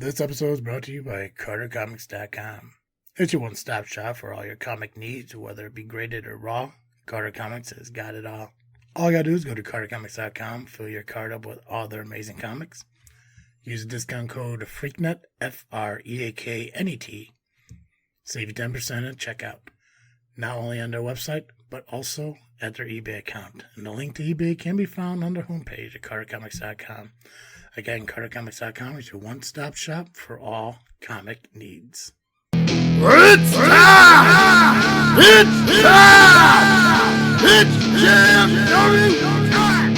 This episode is brought to you by CarterComics.com. It's your one-stop shop for all your comic needs, whether it be graded or raw. Carter Comics has got it all. All you gotta do is go to CarterComics.com, fill your card up with all their amazing comics. Use the discount code FREAKNET, FREAKNET. Save you 10% at checkout. Not only on their website, but also at their eBay account. And the link to eBay can be found on their homepage at CarterComics.com. Again, CarterComics.com is your one-stop shop for all comic needs. It's time! It's time! It's JFW time!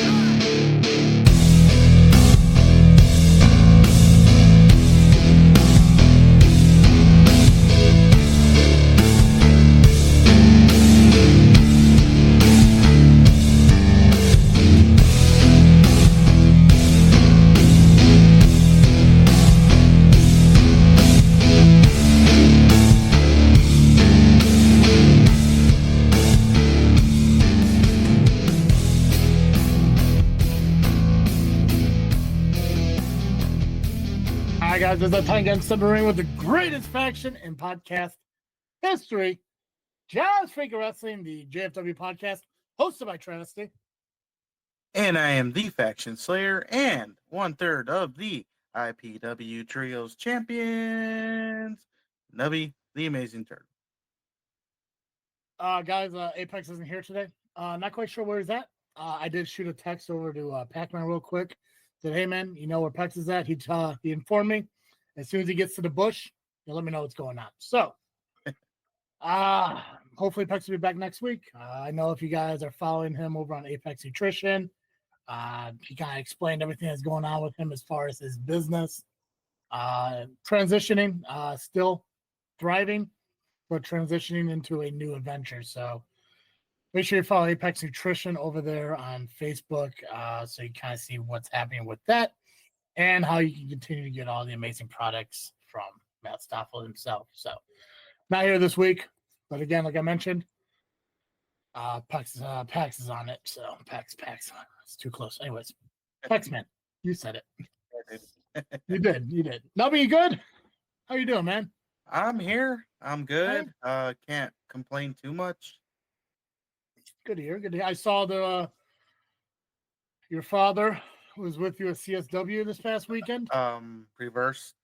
Hi guys, this is the Time Gun Submarine with the greatest faction in podcast history. JFW Wrestling, the JFW Podcast, hosted by Travesty. And I am the Faction Slayer and 1/3 of the IPW Trios Champions, Nubby, the Amazing Turtle. Guys, Apex isn't here today. Not quite sure where he's at. I did shoot a text over to Pac-Man real quick. Said, hey man, you know where Pex is at? He informed me. As soon as he gets to the bush, he'll let me know what's going on. So, hopefully Pex will be back next week. I know if you guys are following him over on Apex Nutrition, he kind of explained everything that's going on with him as far as his business. Transitioning, still thriving, but transitioning into a new adventure. So, make sure you follow Apex Nutrition over there on Facebook so you kind of see what's happening with that and how you can continue to get all the amazing products from Matt Stoffel himself. So, not here this week, but again, like I mentioned, Pax is on it. So, Pax, it's too close. Anyways, Pax, man, you said it. You did. Nubby, you good? How you doing, man? I'm here. I'm good. Can't complain too much. Good to hear. I saw your father was with you at CSW this past weekend. Reverse.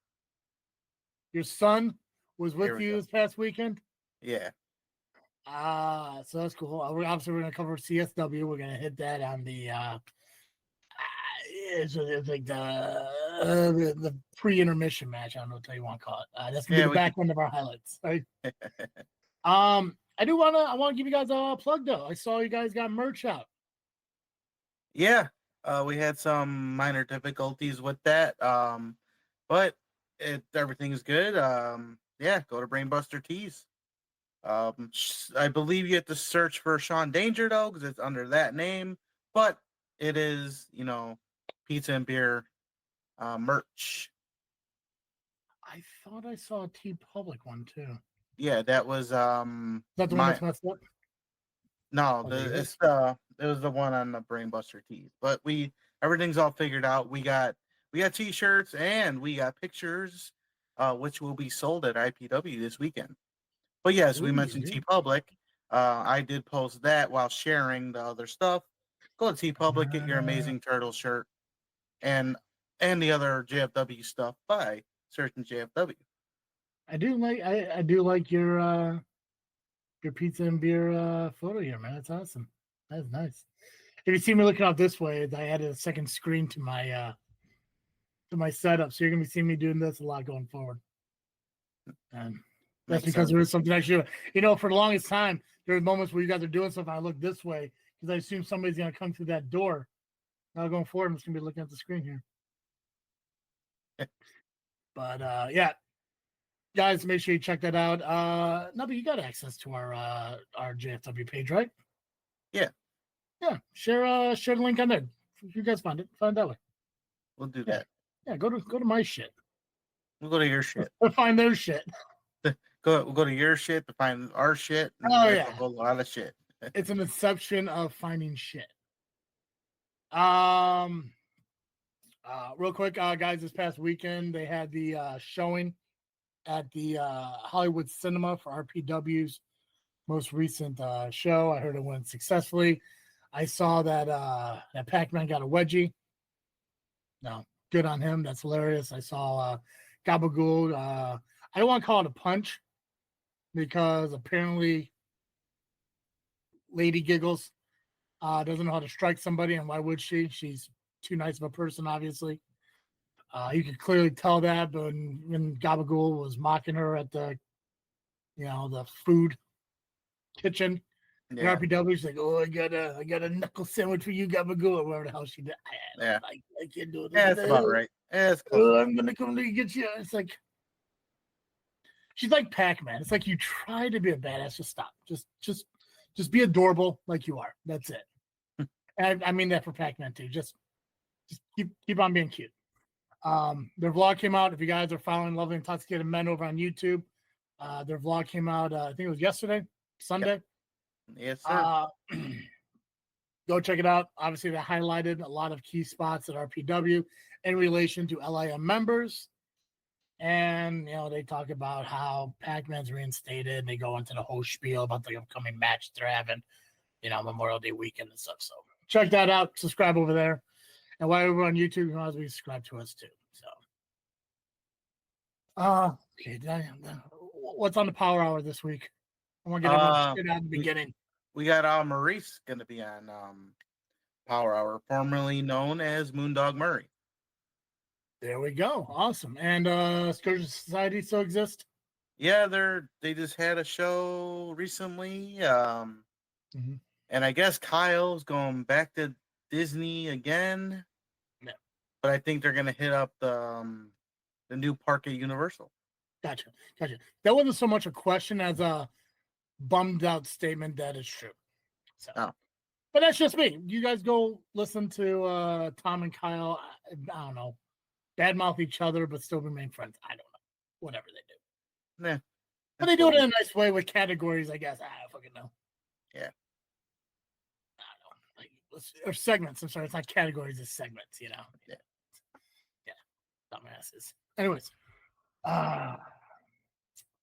Your son was with you this past weekend. Yeah. So that's cool. Obviously, we're gonna cover CSW. We're gonna hit that on the it's like the pre-intermission match. I don't know what you want to call it. That's gonna be the back end of our highlights, right? I want to give you guys a plug though. I saw you guys got merch out. Yeah, we had some minor difficulties with that, but everything is good. Yeah, go to Brainbuster Tees. I believe you have to search for Sean Danger though, because it's under that name. But it is, pizza and beer merch. I thought I saw a TeePublic one too. Yeah, that was Is that the one that's messed up? No, it was the one on the Brainbuster Tees. But everything's all figured out. We got t-shirts and we got pictures, which will be sold at IPW this weekend. But yes, we mentioned TeePublic. I did post that while sharing the other stuff. Go to TeePublic, get your Amazing Turtle shirt and the other JFW stuff by searching JFW. I do like your pizza and beer photo here, man. That's awesome. That's nice. If you see me looking out this way, I added a second screen to my setup, so you're gonna be seeing me doing this a lot going forward. And that's because there is something actually, for the longest time, there were moments where you guys are doing stuff and I look this way because I assume somebody's gonna come through that door. Now going forward, I'm just gonna be looking at the screen here. But yeah. Guys, make sure you check that out. Nubby, you got access to our JFW page, right? Yeah. Yeah. Share the link on there. If you guys find it that way. We'll do that. Yeah, go to my shit. We'll go to your shit. We'll find their shit. We'll go to your shit to find our shit. And a lot of shit. It's an inception of finding shit. Real quick, guys, this past weekend they had the showing at the Hollywood Cinema for RPW's most recent show. I heard it went successfully. I saw that that Pac-Man got a wedgie. No, good on him. That's hilarious. I saw Gabagool. I don't want to call it a punch because apparently Lady Giggles doesn't know how to strike somebody, and why would she? She's too nice of a person, obviously. You could clearly tell that, but when Gabagool was mocking her at the, the food kitchen, Yeah. RPW, she's like, "Oh, I got a knuckle sandwich for you, Gabagool," or whatever the hell she did. Yeah. I can't do it. Yeah, that's about right. Yeah, it's close. Oh, I'm gonna come to get you. It's like she's like Pac-Man. It's like you try to be a badass, just stop. Just be adorable like you are. That's it. And I mean that for Pac-Man too. Just keep on being cute. Their vlog came out. If you guys are following Lovely Intoxicated Men over on YouTube, their vlog came out. I think it was yesterday, Sunday. Yep. Yes, sir. Go check it out. Obviously, they highlighted a lot of key spots at RPW in relation to LIM members. And, they talk about how Pac-Man's reinstated. They go into the whole spiel about the upcoming match they're having, Memorial Day weekend and stuff. So check that out. Subscribe over there. And while we're on YouTube, you might as well subscribe to us too. So, okay. What's on the Power Hour this week? I want to get everyone shit out at the beginning. We got Maurice going to be on Power Hour, formerly known as Moondog Murray. There we go. Awesome. And Scourge Society still exists? Yeah, they just had a show recently. And I guess Kyle's going back to Disney again. Yeah. But I think they're going to hit up the new park at Universal. Gotcha. That wasn't so much a question as a bummed out statement that is true. So, But that's just me. You guys go listen to Tom and Kyle. I don't know, badmouth each other, but still remain friends. I don't know. Whatever they do. Yeah. But they do it in a nice way with categories, I guess. I don't fucking know. Yeah. I don't know. Or segments. I'm sorry. It's not categories, it's segments, Yeah. Dumbasses. Anyways.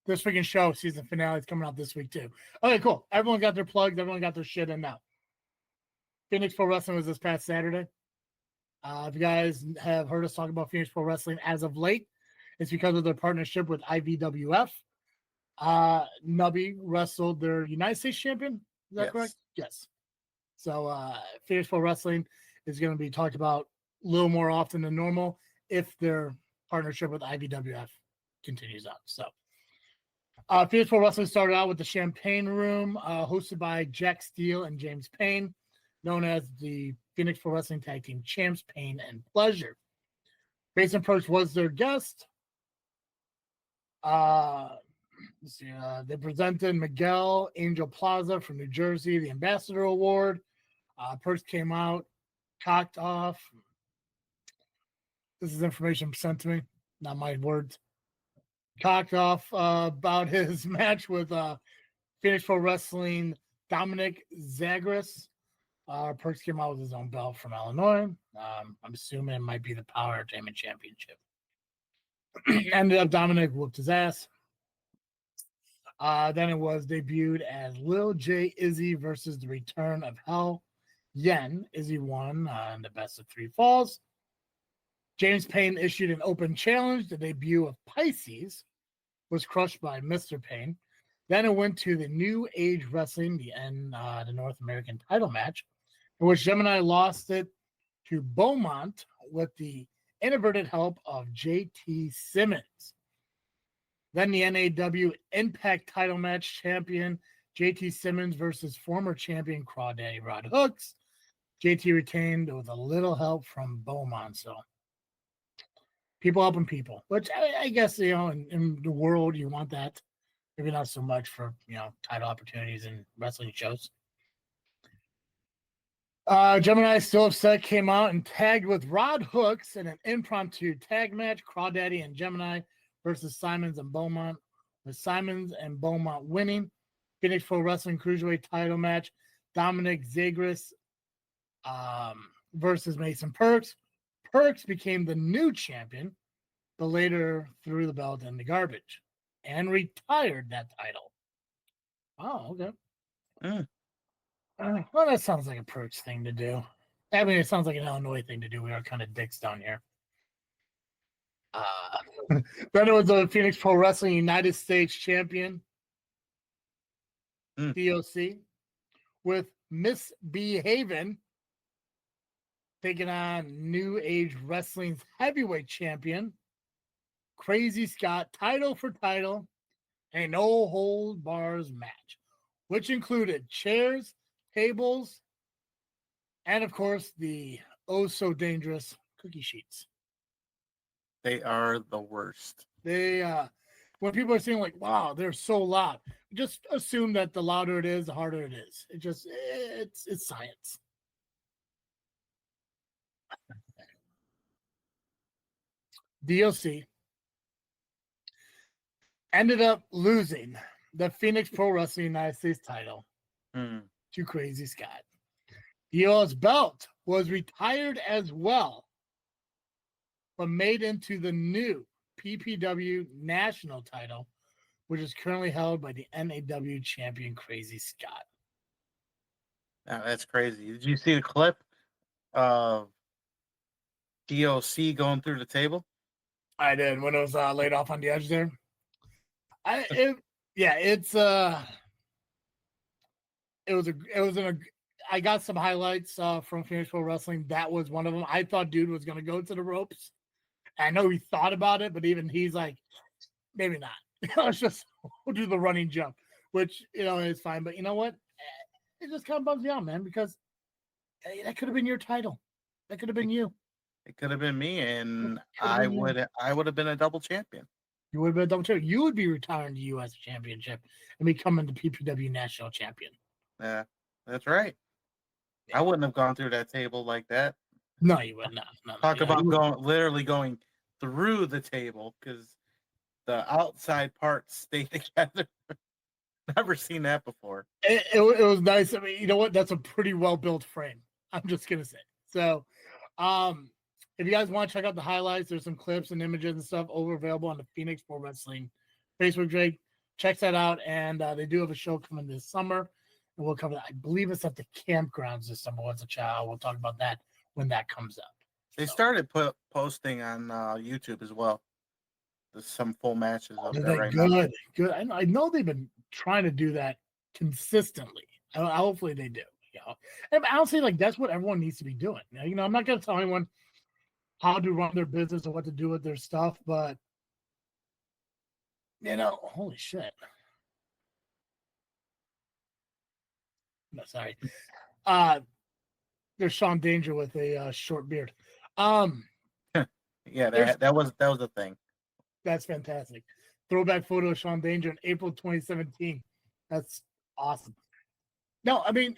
This freaking show, season finale, is coming out this week too. Okay, cool. Everyone got their plugs. Everyone got their shit in now. Phoenix Pro Wrestling was this past Saturday. If you guys have heard us talk about Phoenix Pro Wrestling as of late, it's because of their partnership with IVWF. Nubby wrestled their United States champion. Is that correct? Yes. So Phoenix Pro Wrestling is going to be talked about a little more often than normal if their partnership with IVWF continues on. So Phoenix Pro Wrestling started out with the Champagne Room, hosted by Jack Steele and James Payne, known as the Phoenix Pro Wrestling Tag Team Champs, Pain and Pleasure. Mason Perks was their guest. They presented Miguel Angel Plaza from New Jersey, the Ambassador Award. Perks came out, cocked off. This is information sent to me, not my words. Cocked off about his match with Phoenix Pro Wrestling Dominic Zagris. Perks came out with his own belt from Illinois. I'm assuming it might be the Power Entertainment Championship. Ended up Dominic whooped his ass. Then it was debuted as Lil J Izzy versus the return of Hell Yen. Izzy won in the best of 3 falls. James Payne issued an open challenge. The debut of Pisces was crushed by Mr. Payne. Then it went to the New Age Wrestling, the North American title match, in which Gemini lost it to Beaumont with the inadvertent help of JT Simmons. Then the NAW Impact title match, champion JT Simmons versus former champion Crawdaddy Rod Hooks. JT retained with a little help from Beaumont. So people helping people, which I guess, in the world, you want that. Maybe not so much for, title opportunities and wrestling shows. Gemini Still Upset came out and tagged with Rod Hooks in an impromptu tag match, Crawdaddy and Gemini versus Simons and Beaumont, with Simons and Beaumont winning. Phoenix Pro Wrestling Cruiserweight title match, Dominic Zagris versus Mason Perks. Perks became the new champion, but later threw the belt in the garbage and retired that title. Oh, okay. Well, that sounds like a Perks thing to do. I mean, it sounds like an Illinois thing to do. We are kind of dicks down here. Then it was the Phoenix Pro Wrestling United States champion, DOC, with Misbehavin' taking on New Age Wrestling's heavyweight champion, Crazy Scott, title for title, a no hold bars match, which included chairs, tables, and of course the oh so dangerous cookie sheets. They are the worst. They when people are saying like, wow, they're so loud, just assume that the louder it is, the harder it is. It's science. DOC ended up losing the Phoenix Pro Wrestling United States title to Crazy Scott. DO's belt was retired as well, but made into the new PPW national title, which is currently held by the NAW champion Crazy Scott. Now, that's crazy. Did you see the clip of DOC going through the table? I did when it was laid off on the edge there. I got some highlights from Phoenix Pro Wrestling. That was one of them. I thought dude was going to go to the ropes. I know he thought about it, but even he's like, maybe not. Let's just do the running jump, which, is fine. But you know what? It just kind of bums me out, man, because that could have been your title. That could have been you. It could have been me, and I would have been a double champion. You would have been a double champion. You would be retiring the U.S. Championship and becoming the PPW National Champion. Yeah, that's right. I wouldn't have gone through that table like that. No, you would not. Talk about literally going through the table because the outside parts stay together. Never seen that before. It was nice. I mean, you know what? That's a pretty well built frame. I'm just gonna say. So, if you guys want to check out the highlights, there's some clips and images and stuff available on the Phoenix Pro Wrestling Facebook page. Check that out. And they do have a show coming this summer. And we'll cover that. I believe it's at the campgrounds this summer. Once a child. We'll talk about that when that comes up. They started posting on YouTube as well. There's some full matches up there right now. Good. I know they've been trying to do that consistently. Hopefully they do. And honestly, like that's what everyone needs to be doing. I'm not going to tell anyone how to run their business or what to do with their stuff, but holy shit. No, sorry. There's Sean Danger with a short beard. Yeah, that was the thing. That's fantastic. Throwback photo of Sean Danger in April 2017. That's awesome. No, I mean,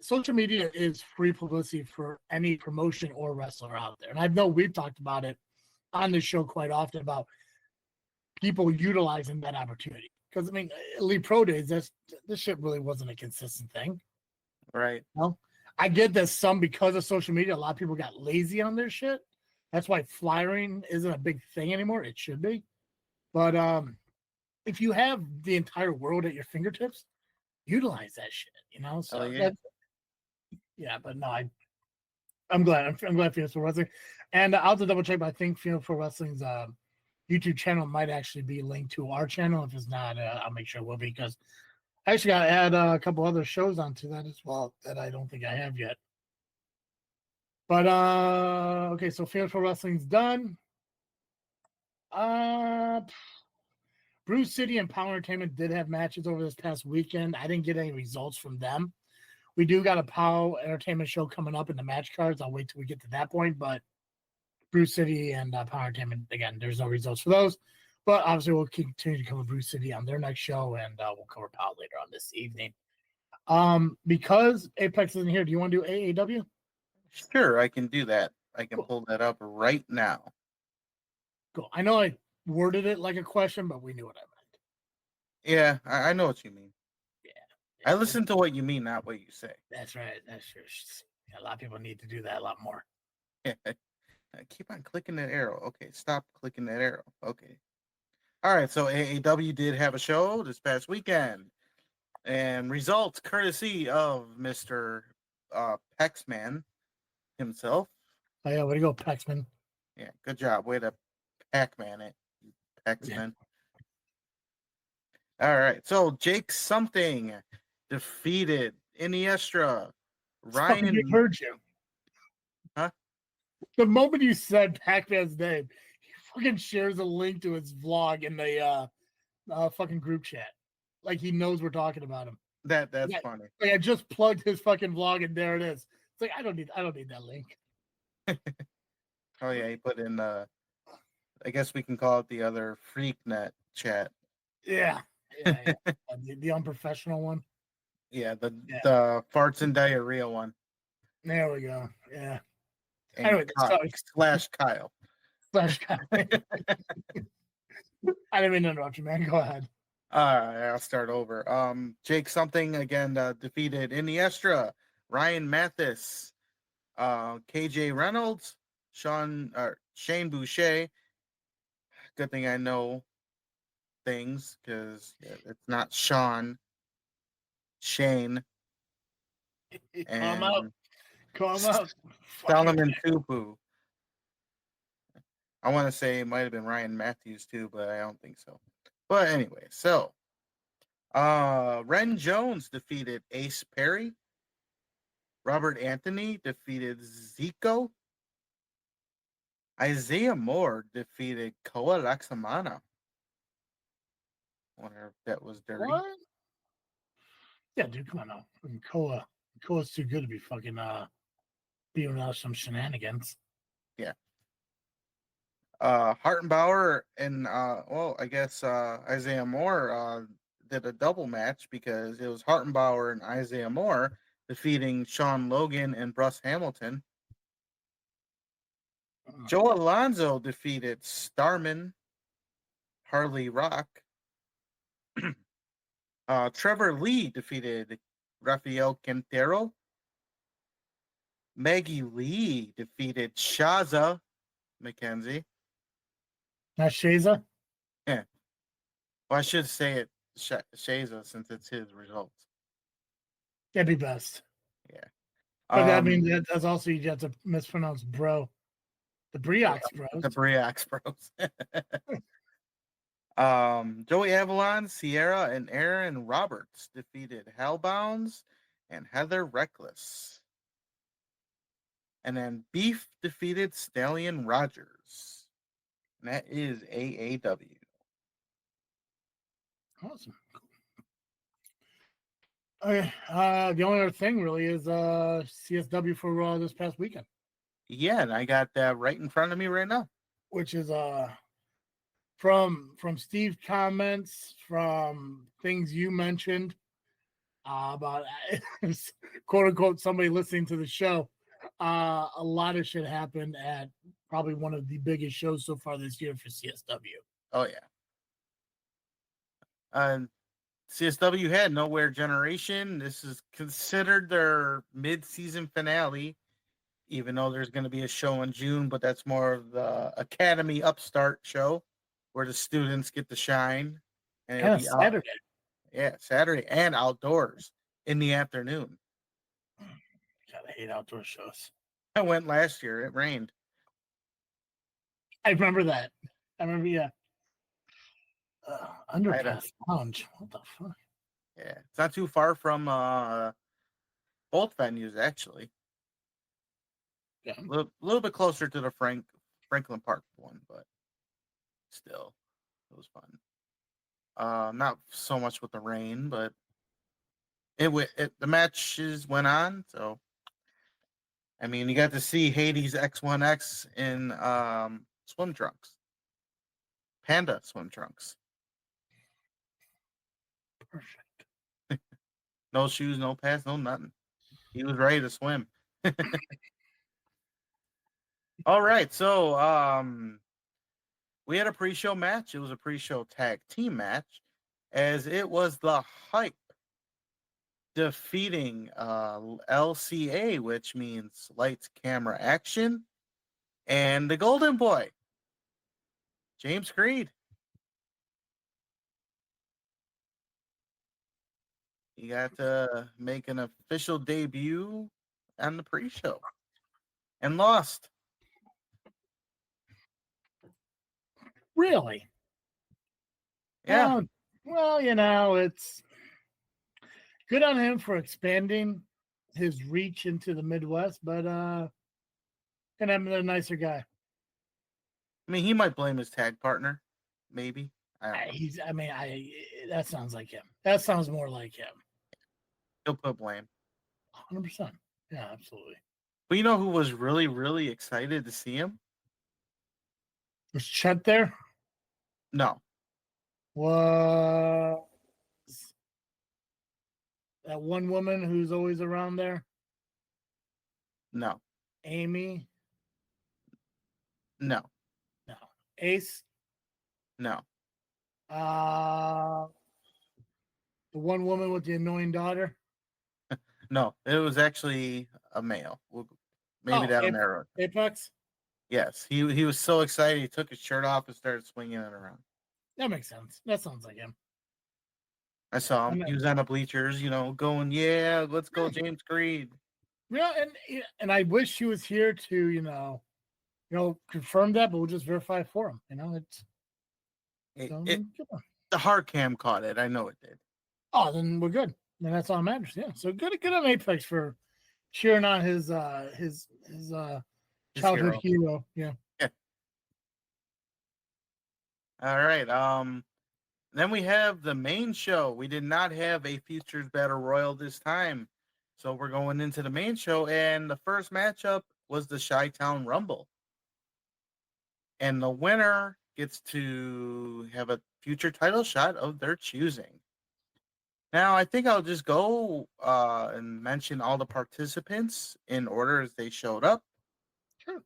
social media is free publicity for any promotion or wrestler out there. And I know we've talked about it on this show quite often about people utilizing that opportunity. Because, I mean, Elite Pro Days, this shit really wasn't a consistent thing. Right. Well, I get that some, because of social media, a lot of people got lazy on their shit. That's why flyering isn't a big thing anymore. It should be. But if you have the entire world at your fingertips, utilize that shit, So but no, I'm glad. I'm glad Phoenix Pro Wrestling. And I'll have to double check, but I think Phoenix Pro Wrestling's YouTube channel might actually be linked to our channel. If it's not, I'll make sure it will be, because I actually got to add a couple other shows onto that as well that I don't think I have yet. But okay, so Phoenix Pro Wrestling's done. Brew City and POWW Entertainment did have matches over this past weekend. I didn't get any results from them. We do got a POWW Entertainment show coming up in the match cards. I'll wait till we get to that point. But Brew City and POWW Entertainment, again, there's no results for those. But obviously, we'll continue to cover Brew City on their next show, and we'll cover POWW later on this evening. Because Apex isn't here, do you want to do AAW? Sure, I can do that. I can pull that up right now. Cool. I know I worded it like a question, but we knew what I meant. Yeah, I know what you mean. Yeah. I listen to what you mean, not what you say. That's right. That's true. A lot of people need to do that a lot more. I keep on clicking that arrow. Okay, stop clicking that arrow. Okay. All right, so AAW did have a show this past weekend, and results courtesy of Mr. Paxman himself. Oh yeah, way to go, Paxman. Yeah, good job. Way to Pac-Man it, Paxman. Yeah. All right, so Jake something defeated Iniestra. Ryan heard you. Huh? The moment you said Pac-Man's name, he fucking shares a link to his vlog in the fucking group chat. Like he knows we're talking about him. That's funny. Like I just plugged his fucking vlog and there it is. It's like I don't need that link. Oh yeah, he put in I guess we can call it the other FreakNet chat. Yeah. The unprofessional one. Yeah, the farts and diarrhea one. There we go. Yeah. And Anyway, slash Kyle. Slash Kyle. I didn't mean to interrupt you, man. Go ahead. I'll start over. Jake something again defeated Iniestra, Ryan Mathis, KJ Reynolds, Shane Boucher. Good thing I know things because it's not Shane. Come up. Solomon Tupu. I want to say it might have been Ryan Matthews too, but I don't think so. But anyway, so Ren Jones defeated Ace Perry. Robert Anthony defeated Zico. Isaiah Moore defeated Koa Laksamana. Wonder if that was dirty. What? Yeah, dude, come on now. Fucking Koa's too good to be fucking being out some shenanigans. Yeah. Hartenbauer and I guess Isaiah Moore did a double match because it was Hartenbauer and Isaiah Moore defeating Sean Logan and Bruce Hamilton. Joe Alonzo defeated Starman, Harley Rock. Trevor Lee defeated Rafael Quintero. Maggie Lee defeated Shaza McKenzie. Not Shaza? Yeah. Well, I should say it Shaza since it's his results. That'd be best. Yeah. But that means that's also you have to mispronounce bro. The Briox Bros. The Briox Bros. Joey Avalon, Sierra, and Aaron Roberts defeated Hellbounds and Heather Reckless. And then Beef defeated Stallion Rogers. And that is AAW. Awesome. Okay. The only other thing really is CSW for Raw this past weekend. Yeah, and I got that right in front of me right now. Which is from Steve's comments, from things you mentioned about quote unquote somebody listening to the show. A lot of shit happened at probably one of the biggest shows so far this year for CSW. Oh yeah. CSW had Nowhere Generation. This is considered their mid-season finale, even though there's going to be a show in June, but that's more of the Academy Upstart show where the students get to shine. And it'll be Saturday. Saturday and outdoors in the afternoon. God, I hate outdoor shows. I went last year. It rained. I remember that. Yeah. Underpass Lounge. What the fuck? Yeah, it's not too far from both venues, actually. Yeah. A little bit closer to the Franklin Park one, but still, it was fun. Not so much with the rain, but the matches went on. So, I mean, you got to see Hades X1X in swim trunks, panda swim trunks. Perfect. No shoes, no pads, no nothing. He was ready to swim. All right, so we had a pre-show match. It was a pre-show tag team match, as it was the Hype defeating LCA, which means Lights, Camera, Action, and the Golden Boy, James Creed. He got to make an official debut on the pre-show and lost. Really? Yeah. Well, it's good on him for expanding his reach into the Midwest, but and I'm a nicer guy. I mean, he might blame his tag partner, maybe. That sounds like him. That sounds more like him. He'll put blame. 100%. Yeah, absolutely. But you know who was really, really excited to see him? Was Chet there? No. Was that one woman who's always around there? No. Amy? No. No. Ace? No. The one woman with the annoying daughter? No. It was actually a male. Maybe that'll narrow it. Apex? Yes. He was so excited he took his shirt off and started swinging it around. That makes sense. That sounds like him. I saw him. He was on the bleachers, going, yeah, let's go, James Creed. Yeah, and I wish he was here to, confirm that, but we'll just verify it for him. The hard cam caught it. I know it did. Oh, then we're good. Then that's all that matters. Yeah. So good on Apex for cheering on his childhood hero. Yeah. All right. Then we have the main show. We did not have a Futures Battle Royal this time. So we're going into the main show, and the first matchup was the Chi-Town Rumble. And the winner gets to have a future title shot of their choosing. Now, I think I'll just go and mention all the participants in order as they showed up. Sure.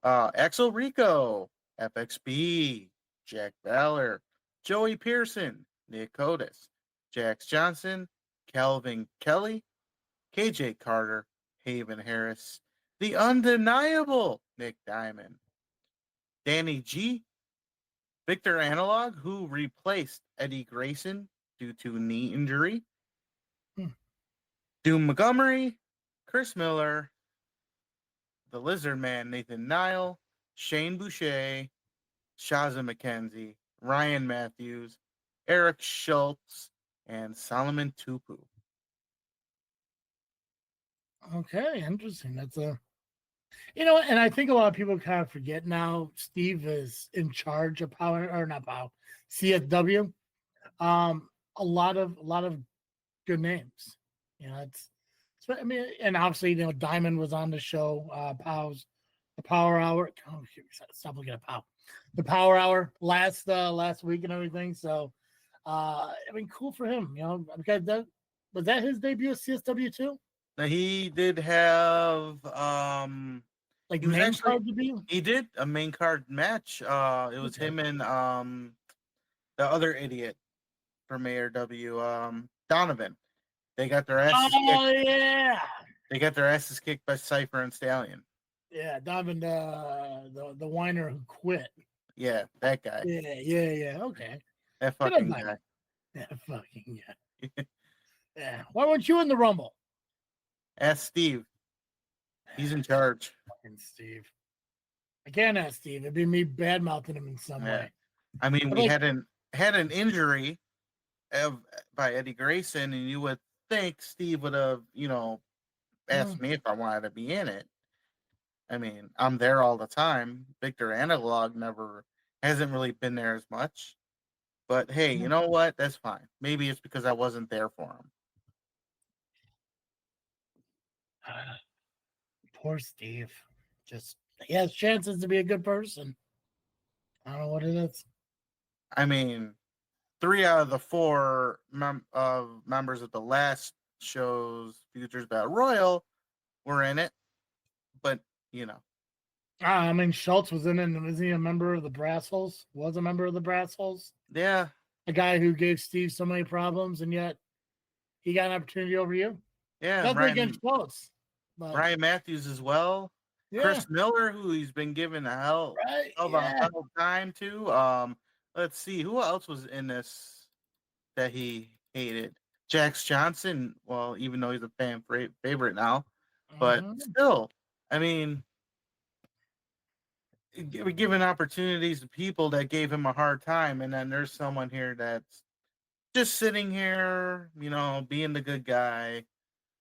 Axel Rico, FXB, Jack Baller, Joey Pearson, Nick Otis, Jax Johnson, Calvin Kelly, KJ Carter, Haven Harris, the undeniable Nick Diamond, Danny G, Victor Analog, who replaced Eddie Grayson due to knee injury, Doom Montgomery, Chris Miller, the Lizard Man Nathan Nile, Shane Boucher, Shaza McKenzie, Ryan Matthews, Eric Schultz, and Solomon Tupu. Okay, interesting. That's and I think a lot of people kind of forget now Steve is in charge of CSW. A lot of good names. And obviously, Diamond was on the show, the Power Hour. Oh, stop looking at Pow. The Power Hour last week and everything. So, cool for him. Because was that his debut at CSW too? Now, he did have main card debut. He did a main card match. It was him and the other idiot from ARW, Donovan. They got their asses kicked. Oh yeah. They got their asses kicked by Cypher and Stallion. Yeah, Donovan, the whiner who quit. Yeah, that guy. Yeah. Okay. That fucking guy. That fucking guy. Yeah. Why weren't you in the Rumble? Ask Steve. He's in charge. Fucking Steve. I can't ask Steve. It'd be me bad mouthing him in some way. I mean, we had an injury by Eddie Grayson, and you would think Steve would have, asked me if I wanted to be in it. I mean, I'm there all the time. Victor Analog hasn't really been there as much. But hey, you know what? That's fine. Maybe it's because I wasn't there for him. Poor Steve. He has chances to be a good person. I don't know what it is. I mean, 3 out of the 4 members of the last show's Futures Battle Royal were in it. But, Schultz was in it. Was he a member of the Brass Holes? Was a member of the Brass Holes? Yeah. A guy who gave Steve so many problems, and yet he got an opportunity over you? Yeah. Nothing against Schultz. Ryan Matthews as well. Chris Miller, who he's been given a hell of a hell time to. Let's see who else was in this that he hated. Jax Johnson. Well, even though he's a fan favorite now, but still, I mean, we're giving opportunities to people that gave him a hard time, and then there's someone here that's just sitting here, being the good guy.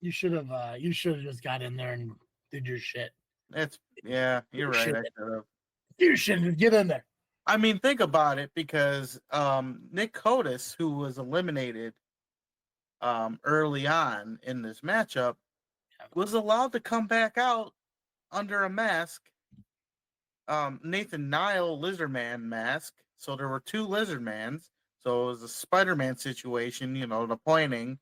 You should have just got in there and did your shit. You're right. I should have. You shouldn't get in there. I mean, think about it, because Nick Cotis, who was eliminated early on in this matchup, was allowed to come back out under a mask. Nathan Nile Lizardman mask. So there were two Lizardmans. So it was a Spider-Man situation, the pointing.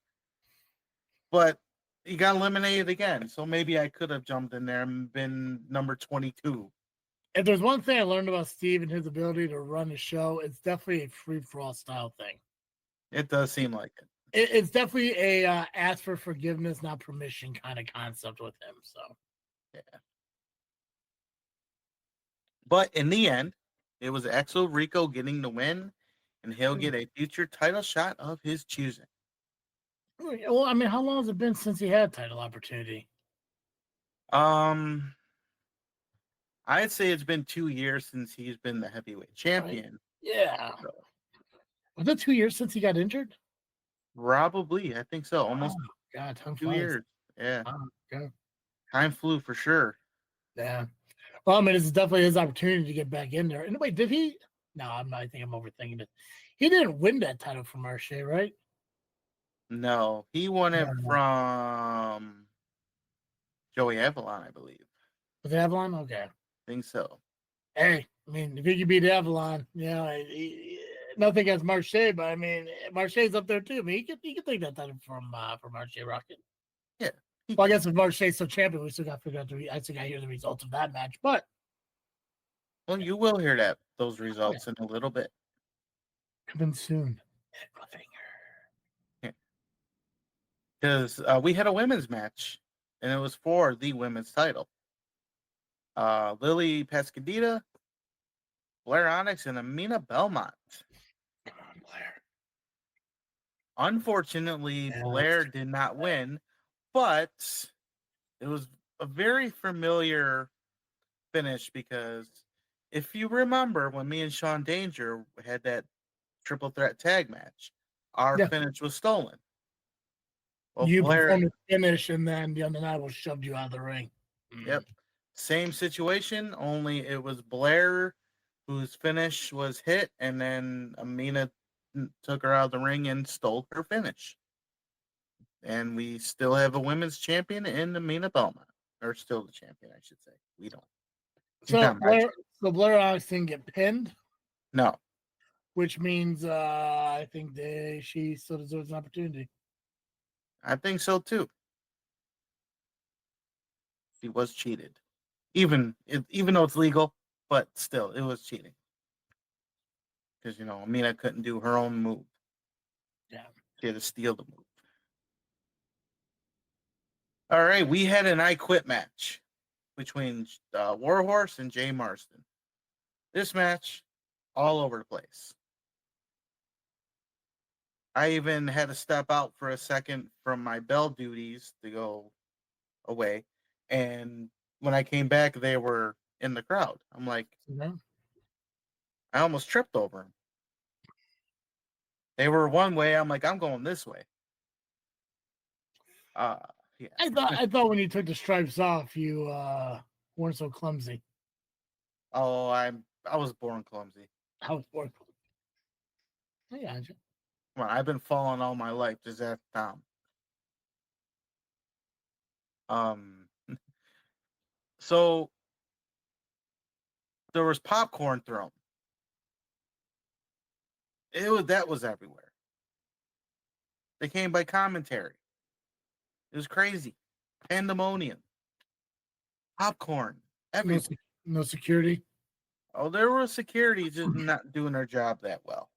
But he got eliminated again. So maybe I could have jumped in there and been number 22. If there's one thing I learned about Steve and his ability to run a show, it's definitely a free-for-all style thing. It does seem like it. It's definitely a ask for forgiveness, not permission kind of concept with him. So, yeah. But in the end, it was Exo Rico getting the win, and he'll get a future title shot of his choosing. Well, I mean, how long has it been since he had a title opportunity? I'd say it's been 2 years since he's been the heavyweight champion. Yeah. So. Was it 2 years since he got injured? Probably. I think so. Almost. Oh, God, time 2 years. Yeah. Oh, God. Time flew for sure. Yeah. Well, I mean, it's definitely his opportunity to get back in there. And wait, did he? No, I think I'm overthinking it. He didn't win that title from Marche, right? No, he won it from Joey Avalon, I believe. Was it Avalon? Okay. I think so. Hey, I mean, if he could beat Avalon, nothing against Marche, but I mean, Marche's up there too. I mean, he could take that title from Marche Rocket. Yeah. Well, I guess if Marche's still champion, we still got to figure out I still got to hear the results of that match. But well, you will hear those results in a little bit. Coming soon. Because we had a women's match, and it was for the women's title. Lily Pascadita, Blair Onyx, and Amina Belmont. Come on, Blair. Unfortunately, Blair did not win, but it was a very familiar finish, because if you remember when me and Sean Danger had that triple threat tag match, our finish was stolen. Well, you performed the finish, and then the Undeniable shoved you out of the ring. Yep. Same situation, only it was Blair whose finish was hit, and then Amina took her out of the ring and stole her finish. And we still have a women's champion in Amina Belmont. Or still the champion, I should say. We don't. So Blair Onyx didn't get pinned? No. Which means I think she still deserves an opportunity. I think so too. She was cheated, even though it's legal, but still, it was cheating. Because Amina couldn't do her own move. Yeah, she had to steal the move. All right, we had an I Quit match between Warhorse and Jay Marston. This match, all over the place. I even had to step out for a second from my bell duties to go away. And when I came back, they were in the crowd. I'm like, I almost tripped over them. They were one way. I'm like, I'm going this way. Yeah. I thought when you took the stripes off, you weren't so clumsy. Oh, I was born clumsy. I was born clumsy. Yeah. Come on, I've been falling all my life. Just ask Tom. So there was popcorn thrown. That was everywhere. They came by commentary. It was crazy. Pandemonium. Popcorn. Everything. No security? Oh, there was security just not doing their job that well.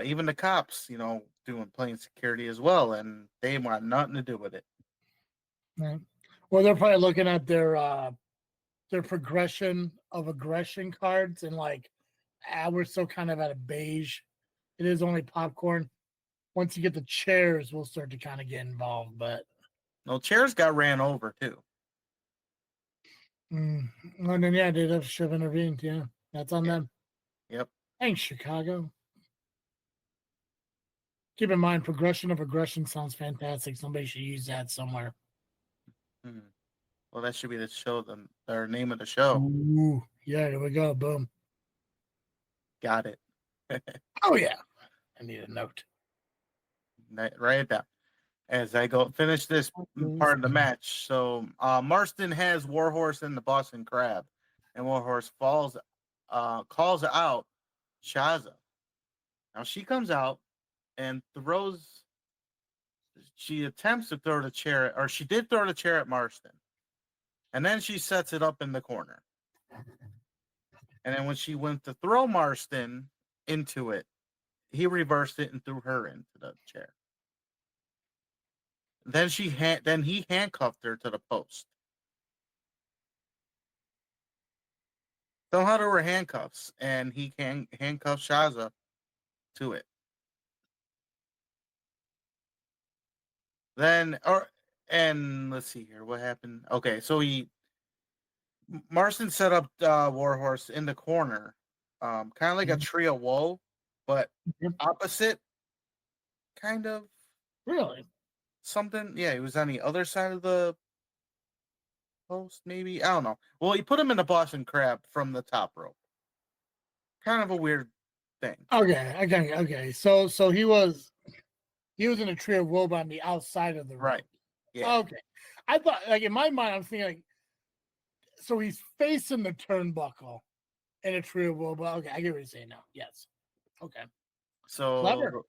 Even the cops, playing security as well, and they want nothing to do with it. Right. Well, they're probably looking at their progression of aggression cards and like, we're still kind of at a beige. It is only popcorn. Once you get the chairs, we'll start to kind of get involved. But No, chairs got ran over too. and then they should have intervened. Yeah, that's on them. Yep. Thanks, Chicago. Keep in mind, progression of aggression sounds fantastic. Somebody should use that somewhere. Well, that should be the show, their name of the show. Ooh, yeah, there we go. Boom. Got it. Oh yeah. I need a note. Write it down as I go finish this part of the match. So Marston has Warhorse in the Boston Crab, and Warhorse calls out Shaza. Now she comes out and throws. She attempts to throw the chair, or she did throw the chair at Marston, and then she sets it up in the corner. And then when she went to throw Marston into it, he reversed it and threw her into the chair. Then he handcuffed her to the post. Somehow there were handcuffs, and he handcuffed Shaza to it. And let's see here, what happened? Okay, so Marston set up Warhorse in the corner, kind of like a tree of woe, but opposite, kind of. Really? Something. Yeah, he was on the other side of the post, maybe. I don't know. Well, he put him in the Boston Crab from the top rope. Kind of a weird thing. Okay. So he was in a tree of woe on the outside of the rope. Right. Yeah. Okay. I thought, like, in my mind, I'm thinking, like, so he's facing the turnbuckle in a tree of woe. But okay, I get what you're saying now. Yes. Okay. So clever.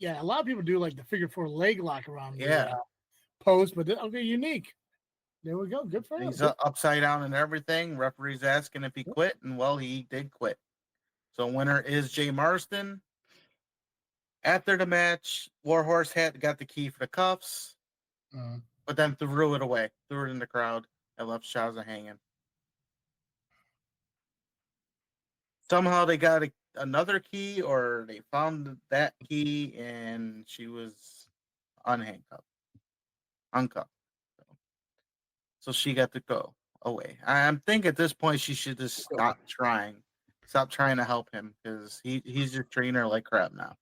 yeah, A lot of people do like the figure 4 leg lock around the post, but okay, unique. There we go. Good for him. He's upside down and everything. Referee's asking if he quit, and well, he did quit. So winner is Jay Marston. After the match, Warhorse got the key for the cuffs, but then threw it away, threw it in the crowd, and left Shaza hanging. Somehow they got another key, or they found that key, and she was uncuffed. So she got to go away. I'm thinking at this point she should just stop trying to help him, because he's just treating her like crap now.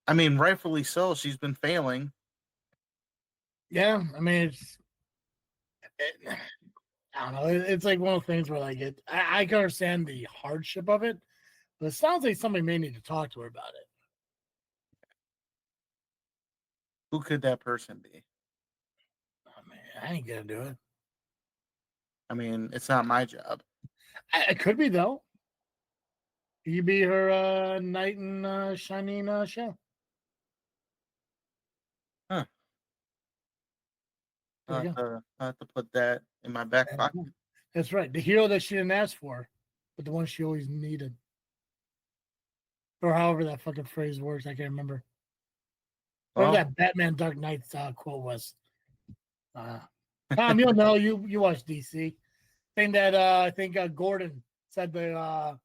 I mean, rightfully so. She's been failing. Yeah, I mean, I don't know. It's like one of the things where, like, I can understand the hardship of it, but it sounds like somebody may need to talk to her about it. Who could that person be? Oh, man, I ain't gonna do it. I mean, it's not my job. It could be, though. You be her knight in shining show. Huh. I have to put that in my back pocket. That's right. The hero that she didn't ask for, but the one she always needed. Or however that fucking phrase works. I can't remember. Whatever that Batman Dark Knight's quote was. Tom, you'll know. You watch DC. Thing that I think Gordon said the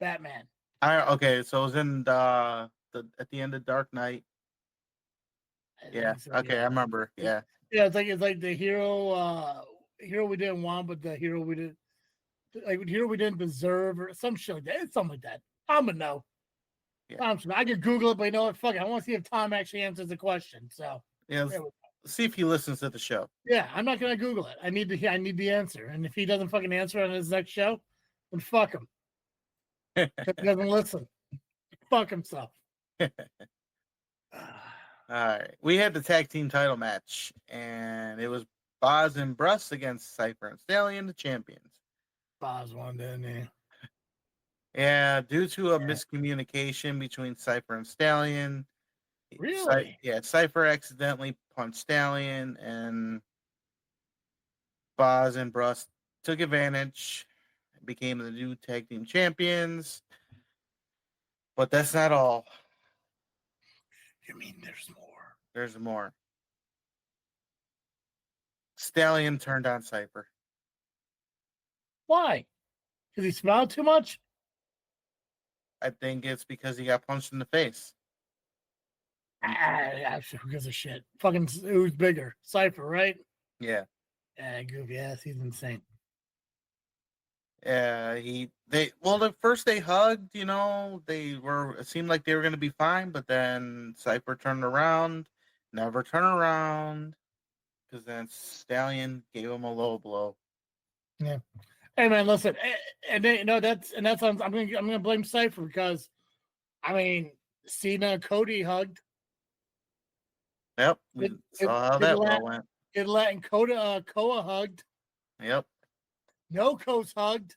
Batman. Okay, so it was in at the end of Dark Knight. Yeah. So, okay, yeah. I remember. Yeah. Yeah, it's like the hero we didn't want, but the hero we didn't deserve, or some shit like that. It's something like that. I'm gonna know. Yeah. I could Google it, but you know what? Fuck it. I want to see if Tom actually answers the question. So yeah, let's see if he listens to the show. Yeah, I'm not gonna Google it. I need the answer, and if he doesn't fucking answer on his next show, then fuck him. If he doesn't listen, fuck himself. All right, we had the tag team title match, and it was Boz and Bruss against Cypher and Stallion, the champions. Boz won, didn't he? Yeah, due to a miscommunication between Cypher and Stallion. Really? Cypher accidentally punched Stallion, and Boz and Bruss took advantage, became the new tag team champions. But that's not all. You mean there's more? There's more. Stallion turned on Cypher. Why? Because he smiled too much? I think it's because he got punched in the face. Who gives a shit? Fucking who's bigger? Cypher, right? Yeah. Goofy ass. He's insane. Yeah, at first they hugged, it seemed like they were gonna be fine, but then Cypher turned around, never turn around, because then Stallion gave him a low blow. Yeah. Hey man, listen, and that's I'm gonna blame Cypher because, I mean, Cena and Cody hugged. Yep, we saw how that went. And Koa hugged. Yep. No Coast hugged.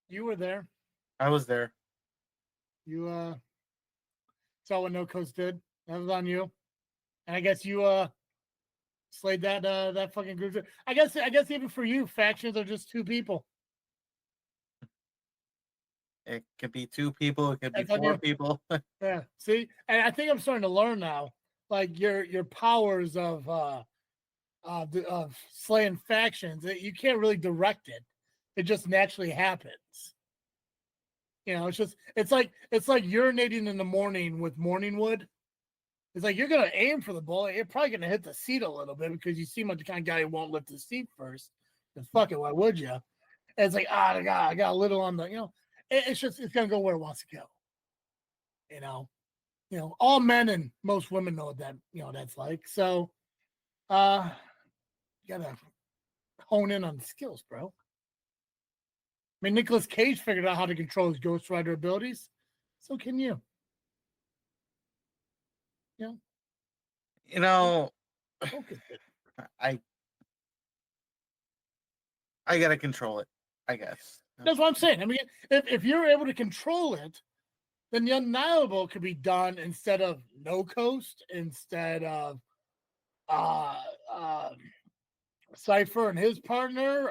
You were there. I was there. You saw what No Coast did. That was on you. And I guess you slayed that fucking group. I guess even for you, factions are just two people. It could be two people, it could be four people. Yeah. See? And I think I'm starting to learn now. Like your powers of slaying factions, you can't really direct it. It just naturally happens. It's like urinating in the morning with morning wood. It's like you're gonna aim for the ball. You're probably gonna hit the seat a little bit because you seem like the kind of guy who won't lift the seat first. And fuck it, why would you? And it's like, I got a little on the, it's gonna go where it wants to go. All men and most women know what that, that's like. So you gotta hone in on the skills, bro. I mean, Nicolas Cage figured out how to control his Ghost Rider abilities. So can you. I gotta control it, I guess. That's what I'm saying. I mean, if you're able to control it, then the undeniable could be done instead of No Coast, instead of Cypher and his partner,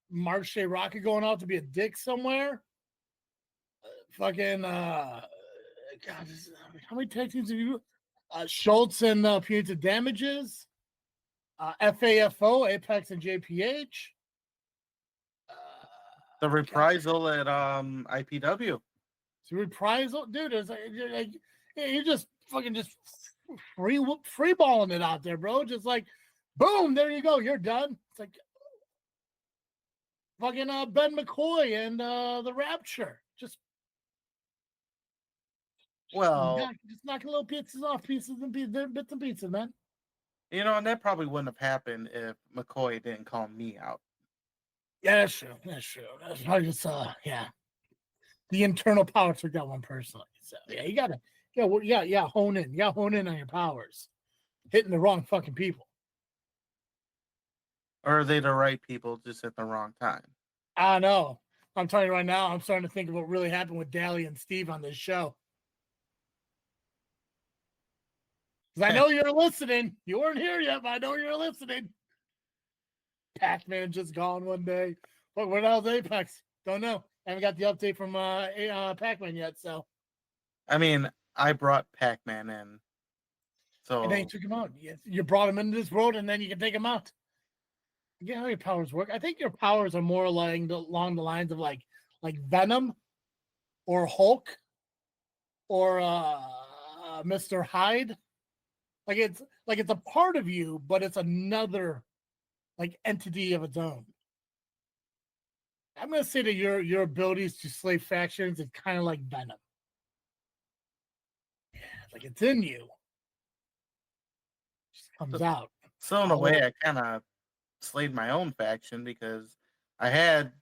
Marche Rocket going out to be a dick somewhere. God, how many tag teams have you? Schultz and Punitive Damages, FAFO, Apex and JPH. The reprisal at IPW. So reprisal, dude. It's like you're just fucking free balling it out there, bro. Just like, boom, there you go. You're done. It's like fucking Ben McCoy and the Rapture. Just knocking little pieces off, bits and pieces, man. And that probably wouldn't have happened if McCoy didn't call me out. Yeah, that's true. That's probably just the internal power took that one personally. So yeah, you gotta hone in. You gotta hone in on your powers. Hitting the wrong fucking people. Or are they the right people just at the wrong time? I know. I'm telling you right now, I'm starting to think of what really happened with Dally and Steve on this show. Because I know you're listening. You weren't here yet, but I know you're listening. Pac-Man just gone one day. But where the hell's Apex? Don't know. Haven't got the update from Pac-Man yet. So, I mean, I brought Pac-Man in. So and then you took him out. You brought him into this world, and then you can take him out. You get how your powers work. I think your powers are more along the lines of like Venom, or Hulk, or Mr. Hyde. Like it's a part of you, but it's another entity of its own. I'm gonna say that your abilities to slay factions is kind of like Venom. Yeah, like it's in you. It just comes out. So in a way, I kind of slayed my own faction because I had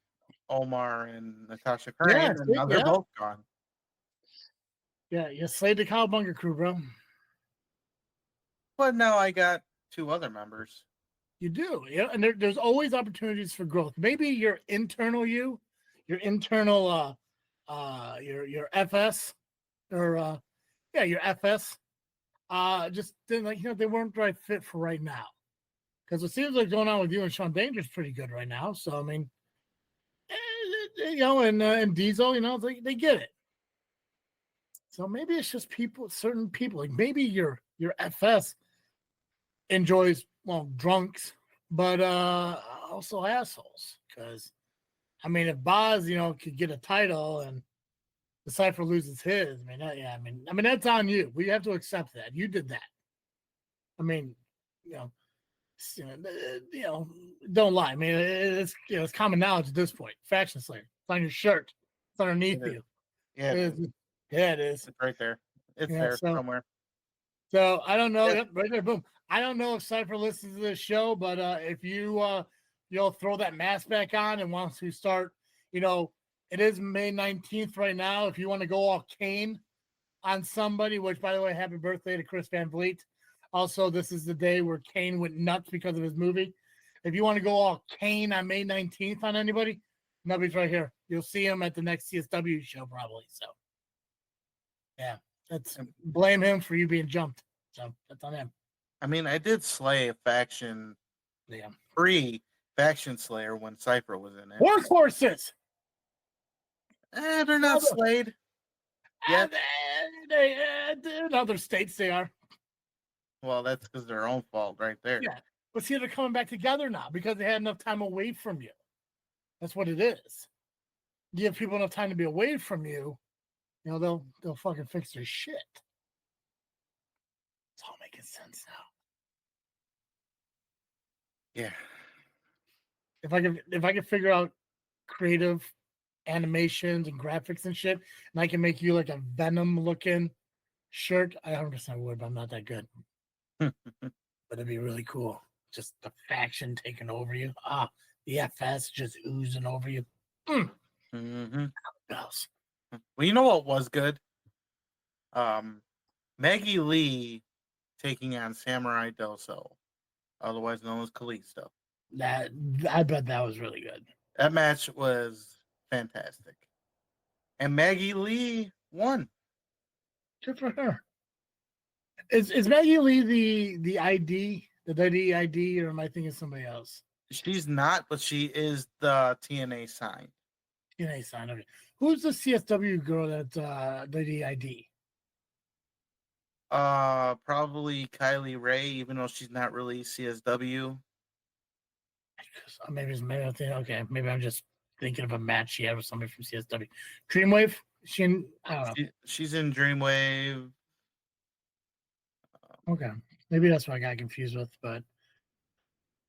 Omar and Natasha Crane, and now they're both gone. Yeah, you slayed the Cowabunga crew, bro. But now I got 2 other members. You do, yeah, and there's always opportunities for growth. Maybe your internal your FS, or your FS, just didn't they weren't the right fit for right now. Because it seems like going on with you and Sean Danger's pretty good right now. So I mean, and Dizzle, it's like they get it. So maybe it's just certain people, like maybe your FS enjoys, well, drunks, but also assholes. Because, I mean, if Boz, could get a title and the Cypher loses his, I mean, that's on you. We have to accept that. You did that. I mean, don't lie. I mean, it's common knowledge at this point. Faction Slayer. It's on your shirt. It's underneath you. Yeah, it is. It's right there. It's there somewhere. So I don't know. Yep, right there. Boom. I don't know if Cypher listens to this show, but if you'll throw that mask back on and wants to start, it is May 19th right now. If you want to go all Kane on somebody, which, by the way, happy birthday to Chris Van Vliet. Also, this is the day where Kane went nuts because of his movie. If you want to go all Kane on May 19th on anybody, Nubby's right here. You'll see him at the next CSW show probably. So, yeah, blame him for you being jumped. So that's on him. I mean, I did slay a faction, faction Slayer when Cypher was in it. Workhorses. They're not slayed. Yeah, in other states they are. Well, that's because their own fault right there. Yeah, but see, they're coming back together now because they had enough time away from you. That's what it is. You give people enough time to be away from you, they'll fucking fix their shit. It's all making sense now. Yeah. If I could figure out creative animations and graphics and shit, and I can make you like a Venom looking shirt, I 100% would, but I'm not that good. But it'd be really cool. Just the faction taking over you. The FS just oozing over you. Mm-hmm. Well, you know what was good? Maggie Lee taking on Samurai Doso, otherwise known as Kalisto. I bet that was really good. That match was fantastic. And Maggie Lee won. Good for her. Is Maggie Lee the ID, the WWE ID, or am I thinking somebody else? She's not, but she is the TNA sign. TNA sign, okay. Who's the CSW girl that's the ID? Probably Kylie Ray, even though she's not really CSW. Maybe I'm thinking, okay, maybe I'm just thinking of a match she had with somebody from CSW. Dreamwave? I don't know. She's in Dreamwave. Okay. Maybe that's what I got confused with, but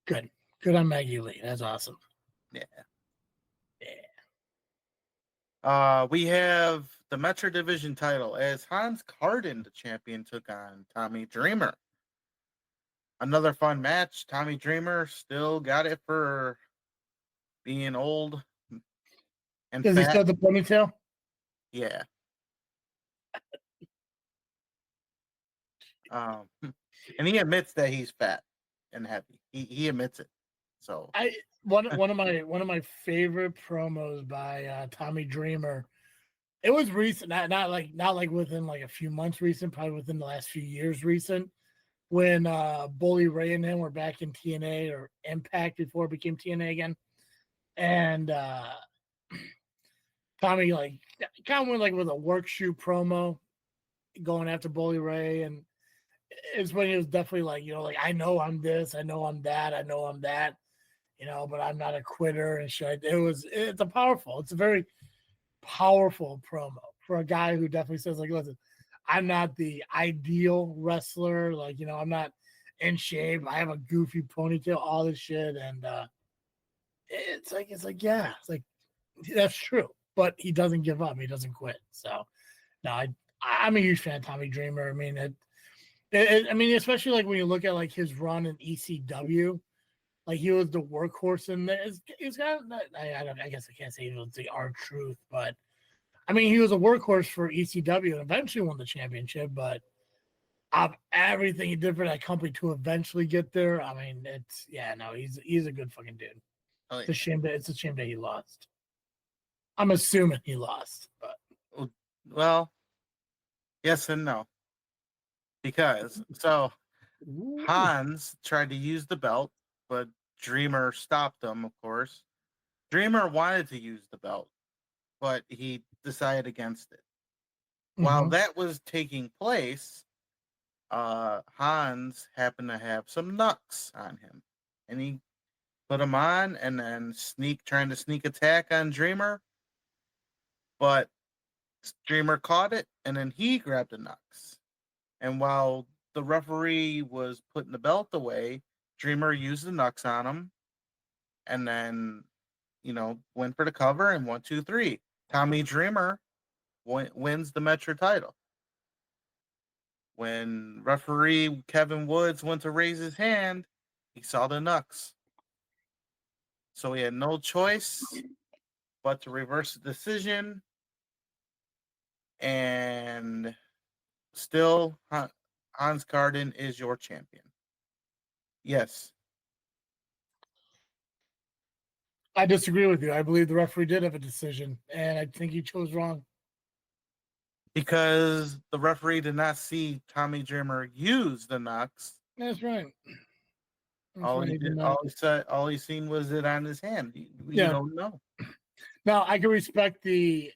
good. Good on Maggie Lee. That's awesome. Yeah. We have the Metro Division title as Hans Carden, the champion, took on Tommy Dreamer. Another fun match. Tommy Dreamer still got it for being old and Does fat. he still have the ponytail? Yeah. And he admits that he's fat and heavy. He admits it. So one of my favorite promos by Tommy Dreamer. It was recent, not like within like a few months recent, probably within the last few years recent, when Bully Ray and him were back in TNA or Impact before it became TNA again, and Tommy like kind of went like with a work shoot promo, going after Bully Ray, and it's when he was definitely like, like, I know I'm this, I know I'm that, I know I'm that, but I'm not a quitter and shit. It's a very powerful promo for a guy who definitely says, like, listen, I'm not the ideal wrestler, like, I'm not in shape, I have a goofy ponytail, all this shit, and it's like yeah, it's like that's true, but he doesn't give up, he doesn't quit. So no, I'm a huge fan of Tommy Dreamer. I mean, I mean, especially like when you look at like his run in ECW, like he was the workhorse in there. He's got, I guess I can't say he was the R-Truth, but I mean, he was a workhorse for ECW and eventually won the championship. But of everything he did for that company to eventually get there, I mean, he's a good fucking dude. Oh, yeah. It's a shame that he lost. I'm assuming he lost, but well, yes and no. Because Hans tried to use the belt, but Dreamer stopped him, of course. Dreamer wanted to use the belt, but he decided against it. Mm-hmm. While that was taking place, Hans happened to have some knucks on him, and he put them on, and then trying to sneak attack on Dreamer, but Dreamer caught it, and then he grabbed the knucks. And while the referee was putting the belt away, Dreamer used the knucks on him, and then, went for the cover, and 1, 2, 3. Tommy Dreamer wins the Metro title. When referee Kevin Woods went to raise his hand, he saw the knucks. So he had no choice but to reverse the decision. And still, Hans Garden is your champion. Yes. I disagree with you. I believe the referee did have a decision, and I think he chose wrong. Because the referee did not see Tommy Dreamer use the knucks. That's right. All he seen was it on his hand. You don't know. Now, I can respect the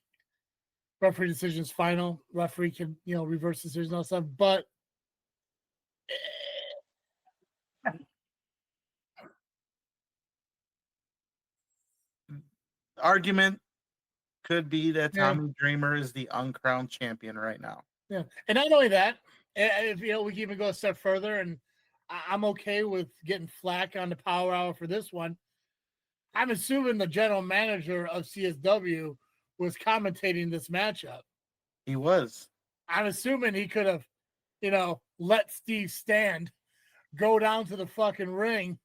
referee decision's final. Referee can, reverse decisions and all stuff, but argument could be that Tommy Dreamer is the uncrowned champion right now. Yeah, and not only that, if we can even go a step further, and I'm okay with getting flack on the Power Hour for this one. I'm assuming the general manager of CSW was commentating this matchup. He was. I'm assuming he could have, let Steve Stand go down to the fucking ring,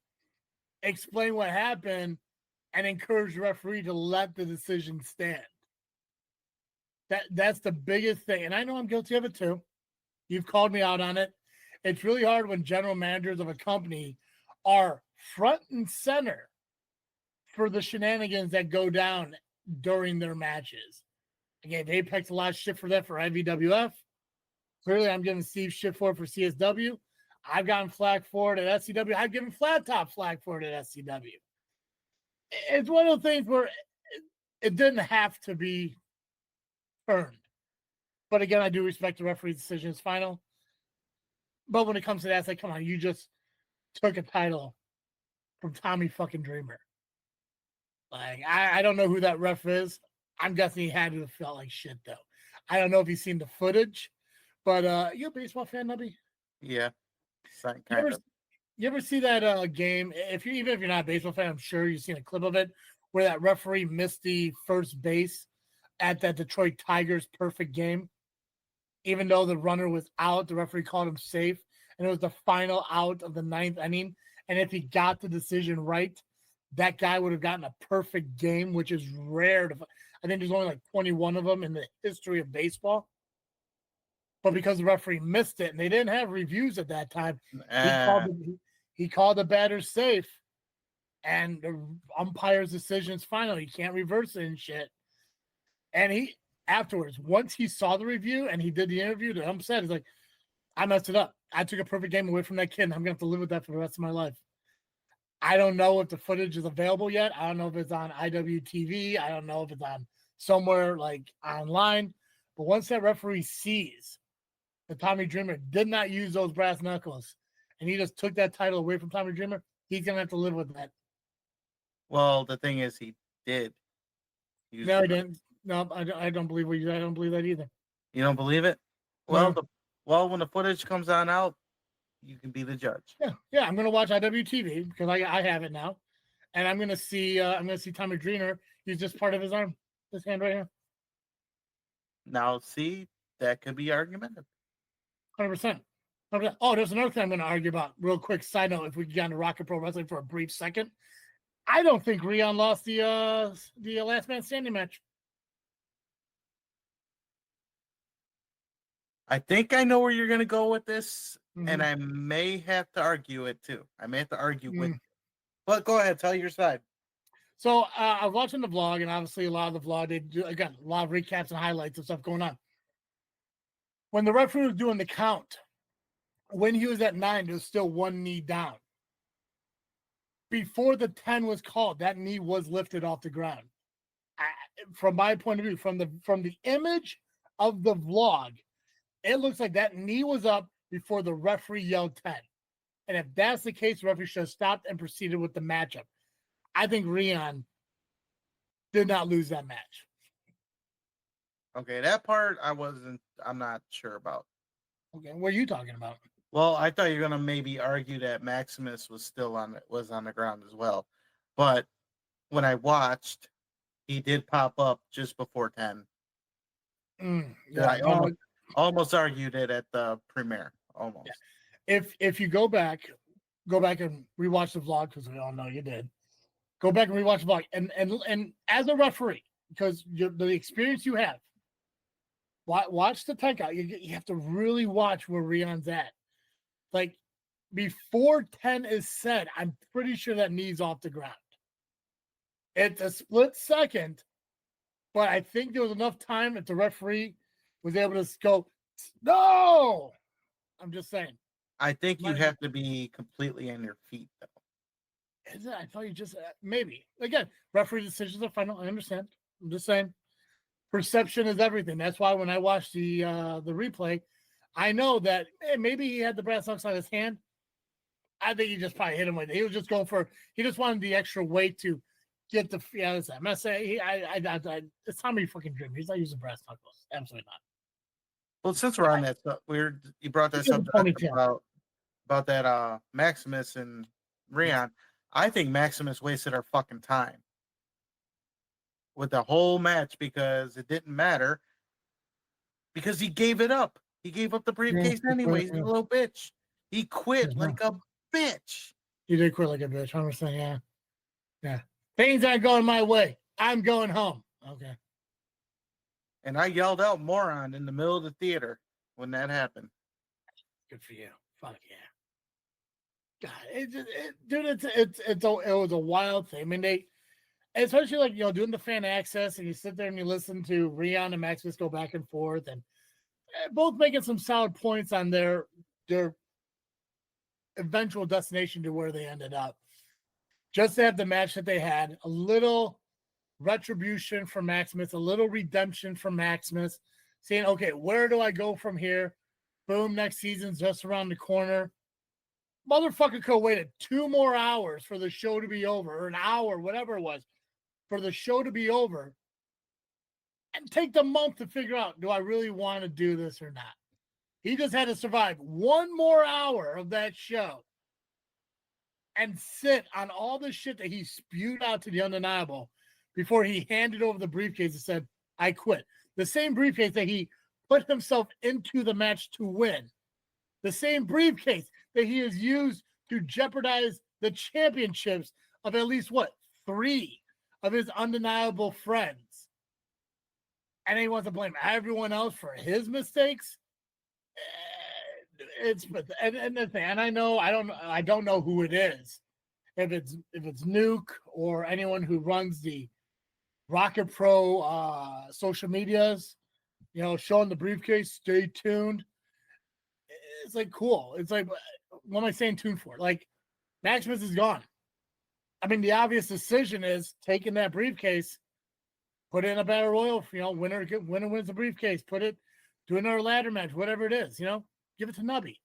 explain what happened, and encourage the referee to let the decision stand. That's the biggest thing. And I know I'm guilty of it too. You've called me out on it. It's really hard when general managers of a company are front and center for the shenanigans that go down during their matches. I gave Apex a lot of shit for that for IVWF. Clearly, I'm giving Steve shit for CSW. I've gotten flack for it at SCW. I've given Flat Top flack for it at SCW. It's one of the things where it didn't have to be earned. But again, I do respect the referee's decision is final. But when it comes to that, it's like, come on, you just took a title from Tommy fucking Dreamer. Like, I don't know who that ref is. I'm guessing he had to have felt like shit, though. I don't know if he's seen the footage, but you a baseball fan, Nubby? Yeah. You ever see that game? Even if you're not a baseball fan, I'm sure you've seen a clip of it where that referee missed the first base at that Detroit Tigers perfect game. Even though the runner was out, the referee called him safe, and it was the final out of the 9th inning. And if he got the decision right, that guy would have gotten a perfect game, which is rare. I think there's only like 21 of them in the history of baseball. But because the referee missed it, and they didn't have reviews at that time, he called the batter safe, and the umpire's decision is final. You can't reverse it and shit. And he afterwards, once he saw the review and he did the interview, the ump said, he's like, I messed it up. I took a perfect game away from that kid, and I'm going to have to live with that for the rest of my life. I don't know if the footage is available yet. I don't know if it's on IWTV. I don't know if it's on somewhere like online. But once that referee sees that Tommy Dreamer did not use those brass knuckles and he just took that title away from Tommy Dreamer, he's going to have to live with that. Well, the thing is, he did. No, he didn't. No, I don't believe what you. I don't believe that either. You don't believe it? Well, when the footage comes on out, you can be the judge. Yeah. I'm gonna watch IWTV because I have it now, and I'm gonna see Tommy Dreamer use just part of his arm, this hand right here. Now, see, that could be argumentative. 100%. Oh, there's another thing I'm gonna argue about. Real quick side note: if we get on to Rocket Pro Wrestling for a brief second, I don't think Rion lost the last man standing match. I think I know where you're going to go with this, and I may have to argue it too. I may have to argue with you. But go ahead, tell your side. So I was watching the vlog, and obviously a lot of the vlog, they do, again, a lot of recaps and highlights and stuff going on. When the referee was doing the count, when he was at 9, there was still one knee down. Before the 10 was called, that knee was lifted off the ground. From my point of view, from the image of the vlog, it looks like that knee was up before the referee yelled 10. And if that's the case, the referee should have stopped and proceeded with the matchup. I think Rion did not lose that match. Okay, that part I'm not sure about. Okay, what are you talking about? Well, I thought you were gonna maybe argue that Maximus was on the ground as well. But when I watched, he did pop up just before 10. I almost argued it at the premiere. Almost. Yeah. If you go back and rewatch the vlog, because we all know you did. Go back and rewatch the vlog. And as a referee, because the experience you have, watch the takeout. You have to really watch where Rion's at. Like, before 10 is said, I'm pretty sure that knee's off the ground. It's a split second, but I think there was enough time that the referee was able to go, no! I'm just saying. I think you have to be completely on your feet, though. Is it? I thought you just, maybe. Again, referee decisions are final. I understand. I'm just saying. Perception is everything. That's why when I watched the replay, I know that maybe he had the brass knucks on his hand. I think he just probably hit him with it. He was just going for, he just wanted the extra weight to get the, I'm not saying, it's Tommy fucking dream. He's not using brass knuckles. Absolutely not. Well, since we're on that, you brought that subject about that Maximus and Rion. I think Maximus wasted our fucking time with the whole match because it didn't matter because he gave it up. He gave up the briefcase anyways, the little bitch. He quit like a bitch. He did quit like a bitch. I understand, yeah. Yeah. Things aren't going my way. I'm going home. Okay. And I yelled out moron in the middle of the theater when that happened. Good for you. Fuck yeah. God, it was a wild thing. I mean, they, especially like, doing the fan access and you sit there and you listen to Rion and Maximus go back and forth and both making some solid points on their eventual destination to where they ended up. Just to have the match that they had, a little retribution for Maximus, a little redemption for Maximus, saying, okay, where do I go from here? Boom, next season's just around the corner. Motherfucker could have waited 2 more hours for the show to be over, or an hour, whatever it was, for the show to be over, and take the month to figure out, do I really want to do this or not? He just had to survive 1 more hour of that show and sit on all the shit that he spewed out to the Undeniable before he handed over the briefcase and said, I quit. The same briefcase that he put himself into the match to win. The same briefcase that he has used to jeopardize the championships of at least, 3 of his Undeniable friends. And he wants to blame everyone else for his mistakes. And I know I don't know who it is. If it's Nuke or anyone who runs the ARWPRO social medias, showing the briefcase, stay tuned. It's like cool. It's like, what am I saying tuned for? Like, Maximus is gone. I mean, the obvious decision is taking that briefcase, put it in a battle royal. Winner wins the briefcase. Do another ladder match, whatever it is. Give it to Nubby.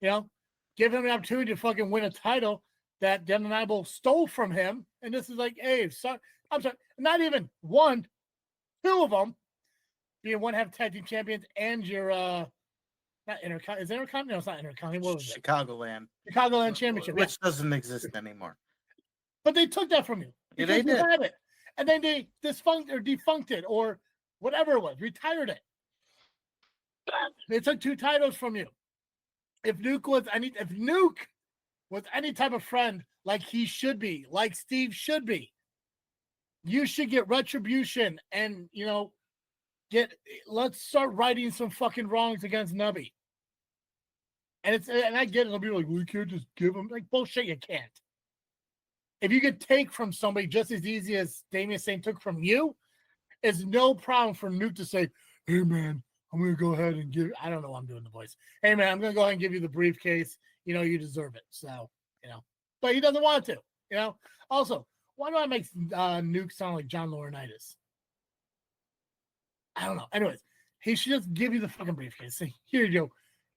Give him the opportunity to fucking win a title that the Undeniable stole from him. And this is like, hey, I'm sorry, not even 1, 2 of them being 1/2 tag team champions and your not Intercontinental. Is it Intercontinental? No, it's not Intercontinental. What was it? Chicagoland Championship, which doesn't exist anymore. But they took that from you. Yeah, they did. Had it. And then they defunct it or whatever it was, retired it. They took 2 titles from you. If Nuke was any type of friend like he should be, like Steve should be, you should get retribution and let's start righting some fucking wrongs against Nubby. And I get it. They'll be like, we can't just give him, like, bullshit. You can't. If you could take from somebody just as easy as Damian Saint took from you, it's no problem for Nuke to say, hey man, I'm going to go ahead and I don't know why I'm doing the voice. Hey man, I'm going to go ahead and give you the briefcase. You deserve it. So, but he doesn't want to, Also, why do I make Nuke sound like John Laurinaitis? I don't know. Anyways, he should just give you the fucking briefcase. Say, here you go.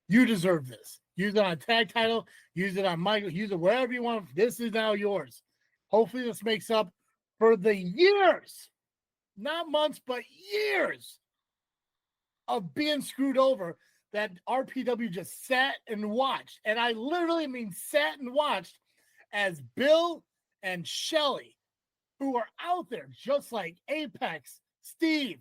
You deserve this. Use it on a tag title. Use it on Michael. Use it wherever you want. This is now yours. Hopefully this makes up for the years, not months, but years of being screwed over that RPW just sat and watched. And I literally mean sat and watched as Bill and Shelly, who are out there just like Apex, Steve,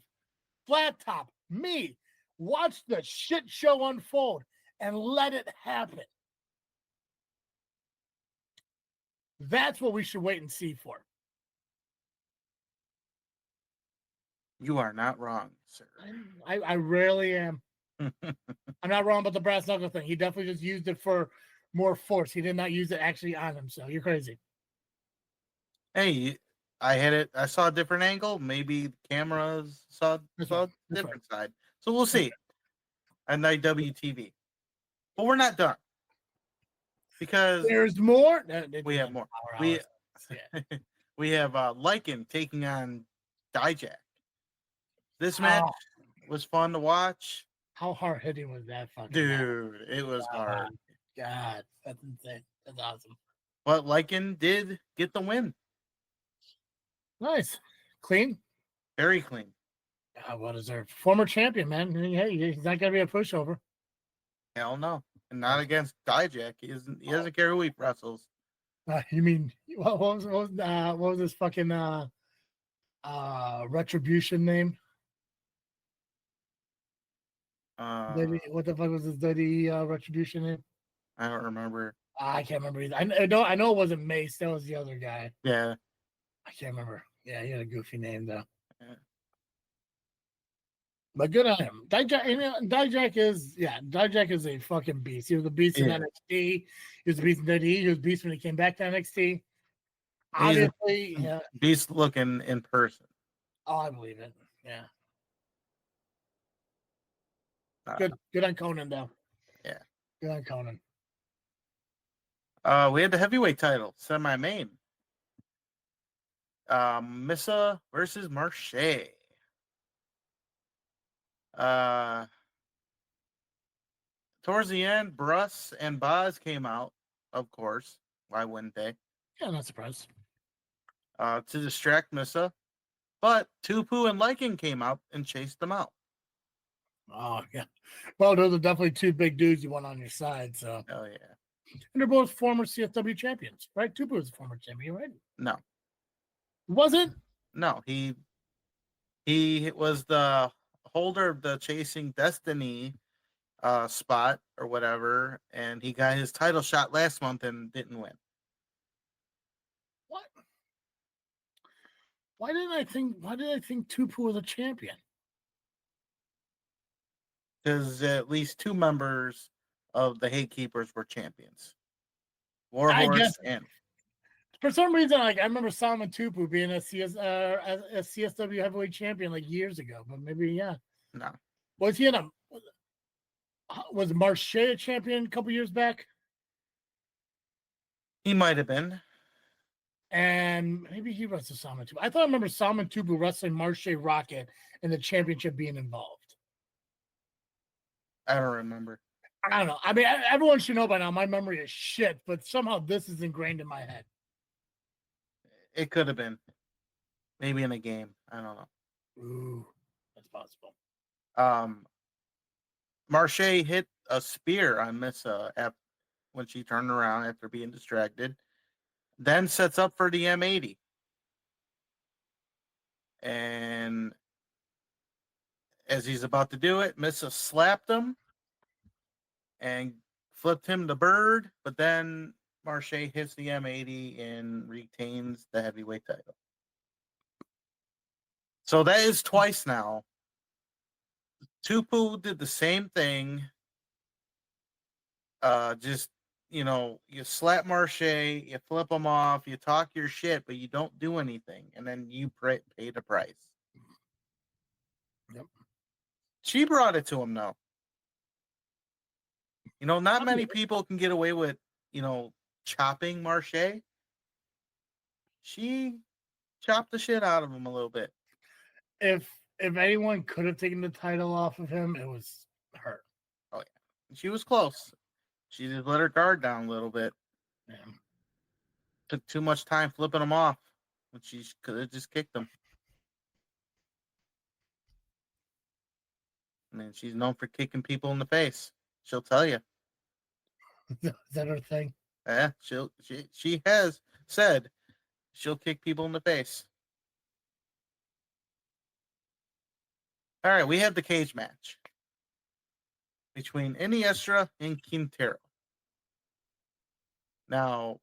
Flat Top, me, watch the shit show unfold and let it happen. That's what we should wait and see for. You are not wrong, sir. I rarely am. I'm not wrong about the brass knuckle thing. He definitely just used it for more force. He did not use it actually on him. So you're crazy. Hey, I had it. I saw a different angle. Maybe the cameras saw a different side. So we'll see on IWTV. But we're not done because there's more. We have more. We have Lycan taking on Dijak. This match was fun to watch. How hard hitting was that fucking dude? match? It was hard. God, that's insane. That's awesome. But Lycan did get the win. Nice, clean, very clean. Well deserved. Former champion, man. Hey, he's not gonna be a pushover. Hell no, and not against Dijak. He doesn't care who he wrestles. You mean what was this fucking retribution name? What the fuck was his dirty retribution name? I don't remember. I can't remember either. I know it wasn't Mace. That was the other guy. Yeah. I can't remember. Yeah, he had a goofy name though. Yeah. But good on him. Dijak is a fucking beast. He was a beast in NXT. He was a beast in WWE. He was a beast when he came back to NXT. Obviously, yeah. Beast looking in person. Oh, I believe it. Yeah. Good on Conan though. Yeah. Good on Conan. We had the heavyweight title, semi-main. MeTOMICA versus Marche. Towards the end, Bruss and Boz came out, of course. Why wouldn't they? Yeah, not surprised. To distract MeTOMICA. But Tupu and Lycan came out and chased them out. Oh, yeah. Well, those are definitely two big dudes you want on your side. So. Oh, yeah. And they're both former CFW champions, right? Tupu was a former champion, right? No. Was it? No, he was the holder of the Chasing Destiny spot or whatever, and he got his title shot last month and didn't win. What? Why did I think Tupu was a champion? Because at least two members of the Hate Keepers were champions. Warhorse and for some reason, like I remember Solomon Tupu being a CSW heavyweight champion like years ago, but maybe No. Was he was Marche a champion a couple years back? He might have been. And maybe he wrestled Solomon Tupu. I thought I remember Solomon Tupu wrestling Marche Rocket and the championship being involved. I don't remember. I don't know. I mean, everyone should know by now. My memory is shit, but somehow this is ingrained in my head. It could have been. Maybe in a game. I don't know. Ooh, that's possible. Marche hit a spear on MeTOMICA when she turned around after being distracted. Then sets up for the M80. And as he's about to do it, MeTOMICA slapped him and flipped him the bird, but then Marche hits the M80 and retains the heavyweight title. So that is twice now. Tupu did the same thing. You slap Marche, you flip him off, you talk your shit, but you don't do anything, and then you pay the price. Yep. She brought it to him, though. Not many people can get away with, chopping Marche. She chopped the shit out of him a little bit. If anyone could have taken the title off of him, it was her. Oh, She was close. She just let her guard down a little bit. Yeah. Took too much time flipping them off. When she could have just kicked them. I mean, she's known for kicking people in the face. She'll tell you. Is that her thing? Yeah, she has said she'll kick people in the face. All right, we have the cage match between Iniestra and Quintero. Now,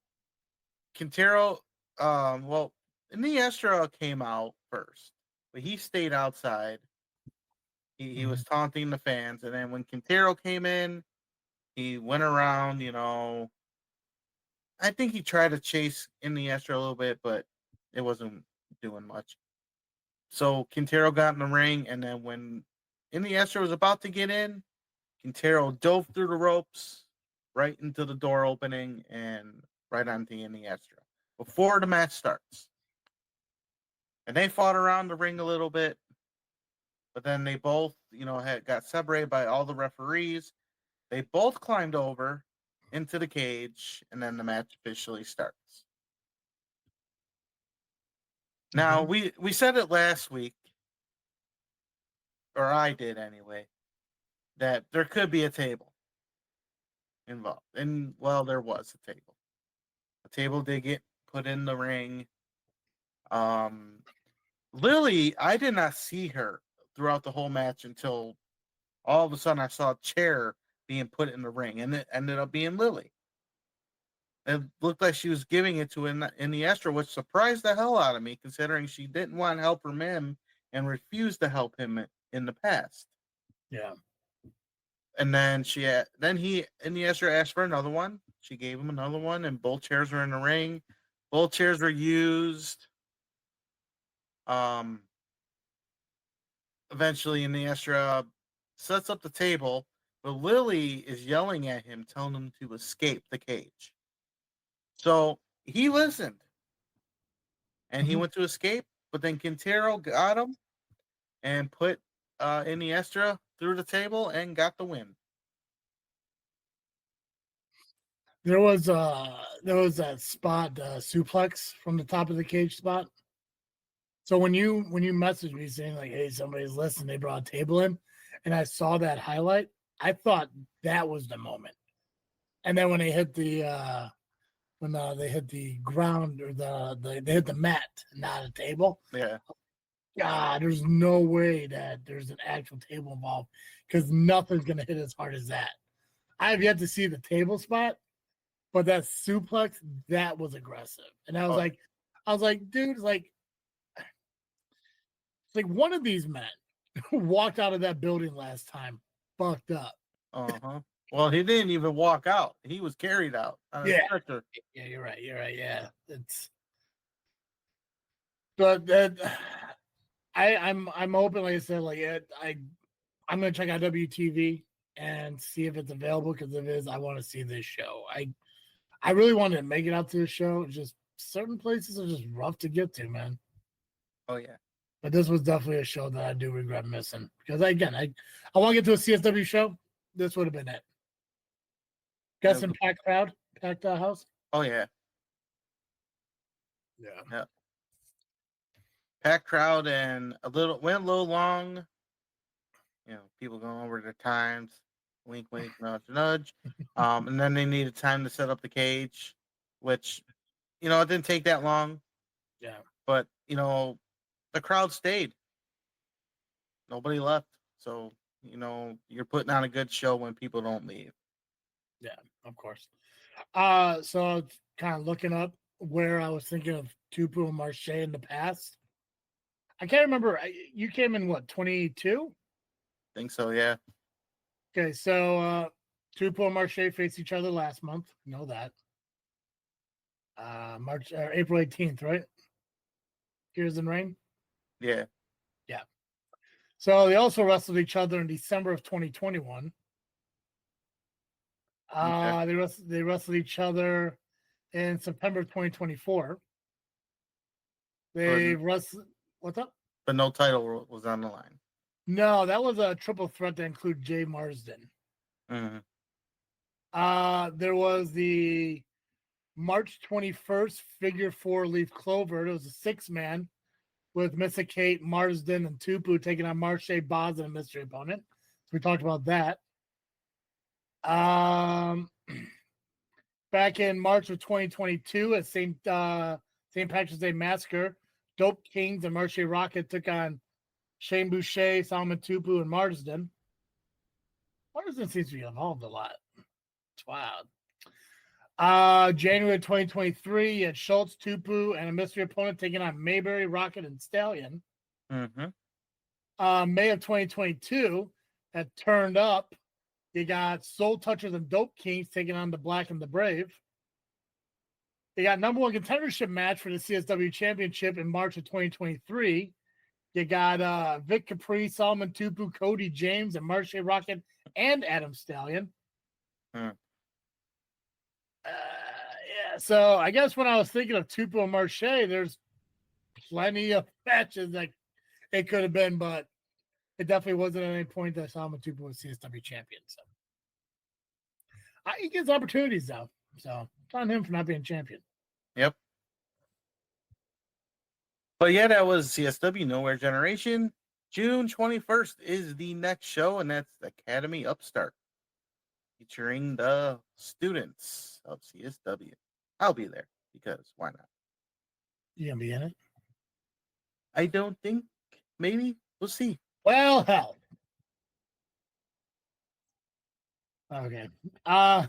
Quintero, Iniestra came out first, but he stayed outside. He was taunting the fans, and then when Quintero came in, he went around, I think he tried to chase Iniestra a little bit, but it wasn't doing much. So Quintero got in the ring, and then when Iniestra was about to get in, Quintero dove through the ropes, right into the door opening, and right onto Iniestra before the match starts. And they fought around the ring a little bit, but then they both, got separated by all the referees. They both climbed over into the cage, and then the match officially starts. Now, we said it last week, or I did anyway, that there could be a table involved. And, well, there was a table. A table did get put in the ring. Lily, I did not see her throughout the whole match until all of a sudden I saw a chair being put in the ring, and it ended up being Lily. It looked like she was giving it to Iniestra, which surprised the hell out of me, considering she didn't want help from him and refused to help him in the past. Yeah. And then Iniestra asked for another one. She gave him another one, and both chairs were in the ring. Both chairs were used. Eventually, Iniestra sets up the table, but Lily is yelling at him, telling him to escape the cage. So he listened, and he went to escape, but then Quintero got him and put Iniestra through the table and got the win. There was that spot suplex from the top of the cage spot. So when you messaged me saying like, "Hey, somebody's listening," they brought a table in, and I saw that highlight, I thought that was the moment. And then when they hit the they hit the ground, or they hit the mat, not a table. Yeah. God, there's no way that there's an actual table involved, because nothing's gonna hit as hard as that. I have yet to see the table spot, but that suplex, that was aggressive. And I was like, dude, it's like one of these men walked out of that building last time fucked up. Uh-huh. Well, he didn't even walk out. He was carried out on a stretcher. Yeah, you're right. Yeah. But that I'm hoping, like I said, I'm gonna check out WTV and see if it's available, because if it is, I want to see this show. I really wanted to make it out to the show. It's just certain places are just rough to get to, man. Oh yeah. But this was definitely a show that I do regret missing, because I want to get to a CSW show. This would have been it. Got some packed house. Oh yeah. Yeah. Packed crowd, and went a little long. People going over their times. Wink, wink, nudge, nudge. And then they needed time to set up the cage, which, it didn't take that long. Yeah. But, the crowd stayed. Nobody left. So, you're putting on a good show when people don't leave. Yeah, of course. So I was kind of looking up where I was thinking of Tupu and Marche in the past. I can't remember. You came in what, 22? Think so, yeah. Okay, so Tupu and Marche faced each other last month. You know that. April 18th, right? Tears and Rain. Yeah. Yeah. So they also wrestled each other in December of 2021. Okay. They wrestled each other in September of 2024. They wrestled. What's up? But no title was on the line. No, that was a triple threat that included Jay Marsden. Mm-hmm. There was the March 21st Figure 4 Leaf Clover. It was a 6-man with Missa Kate, Marsden, and Tupu taking on Marche, Boz, and a mystery opponent. So we talked about that. Back in March of 2022 at St. Patrick's Day Massacre, Dope Kings and Marche Rocket took on Shane Boucher, Salman Tupu, and Marsden. Marsden seems to be involved a lot. It's wild. January 2023, you had Schultz, Tupu, and a mystery opponent taking on Mayberry, Rocket, and Stallion. Mm-hmm. May of 2022, at Turned Up, you got Soul Touchers and Dope Kings taking on the Black and the Brave. You got number 1 contendership match for the CSW Championship in March of 2023. You got Vic Capri, Solomon Tupu, Cody James, and Marche Rocket, and Adam Stallion. Yeah, so I guess when I was thinking of Tupu and Marche, there's plenty of matches that it could have been, but it definitely wasn't at any point that Solomon Tupu was CSW champion. So he gets opportunities though. So it's on him for not being champion. Yep. But yeah, that was CSW Nowhere Generation. June 21st is the next show, and that's Academy Upstart, featuring the students of CSW. I'll be there because why not? You gonna be in it? I don't think. Maybe. We'll see. Well, hell. Okay. I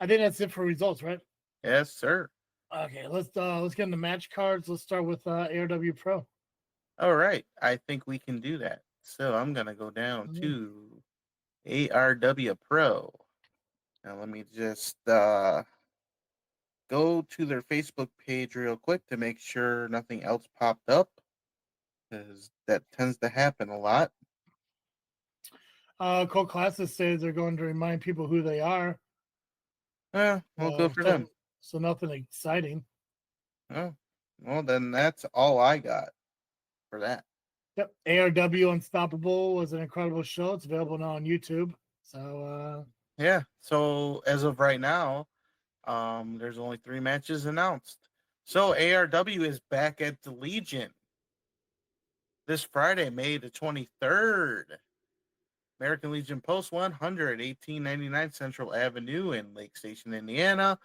think that's it for results, right? Yes, sir. Okay, let's get into match cards. Let's start with ARW Pro. All right. I think we can do that. So I'm gonna go down to ARW Pro. Now let me just go to their Facebook page real quick to make sure nothing else popped up, because that tends to happen a lot. Cold Classes says they're going to remind people who they are. Yeah, we'll go for them. So nothing exciting. Oh, well, then that's all I got for that. Yep. ARW Unstoppable was an incredible show. It's available now on YouTube. So yeah. So as of right now, there's only 3 matches announced. So ARW is back at the Legion this Friday, May the 23rd. American Legion Post 100, 1899 Central Avenue in Lake Station, Indiana.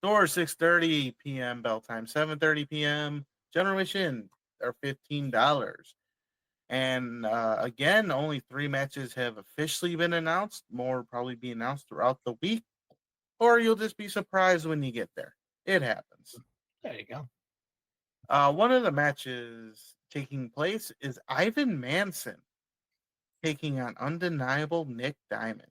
Doors 6:30 p.m. Bell time 7:30 p.m. General admission are $15. And again, only 3 matches have officially been announced. More will probably be announced throughout the week, or you'll just be surprised when you get there. It happens. There you go. One of the matches taking place is Ivan Manson taking on Undeniable Nick Diamond.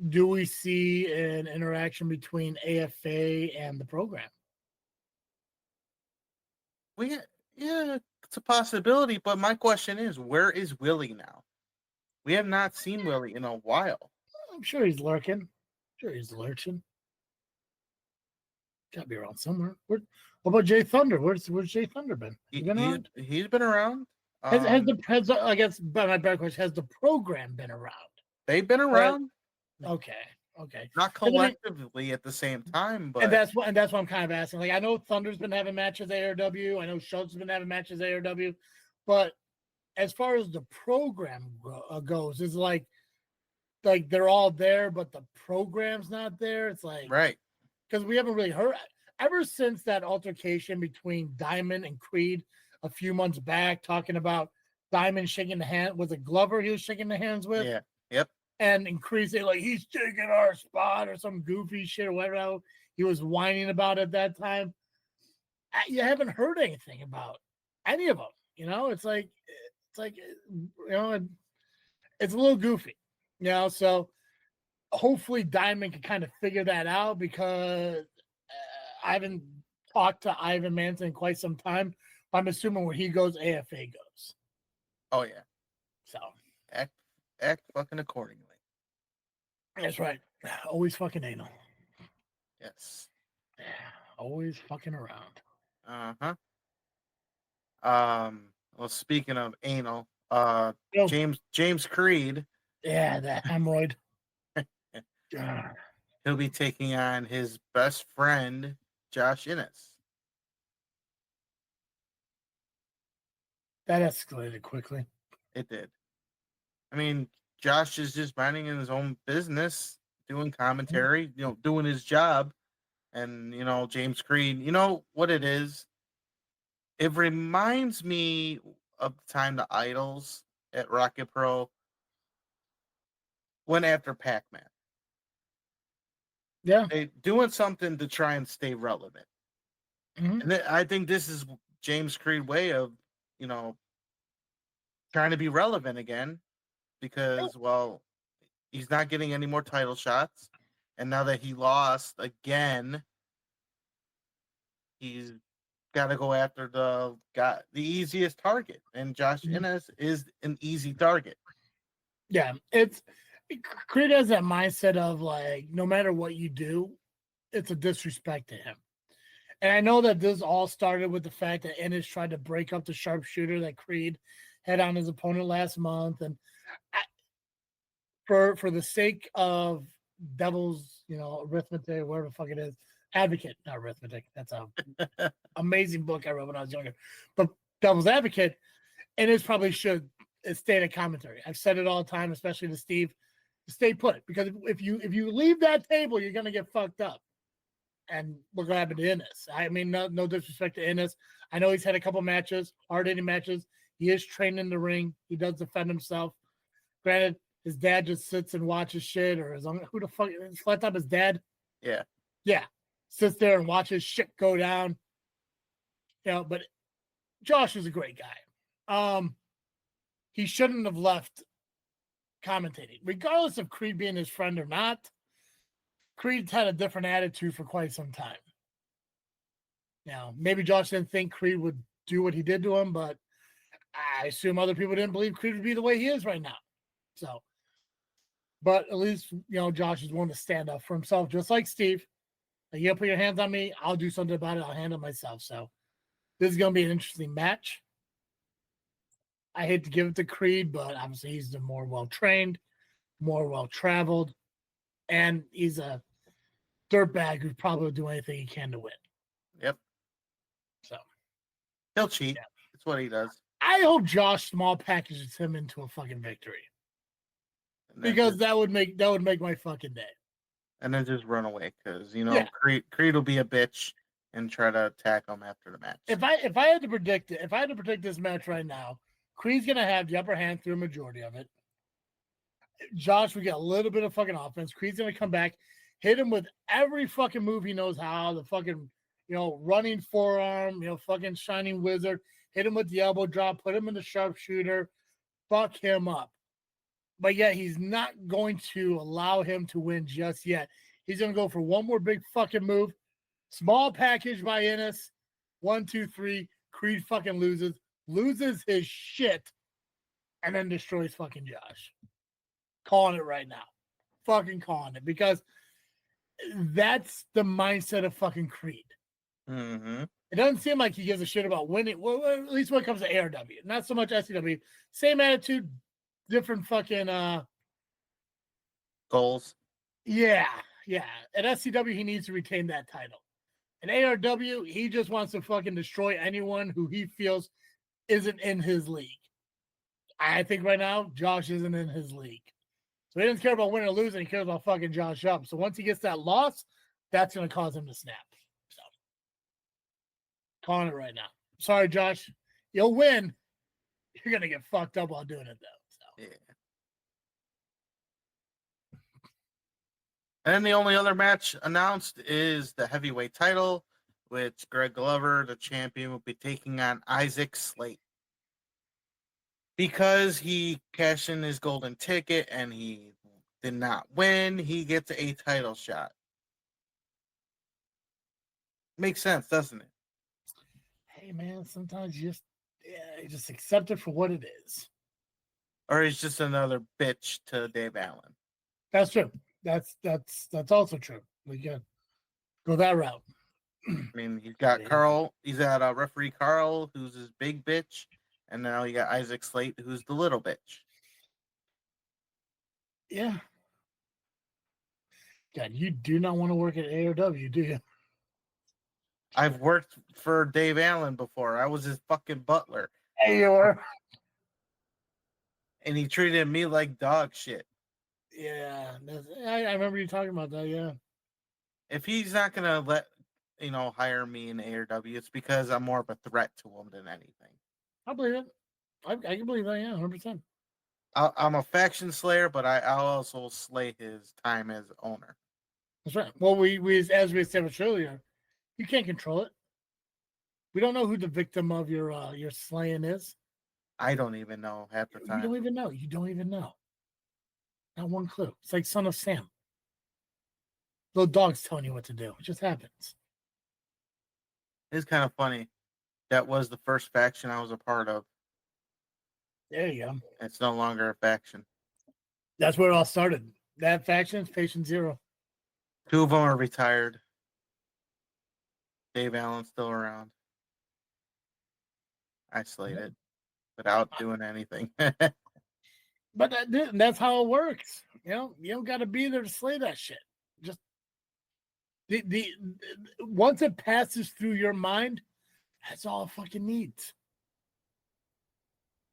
Do we see an interaction between AFA and the program? Yeah, it's a possibility, but my question is, where is Willie now? We have not seen Willie in a while. I'm sure he's lurking. Lurching. Gotta be around somewhere. What about Jay Thunder? Where's Jay Thunder been? He's been around. I guess, but my better question, has the program been around? They've been around. Okay. Not collectively at the same time, but and that's what I'm kind of asking. Like, I know Thunder's been having matches at ARW. I know Schultz has been having matches at ARW, but as far as the program goes, it's like they're all there, but the program's not there. It's like, right, because we haven't really heard ever since that altercation between Diamond and Creed a few months back, talking about Diamond shaking the hand. Was it Glover he was shaking the hands with? Yeah. Yep. And increasing, like, he's taking our spot or some goofy shit or whatever he was whining about at that time. You haven't heard anything about any of them. It's like it's a little goofy, So hopefully Diamond can kind of figure that out, because I haven't talked to Ivan Manson in quite some time. I'm assuming where he goes, AFA goes. Oh yeah. So act fucking accordingly. That's right. Always fucking anal. Yes. Always fucking around. Well, speaking of anal, Yo. James Creed. Yeah, that hemorrhoid. He'll be taking on his best friend, Josh Innes. That escalated quickly. It did. I mean, Josh is just minding his own business, doing commentary, doing his job. And, James Creed, you know what it is? It reminds me of the time the Idols at ARWPRO went after Pac-Man. Yeah. They doing something to try and stay relevant. Mm-hmm. And I think this is James Creed's way of, trying to be relevant again because, well, he's not getting any more title shots. And now that he lost again, he's got to go after the easiest target. And Josh Innes is an easy target. Yeah, Creed has that mindset of like, no matter what you do, it's a disrespect to him. And I know that this all started with the fact that Innes tried to break up the sharpshooter that Creed had on his opponent last month. And for the sake of Devil's, arithmetic, whatever the fuck it is, Advocate, not arithmetic. That's a amazing book I read when I was younger. But Devil's Advocate, Innes probably should stay in a commentary. I've said it all the time, especially to Steve, to stay put. Because if you leave that table, you're gonna get fucked up. And look what happened to Innes. I mean, no disrespect to Innes. I know he's had a couple matches, hard-hitting matches. He is trained in the ring. He does defend himself. Granted, his dad just sits and watches shit, or who the fuck is flat top his dad? Yeah. Yeah. Sits there and watches shit go down. But Josh is a great guy. He shouldn't have left commentating. Regardless of Creed being his friend or not, Creed's had a different attitude for quite some time. Maybe Josh didn't think Creed would do what he did to him, but I assume other people didn't believe Creed would be the way he is right now. So, but at least, Josh is willing to stand up for himself, just like Steve. You put your hands on me, I'll do something about it. I'll handle myself. So this is going to be an interesting match. I hate to give it to Creed, but obviously he's the more well-trained, more well-traveled, and he's a dirtbag who probably will do anything he can to win. Yep. So he'll cheat. Yeah. That's what he does. I hope Josh small packages him into a fucking victory. Because that would make my fucking day. And then just run away because Creed will be a bitch and try to attack him after the match. If I had to predict it, if I had to predict this match right now, Creed's gonna have the upper hand through a majority of it. Josh would get a little bit of fucking offense. Creed's gonna come back, hit him with every fucking move he knows how. The fucking running forearm, fucking shining wizard. Hit him with the elbow drop. Put him in the sharpshooter. Fuck him up. But yet he's not going to allow him to win just yet. He's going to go for one more big fucking move. Small package by Innes. 1, 2, 3. Creed fucking loses his shit, and then destroys fucking Josh. Calling it right now. Fucking calling it. Because that's the mindset of fucking Creed. Mm-hmm. It doesn't seem like he gives a shit about winning. Well, at least when it comes to ARW. Not so much SCW. Same attitude. Different fucking goals. Yeah. At SCW, he needs to retain that title. At ARW, he just wants to fucking destroy anyone who he feels isn't in his league. I think right now, Josh isn't in his league. So he doesn't care about winning or losing. He cares about fucking Josh up. So once he gets that loss, that's going to cause him to snap. So calling it right now. Sorry, Josh. You'll win. You're going to get fucked up while doing it, though. Yeah. And the only other match announced is the heavyweight title, which Greg Glover, the champion, will be taking on Isaac Slate. Because he cashed in his golden ticket and he did not win, he gets a title shot. Makes sense, doesn't it? Hey, man, sometimes you just accept it for what it is. Or he's just another bitch to Dave Allen. That's true. That's also true. We can go that route. I mean, he's got Carl. He's got referee Carl, who's his big bitch, And now you got Isaac Slate, who's the little bitch. Yeah. God, you do not want to work at ARW, do you? I've worked for Dave Allen before. I was his fucking butler. Hey, you are. And he treated me like dog shit. Yeah. I remember you talking about that, yeah. If he's not going to hire me in ARW, it's because I'm more of a threat to him than anything. I believe it. I can believe that, yeah, 100%. I'm a faction slayer, but I'll also slay his time as owner. That's right. Well, we as we established earlier, you can't control it. We don't know who the victim of your slaying is. I don't even know half the time. You don't even know. You don't even know. Not one clue. It's like Son of Sam. Little dog's telling you what to do. It just happens. It's kind of funny. That was the first faction I was a part of. There you go. It's no longer a faction. That's where it all started. That faction is Patient Zero. 2 of them are retired. Dave Allen's still around. I slayed it without doing anything. But that's how it works. You don't got to be there to slay that shit. Just the once it passes through your mind, that's all it fucking needs.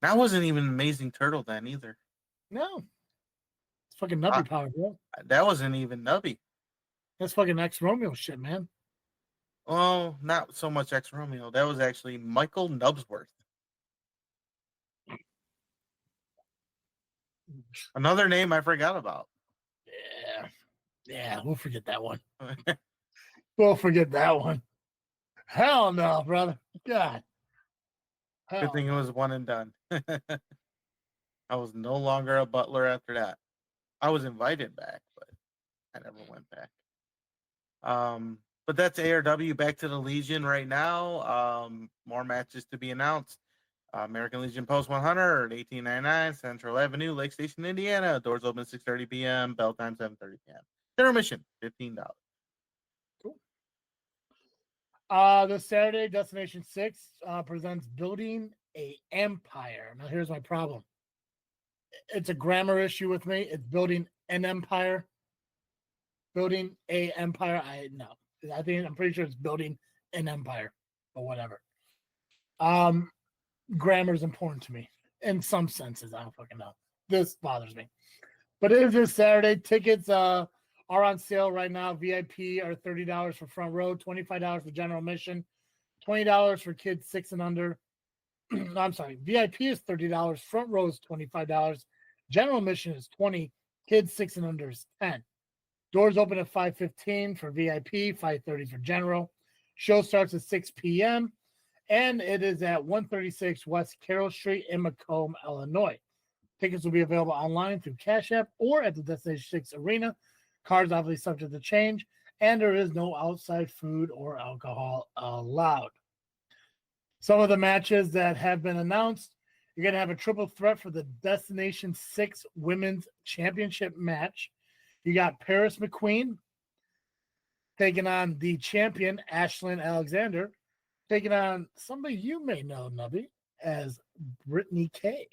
That wasn't even Amazing Turtle then either. No, it's fucking Nubby power, bro. That wasn't even Nubby. That's fucking X Romeo shit, man. Oh, not so much X Romeo. That was actually Michael Nubsworth. Another name I forgot about. Yeah, we'll forget that one. We'll forget that one. Hell no, brother. God. Good thing it was one and done. I was no longer a butler after that. I was invited back, but I never went back. But that's ARW. Back to the Legion right now. More matches to be announced. American Legion Post 100, 1899 Central Avenue, Lake Station, Indiana. Doors open 6:30 p.m. Bell time 7:30 p.m. Intermission $15. Cool. This Saturday, Destination 6 presents Building a Empire. Now, here's my problem. It's a grammar issue with me. It's building an empire. Building a empire. I'm pretty sure it's building an empire, but whatever. Grammar is important to me in some senses. I don't fucking know. This bothers me. But it is this Saturday. Tickets are on sale right now. VIP are $30 for front row, $25 for general admission, $20 for kids 6 and under. I'm sorry. VIP is $30. Front row is $25. General admission is $20. Kids 6 and under is $10. Doors open at 5:15 for VIP, 5:30 for general. Show starts at 6 p.m. And it is at 136 West Carroll Street in Macomb, Illinois. Tickets will be available online through Cash App or at the Destination 6 Arena. Cards obviously subject to change, and there is no outside food or alcohol allowed. Some of the matches that have been announced, you're going to have a triple threat for the Destination 6 Women's Championship match. You got Paris McQueen taking on the champion, Ashlyn Alexander, taking on somebody you may know, Nubby, as Brittany K.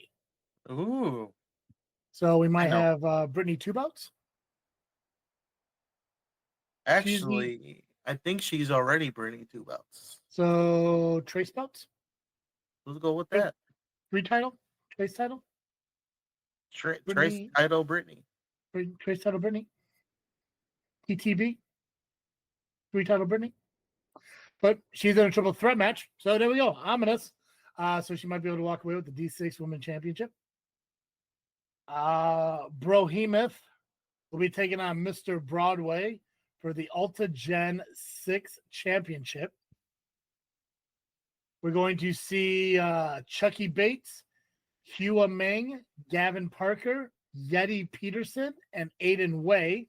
Ooh. So we might have Brittany Two Bouts. Actually, I think she's already Brittany Two Bouts. So Trace Bouts? Let's go with that. Trace title? Trace title Brittany. Trace title Brittany? TTB? 3 title Brittany? But she's in a triple threat match. So there we go. Ominous. So she might be able to walk away with the D6 Women's Championship. Brohemoth will be taking on Mr. Broadway for the Ultra Gen 6 Championship. We're going to see Chucky Bates, Hua Meng, Gavin Parker, Yeti Peterson, and Aiden Way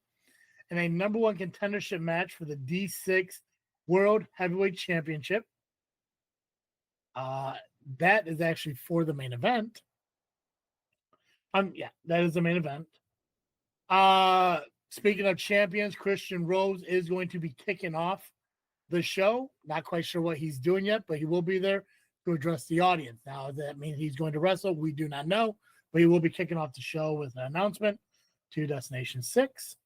in a number 1 contendership match for the D6 World Heavyweight Championship. That is actually for the main event. That is the main event. Speaking of champions, Christian Rose is going to be kicking off the show. Not quite sure what he's doing yet, but he will be there to address the audience. Now, does that mean he's going to wrestle? We do not know, but he will be kicking off the show with an announcement to Destination 6.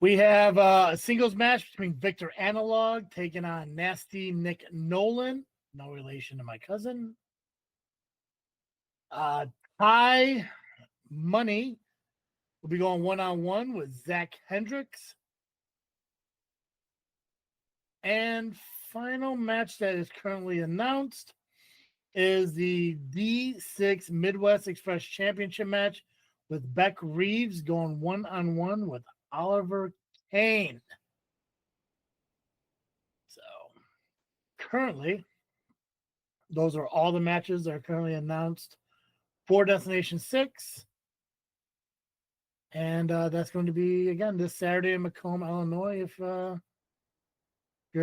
We have a singles match between Victor Analog taking on Nasty Nick Nolan. No relation to my cousin. Ty Money will be going one-on-one with Zach Hendricks. And final match that is currently announced is the D6 Midwest Express Championship match with Beck Reeves going one-on-one with Oliver Kane. So currently, those are all the matches that are currently announced for Destination 6. And that's going to be, again, this Saturday in Macomb, Illinois. If you're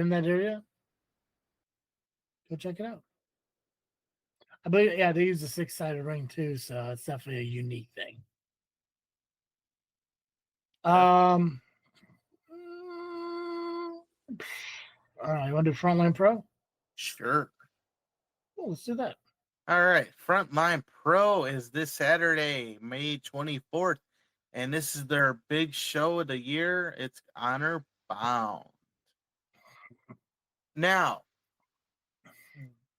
in that area, go check it out. I believe, yeah, they use a 6-sided ring too, so it's definitely a unique thing. I don't know. You want to do Frontline Pro? Sure. Well, let's do that. All right. Frontline Pro is this Saturday, May 24th, and this is their big show of the year. It's Honor Bound. Now,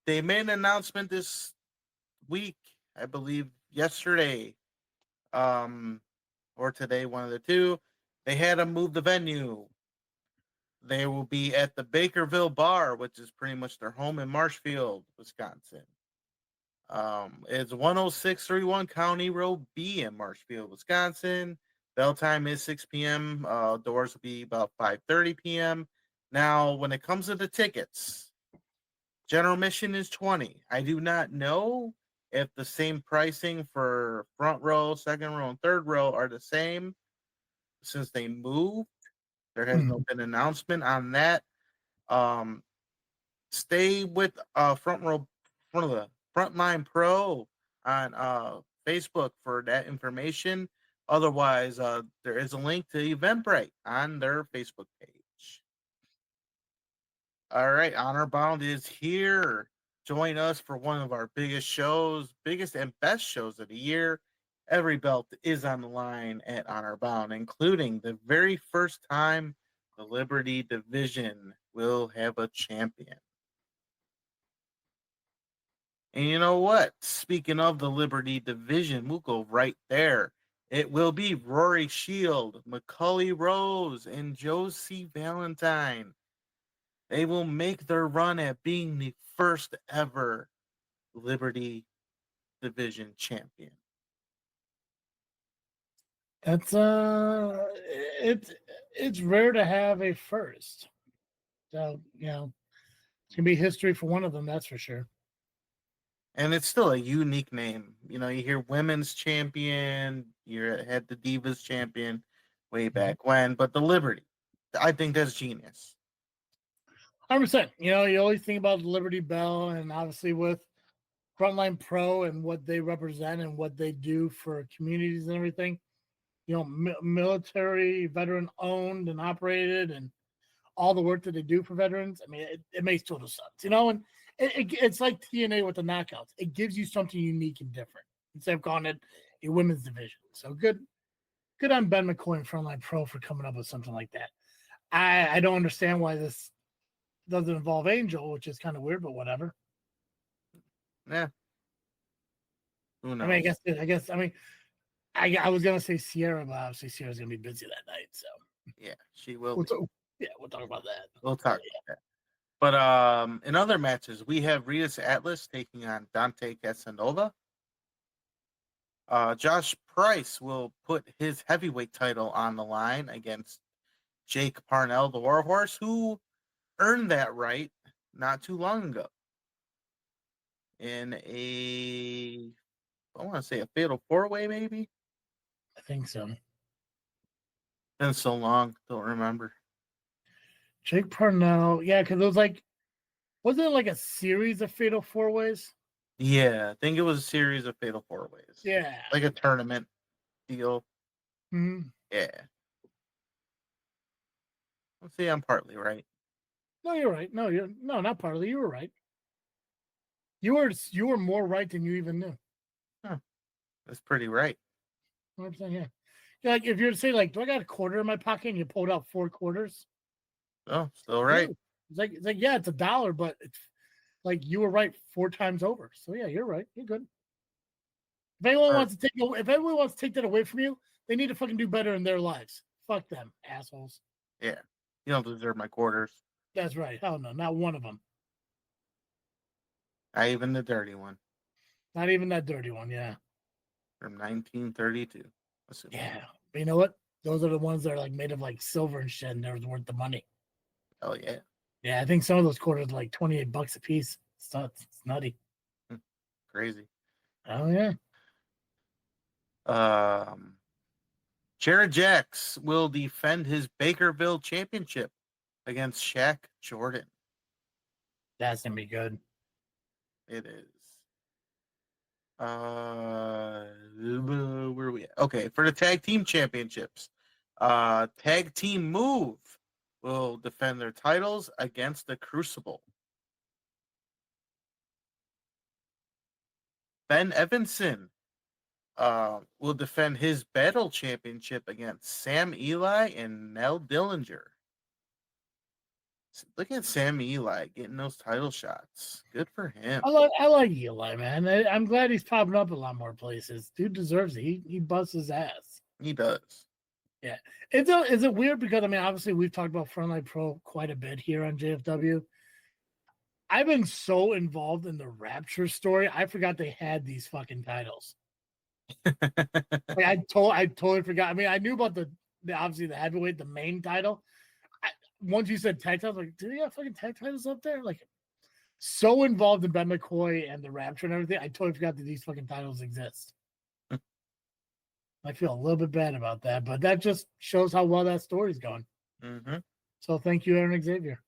they made an announcement this week, I believe yesterday, or today, one of the two. They had to move the venue. They will be at the Bakerville Bar, which is pretty much their home in Marshfield, Wisconsin. It's 10631 County Road B in Marshfield, Wisconsin. Bell time is 6 p.m. Doors will be about 5:30 p.m. Now, when it comes to the tickets, general admission is $20. I do not know if the same pricing for front row, second row, and third row are the same since they moved. There has no been an announcement on that. Stay with Frontline Pro on Facebook for that information. Otherwise, there is a link to Eventbrite on their Facebook page. All right, Honor Bound is here. Join us for one of our biggest shows, biggest and best shows of the year. Every belt is on the line at Honor Bound, including the very first time the Liberty Division will have a champion. And you know what? Speaking of the Liberty Division, we'll go right there. It will be Rory Shield, McCully Rose, and Josie Valentine. They will make their run at being the first ever Liberty Division champion. That's it's rare to have a first. So, you know, it's gonna be history for one of them, that's for sure. And it's still a unique name. You know, you hear women's champion, you had the Divas champion way back when, but the Liberty, I think that's genius. 100%. You know, you always think about the Liberty Bell, and obviously with Frontline Pro and what they represent and what they do for communities and everything. You know, military, veteran owned and operated, and all the work that they do for veterans. I mean, it makes total sense, you know, and it's like TNA with the knockouts. It gives you something unique and different instead of calling it a women's division. So good on Ben McCoy and Frontline Pro for coming up with something like that. I don't understand why this doesn't involve Angel, which is kind of weird, but whatever. Yeah. Who knows? I mean, I was gonna say Sierra, but obviously Sierra's gonna be busy that night. So yeah, she will. we'll talk about that. We'll talk about that. But in other matches, we have Ritas Atlas taking on Dante Casanova. Josh Price will put his heavyweight title on the line against Jake Parnell, the Warhorse, who earned that right not too long ago in I want to say a fatal 4-way, maybe. I think so. Been so long, don't remember. Jake Parnell, yeah, because it was like, wasn't it like a series of fatal 4-ways? Yeah, I think it was a series of fatal 4-ways. Yeah, like a tournament deal. Mm-hmm. Yeah. Let's see, I'm partly right. No, you're right. No, not partly. You were right. You were more right than you even knew. That's pretty right. 100%, yeah. Like if you're to say like, do I got a quarter in my pocket? And you pulled out 4 quarters. Oh, still right. No. It's like yeah, it's $1, but it's like you were right 4 times over. So yeah, you're right. You're good. If anyone wants to take that away from you, they need to fucking do better in their lives. Fuck them, assholes. Yeah, you don't deserve my quarters. That's right. Hell no, not one of them. Not even the dirty one. Not even that dirty one. Yeah. From 1932. Yeah. But you know what? Those are the ones that are like made of like silver and shit, and they're worth the money. Oh yeah. Yeah, I think some of those quarters are like $28 a piece. It's nutty. Crazy. Oh yeah. Jared Jacks will defend his Bakerville championship against Shaq Jordan. That's gonna be good. It is. Where are we at? Okay, for the tag team championships, Tag Team Move will defend their titles against the Crucible. Ben Evanson will defend his battle championship against Sam Eli and Nell Dillinger. Look at Sam Eli getting those title shots. Good for him. I like Eli, man. I'm glad he's popping up a lot more places. Dude deserves it. He busts his ass. He does. Yeah. Is it weird because I mean obviously we've talked about Frontline Pro quite a bit here on JFW. I've been so involved in the Rapture story, I forgot they had these fucking titles. Like I totally forgot. I mean, I knew about the obviously the heavyweight, the main title. Once you said tag titles, like, do they have fucking tag titles up there? Like, so involved in Ben McCoy and the Rapture and everything, I totally forgot that these fucking titles exist. I feel a little bit bad about that, but that just shows how well that story's going. Mm-hmm. So thank you, Aaron Xavier.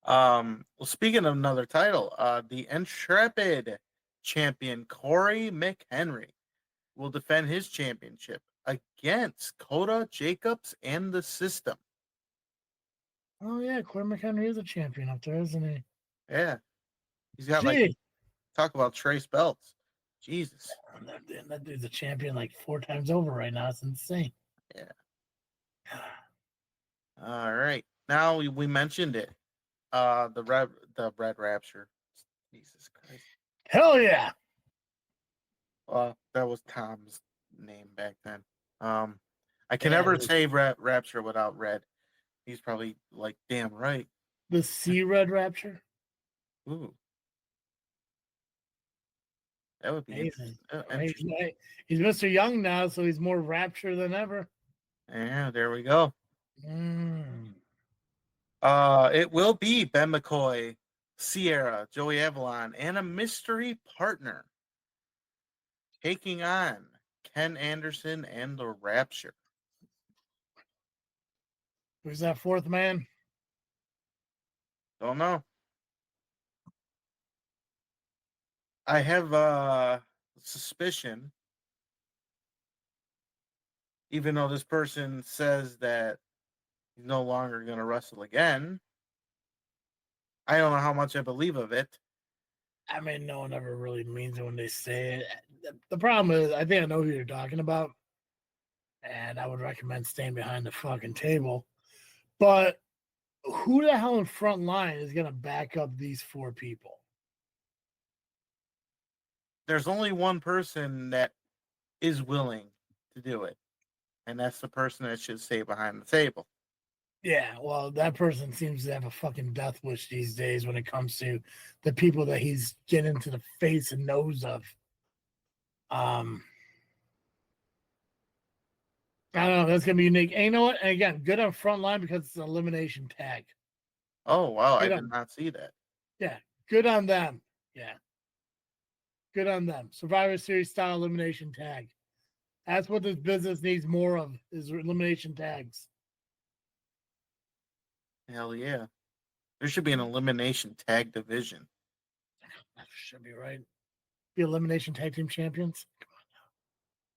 Well, speaking of another title, the Intrepid champion Corey McHenry will defend his championship against Coda Jacobs and the System. Oh yeah, Corey McHenry is a champion up there, isn't he? Yeah, he's got like talk about Trace belts. Jesus, that dude's a champion like 4 times over right now. It's insane. Yeah. All right, now we mentioned it. The Red Rapture. Jesus Christ. Hell yeah. That was Tom's name back then. I can never say Rapture without Red. He's probably like, damn right. The C Red Rapture. Ooh. That would be amazing. He's Mr. Young now, so he's more Rapture than ever. Yeah, there we go. It will be Ben McCoy, Sierra, Joey Avalon, and a mystery partner taking on Ken Anderson and the Rapture. Who's that 4th man? Don't know. I have a suspicion, even though this person says that he's no longer going to wrestle again. I don't know how much I believe of it. I mean, no one ever really means it when they say it. The problem is, I think I know who you're talking about, and I would recommend staying behind the fucking table. But who the hell in front line is going to back up these 4 people? There's only one person that is willing to do it, and that's the person that should stay behind the table. Yeah, well, that person seems to have a fucking death wish these days when it comes to the people that he's getting into the face and nose of. I don't know. That's gonna be unique. And you know what? And again, good on front line because it's an elimination tag. Oh wow, I did not see that. Yeah, good on them. Yeah, good on them. Survivor Series style elimination tag. That's what this business needs more of: is elimination tags. Hell yeah, there should be an elimination tag division. That should be right. The elimination tag team champions. Come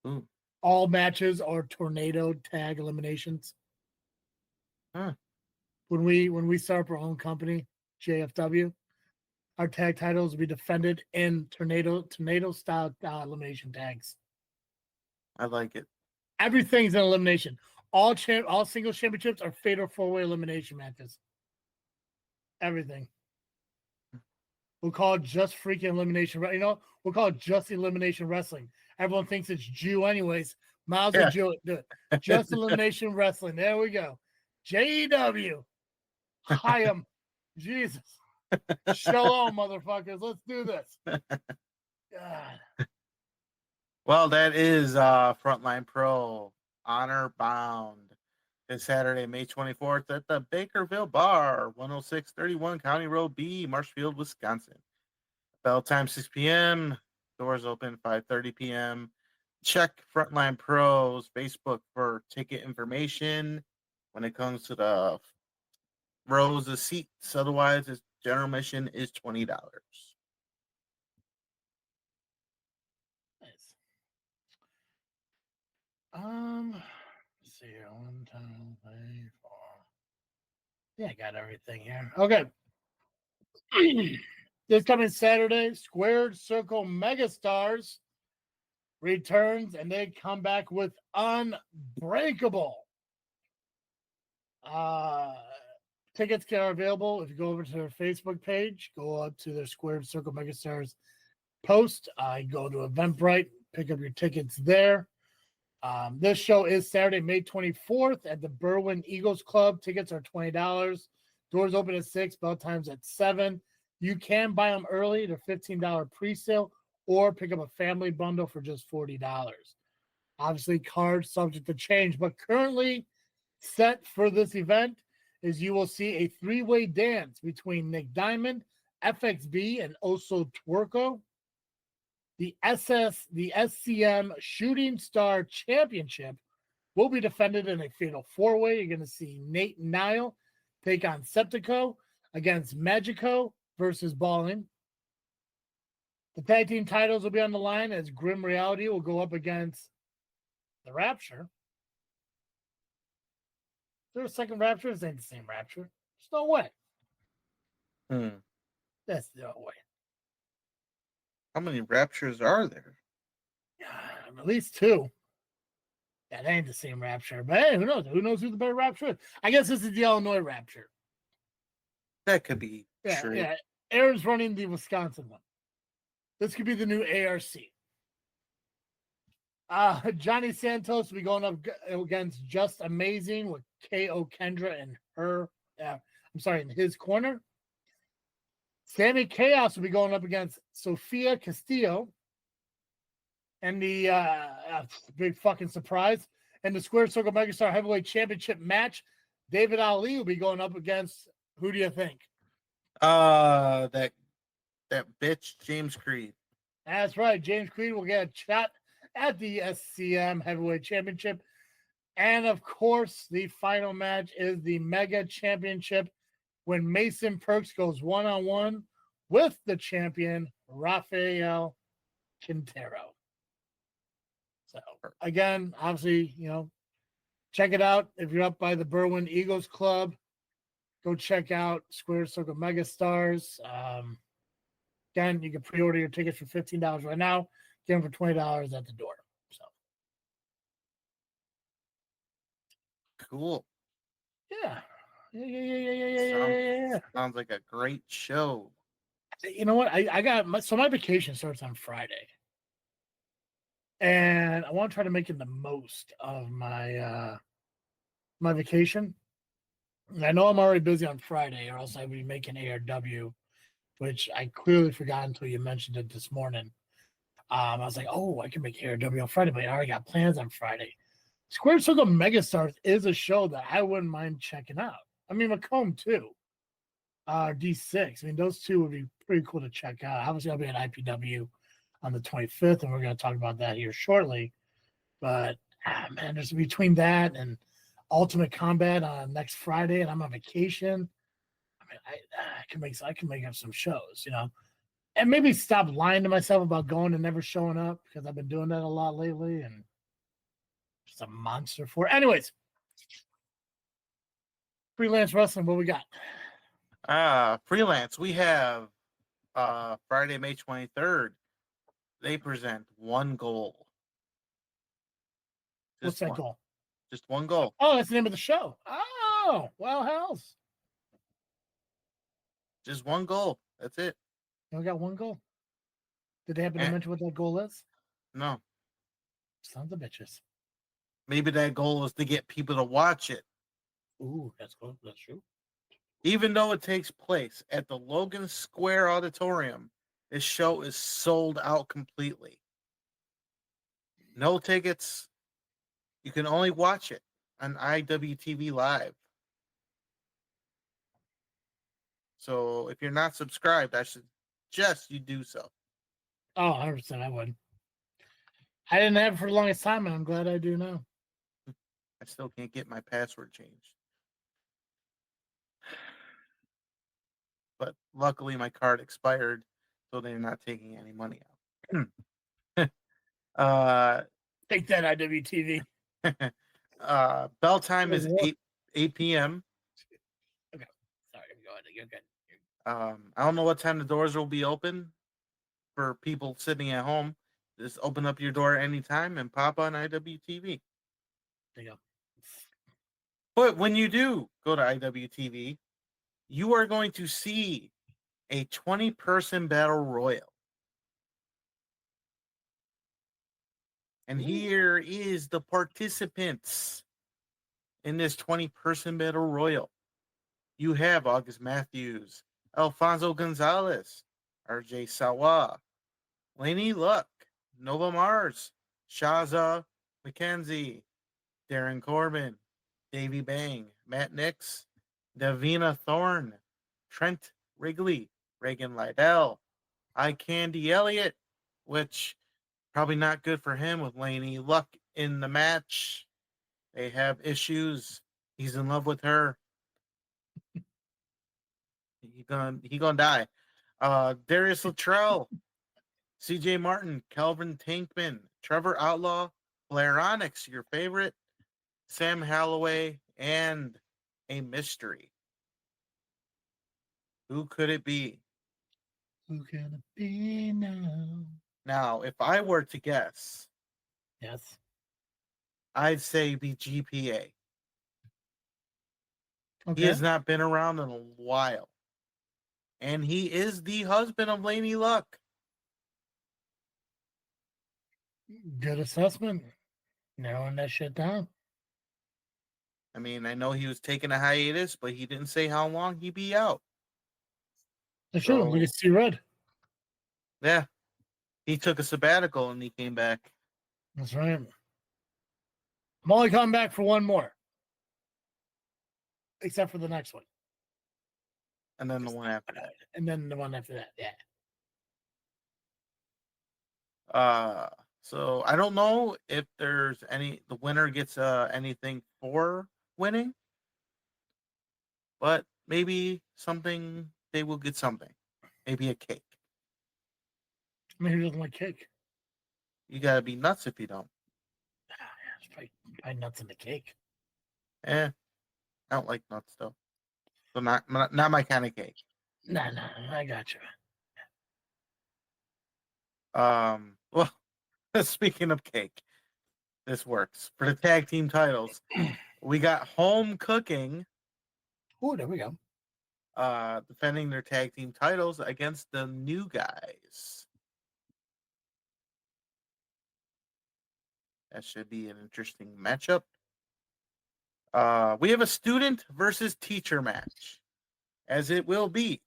on now. Ooh. All matches are tornado tag eliminations. Huh. when we start up our own company, JFW, our tag titles will be defended in tornado style elimination tags. I like it. Everything's an elimination. All singles championships are fatal 4-way elimination matches. Everything. We'll call it just freaking elimination. You know, we'll call it just elimination wrestling. Everyone thinks it's Jew anyways. Miles and Jew do it. Just elimination wrestling. There we go. JEW. Hi, Jesus. Shalom, motherfuckers. Let's do this. God. Well, that is Frontline Pro Honor Bound this Saturday, May 24th at the Bakerville Bar, 10631 County Road B, Marshfield, Wisconsin. Bell time 6 p.m. Doors open 5:30 p.m. Check Frontline Pro's Facebook for ticket information when it comes to the rows of seats. Otherwise, its general admission is $20. Nice. Let's see here. 1, 2, 3, 4. Yeah, I got everything here. Okay. This coming Saturday, Squared Circle Megastars returns, and they come back with Unbreakable. Tickets are available if you go over to their Facebook page, go up to their Squared Circle Megastars post, go to Eventbrite, pick up your tickets there. This show is Saturday, May 24th at the Berwyn Eagles Club. Tickets are $20. Doors open at 6, bell times at 7. You can buy them early. They're $15 pre-sale, or pick up a family bundle for just $40. Obviously, cards subject to change, but currently set for this event is you will see a 3-way dance between Nick Diamond, FXB, and Oso Twerko. The SCM Shooting Star Championship will be defended in a fatal 4-way. You're going to see Nate and Niall take on Septico against Magico versus Balling. The tag team titles will be on the line as Grim Reality will go up against the Rapture. Is there a second Rapture? This ain't the same Rapture. There's no way. That's no way. How many Raptures are there? At least 2. That ain't the same Rapture. But hey, who knows? Who knows who the better Rapture is? I guess this is the Illinois Rapture. That could be true. Yeah. Aaron's running the Wisconsin one. This could be the new ARC. Johnny Santos will be going up against Just Amazing with KO Kendra and in his corner. Sammy Chaos will be going up against Sofia Castillo. And the big fucking surprise. And the Square Circle Megastar Heavyweight Championship match, David Ali will be going up against, who do you think? That bitch, James Creed. That's right. James Creed will get a shot at the SCM Heavyweight Championship. And of course, the final match is the Mega Championship when Mason Perks goes one-on-one with the champion, Rafael Quintero. So, again, obviously, check it out. If you're up by the Berwyn Eagles Club, go check out Square Circle Megastars. Again, you can pre-order your tickets for $15 right now. Get them for $20 at the door. So, cool. Yeah. Sounds like a great show. You know what? I got my vacation starts on Friday. And I want to try to make the most of my my vacation. I know I'm already busy on Friday, or else I would be making ARW, which I clearly forgot until you mentioned it this morning. I was like, oh, I can make ARW on Friday, but I already got plans on Friday. Square Circle Megastars is a show that I wouldn't mind checking out. I mean, Macomb too. D6. I mean, those two would be pretty cool to check out. Obviously, I'll be at IPW on the 25th, and we're going to talk about that here shortly. But, man, there's between that and Ultimate Combat on next Friday, and I'm on vacation. I mean, I can make up some shows, and maybe stop lying to myself about going and never showing up, because I've been doing that a lot lately, and just a monster for it. Anyways, Freelance Wrestling, what we got? Freelance. We have Friday, May 23rd. They present one goal. What's that goal? Just one goal. Oh, that's the name of the show. Oh, wow, house. Just one goal. That's it. We got one goal. Did they happen to mention what that goal is? No. Sons of bitches. Maybe that goal is to get people to watch it. Ooh, that's cool. That's true. Even though it takes place at the Logan Square Auditorium, this show is sold out completely. No tickets. You can only watch it on IWTV Live. So if you're not subscribed, I suggest you do so. Oh, 100%, I would. I didn't have it for the longest time, and I'm glad I do now. I still can't get my password changed. But luckily my card expired, so they're not taking any money out. Take that, IWTV. Bell time is 8 p.m. Okay. Sorry, go ahead. You're good. I don't know what time the doors will be open for people sitting at home. Just open up your door anytime and pop on IWTV. There you go. But when you do go to IWTV, you are going to see a 20-person battle royal. And here is the participants in this 20-person battle royal. You have August Matthews, Alfonso Gonzalez, RJ Sawa, Laney Luck, Nova Mars, Shaza McKenzie, Darren Corbin, Davey Bang, Matt Nix, Davina Thorne, Trent Wrigley, Reagan Lydell, Candy Elliott, which probably not good for him with Laney Luck in the match. They have issues. He's in love with her. He gonna die. Darius Luttrell, CJ Martin, Kelvin Tankman, Trevor Outlaw, Blair Onyx, your favorite, Sam Holloway, and a mystery. Who could it be? Who can it be now? Now, if I were to guess, Yes. I'd say be GPA. Okay. He has not been around in a while. And he is the husband of Laney Luck. Good assessment. Narrowing that shit down. I mean, I know he was taking a hiatus, but he didn't say how long he'd be out. That's true. We can see red. Yeah. He took a sabbatical and he came back. That's right. I'm only coming back for one more. Except for the next one. And then the one after that. And then the one after that, yeah. So I don't know if there's the winner gets anything for winning, but maybe they will get something. Maybe a cake. I mean, who doesn't like cake? You gotta be nuts if you don't. It's probably nuts in the cake. I don't like nuts though. So not my kind of cake. No, I got you. Well, speaking of cake, this works. For the tag team titles, we got Home Cooking. Oh, there we go. Defending their tag team titles against the New Guys. That should be an interesting matchup. We have a student versus teacher match, as it will be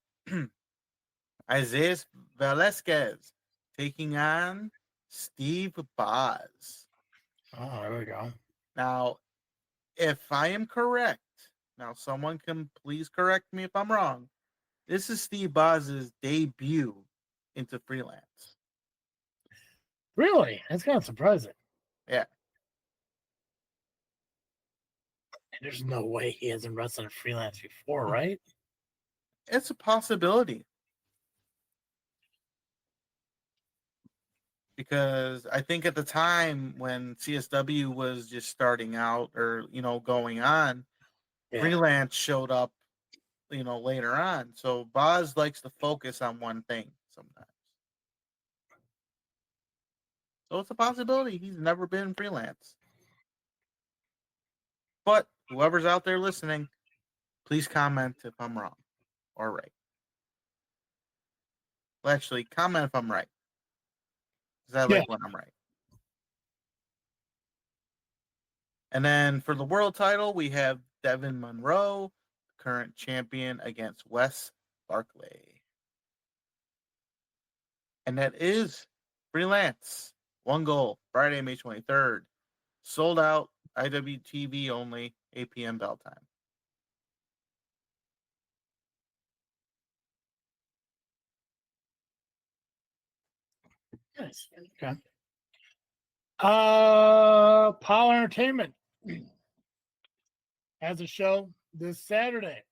Isaiah Velasquez taking on Steve Boz. Oh, there we go. Now, if I am correct, now someone can please correct me if I'm wrong. This is Steve Boz's debut into freelance. Really? That's kind of surprising. Yeah. There's no way he hasn't wrestled in freelance before, right? It's a possibility. Because I think at the time when CSW was just starting out or, going on, Freelance showed up, later on. So Boz likes to focus on one thing sometimes. So it's a possibility he's never been freelance. But whoever's out there listening, please comment if I'm wrong or right. Well, actually, comment if I'm right. Because I like when I'm right. And then for the world title, we have Devin Monroe, current champion, against Wes Barkley. And that is Freelance. One goal, Friday, May 23rd. Sold out, IWTV only, 8 p.m. bell time. Nice. Okay. POWW Entertainment has a show this Saturday.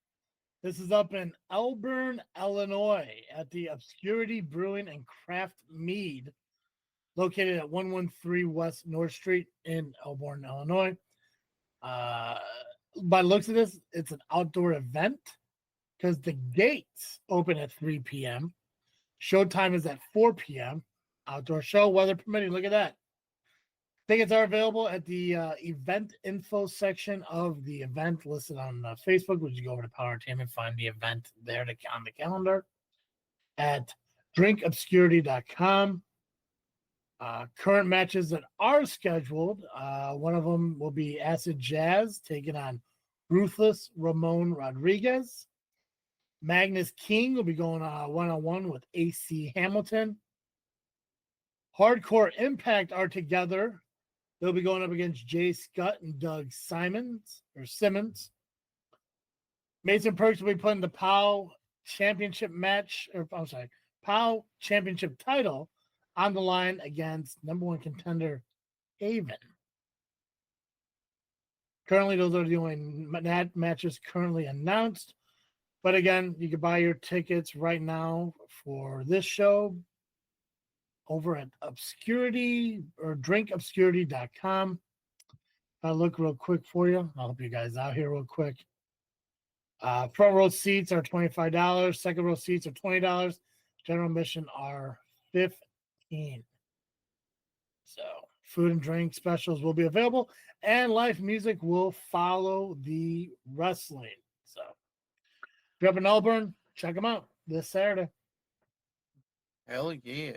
This is up in Elburn, Illinois, at the Obscurity Brewing and Craft Mead, located at 113 West North Street in Elburn, Illinois. By the looks of this, it's an outdoor event because the gates open at 3 p.m. Showtime is at 4 p.m. Outdoor show, weather permitting. Look at that. Tickets are available at the event info section of the event listed on Facebook. Would you go over to POWW Entertainment, find the event there on the calendar at drinkobscurity.com. Current matches that are scheduled. One of them will be Acid Jazz taking on Ruthless Ramon Rodriguez. Magnus King will be going one-on-one with AC Hamilton. Hardcore Impact are together. They'll be going up against Jay Scott and Doug Simmons. Mason Perks will be putting the POW championship match, POW championship title on the line against number one contender Haven. Currently, those are the only matches currently announced. But again, you can buy your tickets right now for this show over at Obscurity or drinkobscurity.com. I'll look real quick for you. I'll help you guys out here real quick. Front row seats are $25. Second row seats are $20. General admission are $15. So food and drink specials will be available, and live music will follow the wrestling. So if you're up in Elburn, check them out this Saturday. Hell yeah.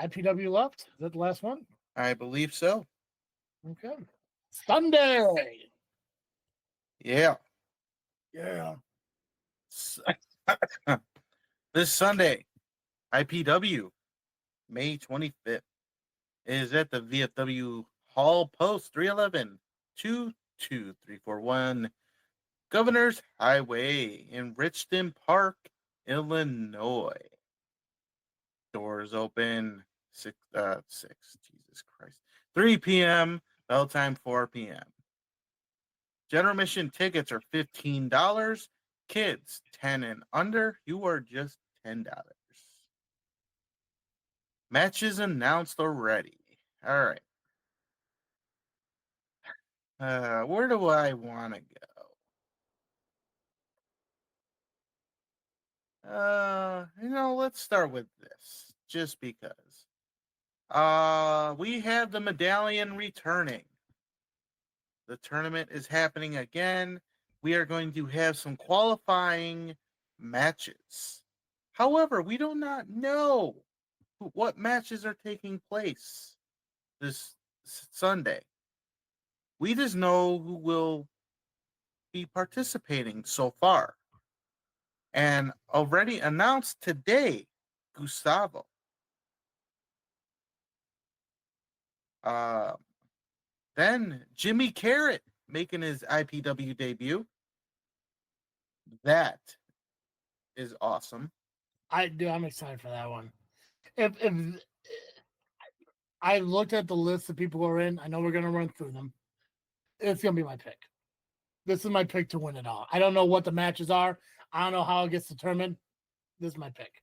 IPW left. Is that the last one? I believe so. Okay. Sunday. Yeah. Yeah. This Sunday, IPW, May 25th, is at the VFW Hall Post 311 22341 Governor's Highway in Richmond Park, Illinois. Doors open 6 Jesus Christ. 3 p.m. Bell time 4 p.m. General admission tickets are $15. Kids 10 and under, you are just $10. Matches announced already. All right. Where do I want to go? Let's start with this, just because. We have the medallion returning. The tournament is happening again. We are going to have some qualifying matches. However, we do not know what matches are taking place this Sunday. We just know who will be participating so far. And already announced today, Gustavo. Then Jimmy Carrot making his IPW debut. That is awesome. I'm excited for that one. If I looked at the list of people who are in, I know we're going to run through them. It's going to be my pick. This is my pick to win it all. I don't know what the matches are. I don't know how it gets determined. This is my pick.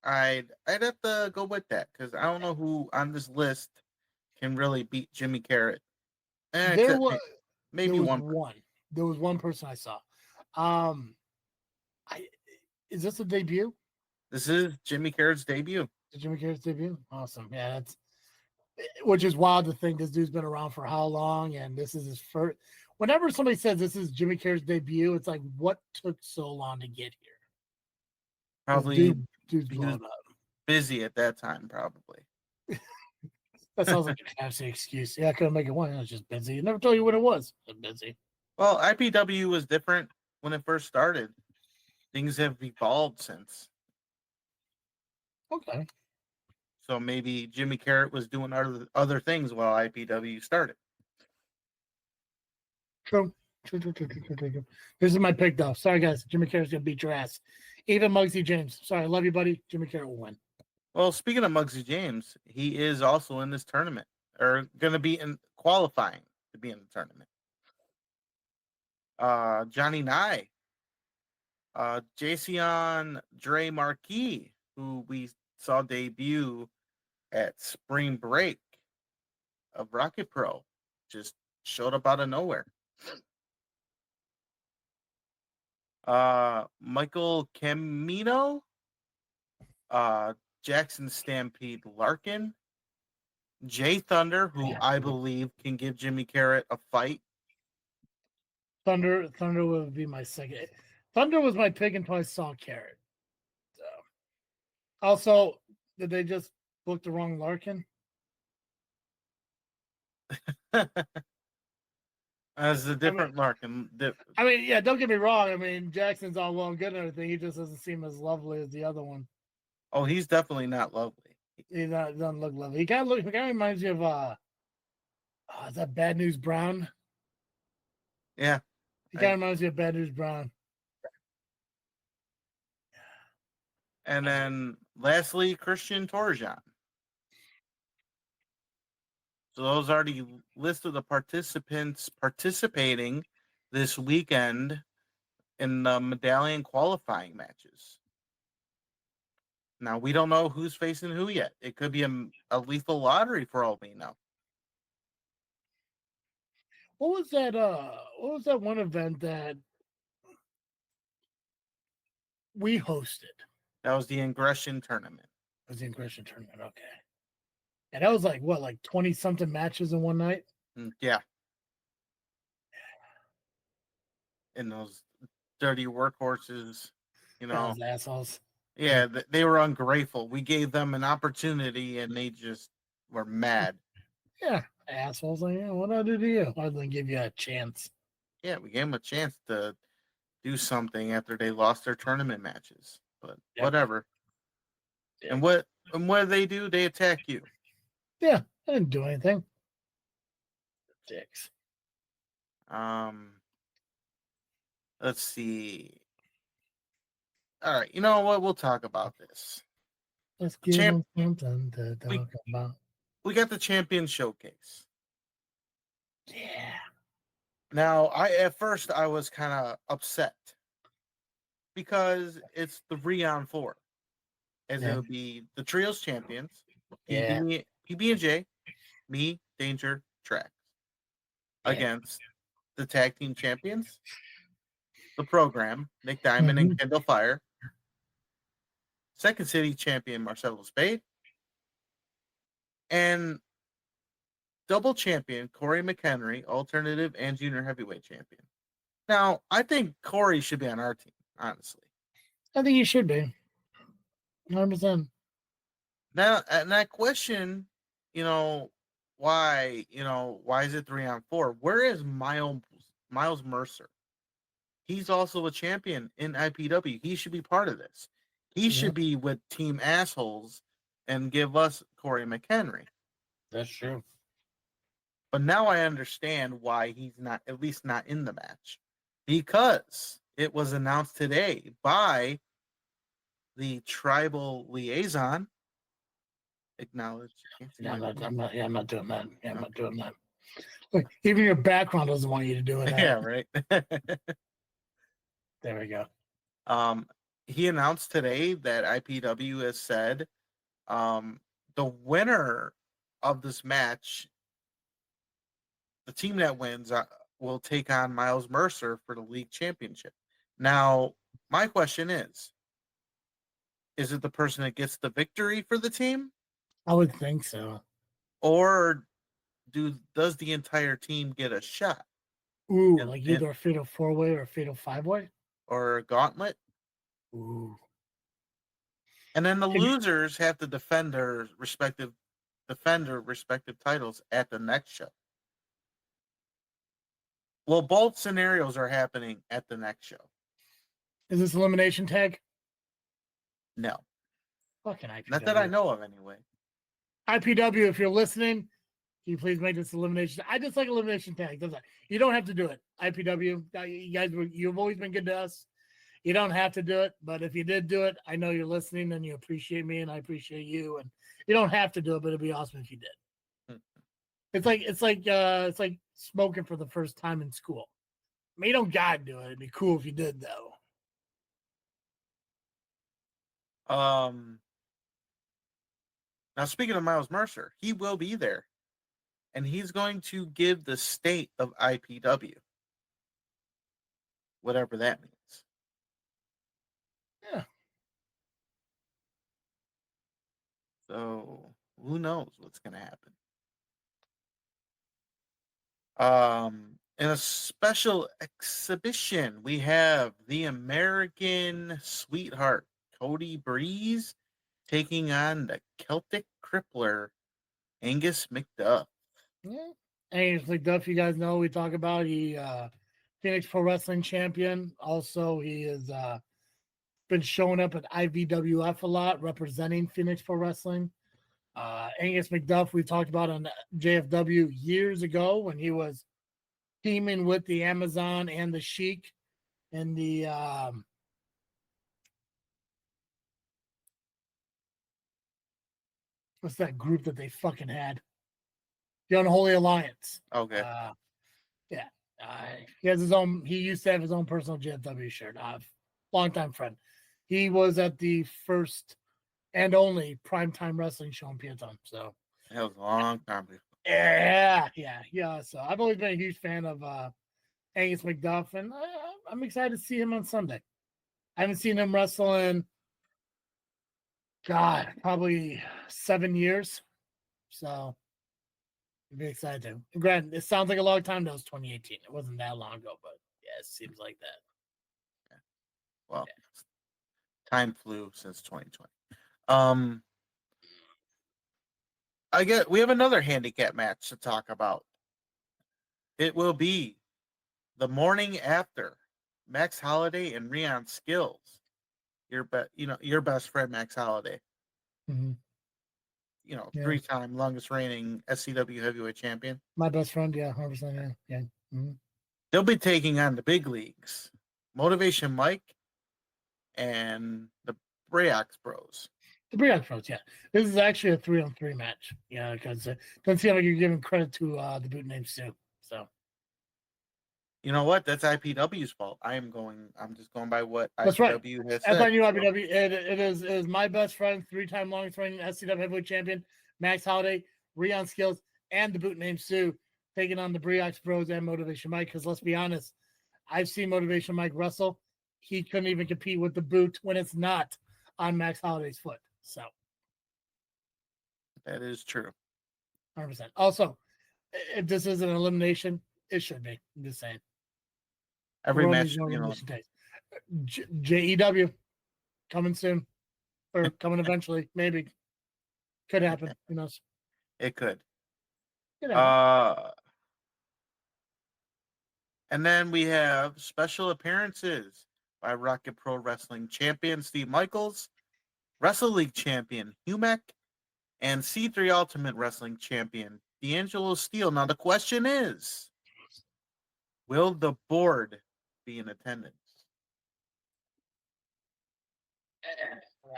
I'd have to go with that because I don't know who on this list can really beat Jimmy Carrot. There was maybe there was one. one. There was one person I saw. Is this a debut? This is Jimmy Carrot's debut. Jimmy Carrot's debut? Awesome. Yeah, that's which is wild to think this dude's been around for how long, and this is his first. Whenever somebody says this is Jimmy Carrot's debut, it's like, what took so long to get here? Probably dude's blowing up. Busy at that time, probably. That sounds like an absolute excuse. Yeah, I couldn't make it one. I was just busy. I never told you what it was. I'm busy. Well, IPW was different when it first started. Things have evolved since. Okay. So maybe Jimmy Carrot was doing other things while IPW started. True. This is my pick, though. Sorry, guys. Jimmy Carrot's going to beat your ass. Even Muggsy James. Sorry, I love you, buddy. Jimmy Carrot will win. Well, speaking of Muggsy James, he is also in this tournament, or going to be in qualifying to be in the tournament. Johnny Nye, Jason Dre Marquis, who we saw debut at Spring Break of ARWPRO, just showed up out of nowhere. Michael Camino, Jackson Stampede Larkin, Jay Thunder, who I believe can give Jimmy Carrot a fight. Thunder would be my second. Thunder was my pick until I saw Carrot. So. Also, did they just book the wrong Larkin? As a different Larkin. I mean, yeah, don't get me wrong. I mean, Jackson's all well and good and everything. He just doesn't seem as lovely as the other one. Oh, he's definitely not lovely. He doesn't look lovely. He kind of reminds me of is that Bad News Brown? Yeah. He kind of reminds me of Bad News Brown. And then lastly, Christian Torjan. So those are the list of the participants participating this weekend in the medallion qualifying matches. Now, we don't know who's facing who yet. It could be a lethal lottery for all we know. What was that one event that we hosted? That was the Ingression tournament. It was the Ingression tournament, okay. And that was like 20-something matches in one night? Yeah. And those dirty workhorses, Those assholes. Yeah, they were ungrateful. We gave them an opportunity and they just were mad. Yeah, assholes. Like, what did I do to you? I didn't give you a chance. Yeah, we gave them a chance to do something after they lost their tournament matches. But whatever. Yep. And what do? They attack you. Yeah, I didn't do anything. Dicks. Let's see. All right, you know what? We'll talk about this. Let's give them something to talk about. We got the Champion Showcase. Yeah. Now, at first I was kind of upset because it's the 3-on-4, as it would be the trios champions, PB&J, me, Danger, Trax, against the tag team champions, the program, Nick Diamond and Kendall Fire, Second City champion Marcelo Spade, and double champion Corey McHenry, alternative and junior heavyweight champion. Now, I think Corey should be on our team, honestly. I think he should be. 100%. Now, and that question, why is it 3-on-4? Where is Miles Mercer? He's also a champion in IPW. He should be part of this. He should be with Team Assholes and give us Corey McHenry. That's true. But now I understand why he's not, at least not in the match. Because it was announced today by the tribal liaison. Acknowledge. I'm not doing that. I'm not doing that. Look, even your background doesn't want you to do it. Yeah, right. There we go. He announced today that IPW has said the winner of this match the team that wins will take on Miles Mercer for the league championship. Now, my question is it the person that gets the victory for the team? I would think so. Or does the entire team get a shot? Ooh, like either a fatal 4-way or a fatal 5-way? Or a gauntlet? Ooh. And then the losers have to defend their respective titles at the next show. Well, both scenarios are happening at the next show. Is this elimination tag? No. Fucking IPW. Not that I know of, anyway. IPW, if you're listening, can you please make this elimination? I just like elimination tag. Doesn't it? You don't have to do it. IPW, you guys, you've always been good to us. You don't have to do it, but if you did do it, I know you're listening and you appreciate me and I appreciate you. And you don't have to do it, but it'd be awesome if you did. It's like smoking for the first time in school. I mean, you don't gotta do it. It'd be cool if you did, though. Now, speaking of Miles Mercer, he will be there, and he's going to give the state of IPW, whatever that means. Yeah. So who knows what's going to happen? In a special exhibition, we have the American Sweetheart, Cody Breeze, taking on the Celtic Crippler, Angus McDuff. Yeah. Angus McDuff, you guys know, we talk about he Phoenix Pro Wrestling champion. Also, he has been showing up at IVWF a lot, representing Phoenix Pro Wrestling. Angus McDuff, we talked about on JFW years ago when he was teaming with the Amazon and the Sheik in the what's that group that they fucking had? The Unholy Alliance. Okay. Yeah. He has his own, he used to have his own personal JFW shirt. Longtime friend. He was at the first and only primetime wrestling show in Peatone. So that was a long time before. Yeah. So I've always been a huge fan of Angus McDuff, and I'm excited to see him on Sunday. I haven't seen him wrestle in, God, probably 7 years. So I'd be excited to. And granted, it sounds like a long time. That was 2018. It wasn't that long ago, but yeah, it seems like that. Well, time flew since 2020. We have another handicap match to talk about. It will be the morning after Max Holiday and Rion Skills. Your best friend Max Holiday. Mm-hmm. Three-time longest reigning SCW heavyweight champion. My best friend, yeah, 100%, yeah. Mm-hmm. They'll be taking on the big leagues, Motivation Mike and the Breax Bros. The Breax Bros, yeah. This is actually a 3-on-3 match, because it doesn't seem like you're giving credit to the boot name Sue. So, you know what? That's IPW's fault. I'm just going by what that's IPW right. has said. IPW. It is my best friend, 3-time longest reigning SCW heavyweight champion, Max Holiday, Rion Skills, and the boot name Sue, taking on the Breax Bros and Motivation Mike. Because let's be honest, I've seen Motivation Mike wrestle. He couldn't even compete with the boot when it's not on Max Holiday's foot. So that is true. 100%. Also, if this is an elimination, it should be. I'm just saying. Every match, JEW coming soon, or coming eventually. Maybe could happen. Who knows? It could. And then we have special appearances by Rocket Pro Wrestling champion Steve Michaels, Wrestle League champion Humek, and C3 Ultimate Wrestling champion D'Angelo Steele. Now the question is, will the board be in attendance?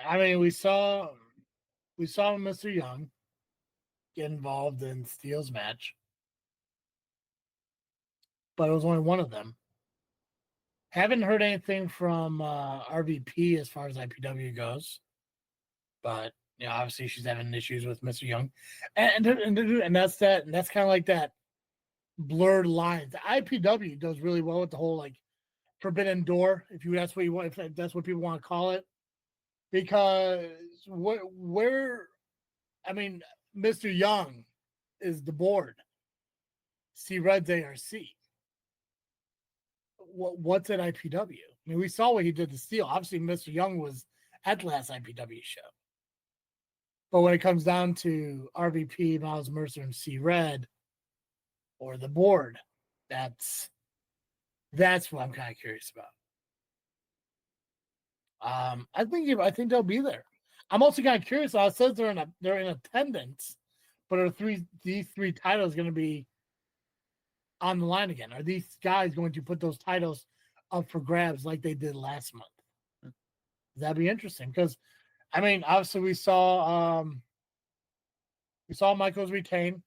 I mean, we saw Mr. Young get involved in Steele's match, but it was only one of them. Haven't heard anything from RVP as far as IPW goes, but obviously she's having issues with Mr. Young, and that's that, and that's kind of like that. blurred lines. The IPW does really well with the whole like forbidden door, if that's what you want, if that's what people want to call it, because where I mean, Mr. Young is the board. C Red's ARC. What's at IPW? I mean, we saw what he did to Steel. Obviously, Mr. Young was at the last IPW show. But when it comes down to RVP, Miles Mercer, and C Red, or the board, that's what I'm kind of curious about. I think they'll be there. I'm also kind of curious. It says they're in attendance, but are these three titles going to be on the line again? Are these guys going to put those titles up for grabs like they did last month? That'd be interesting because, I mean, obviously we saw Michaels retain.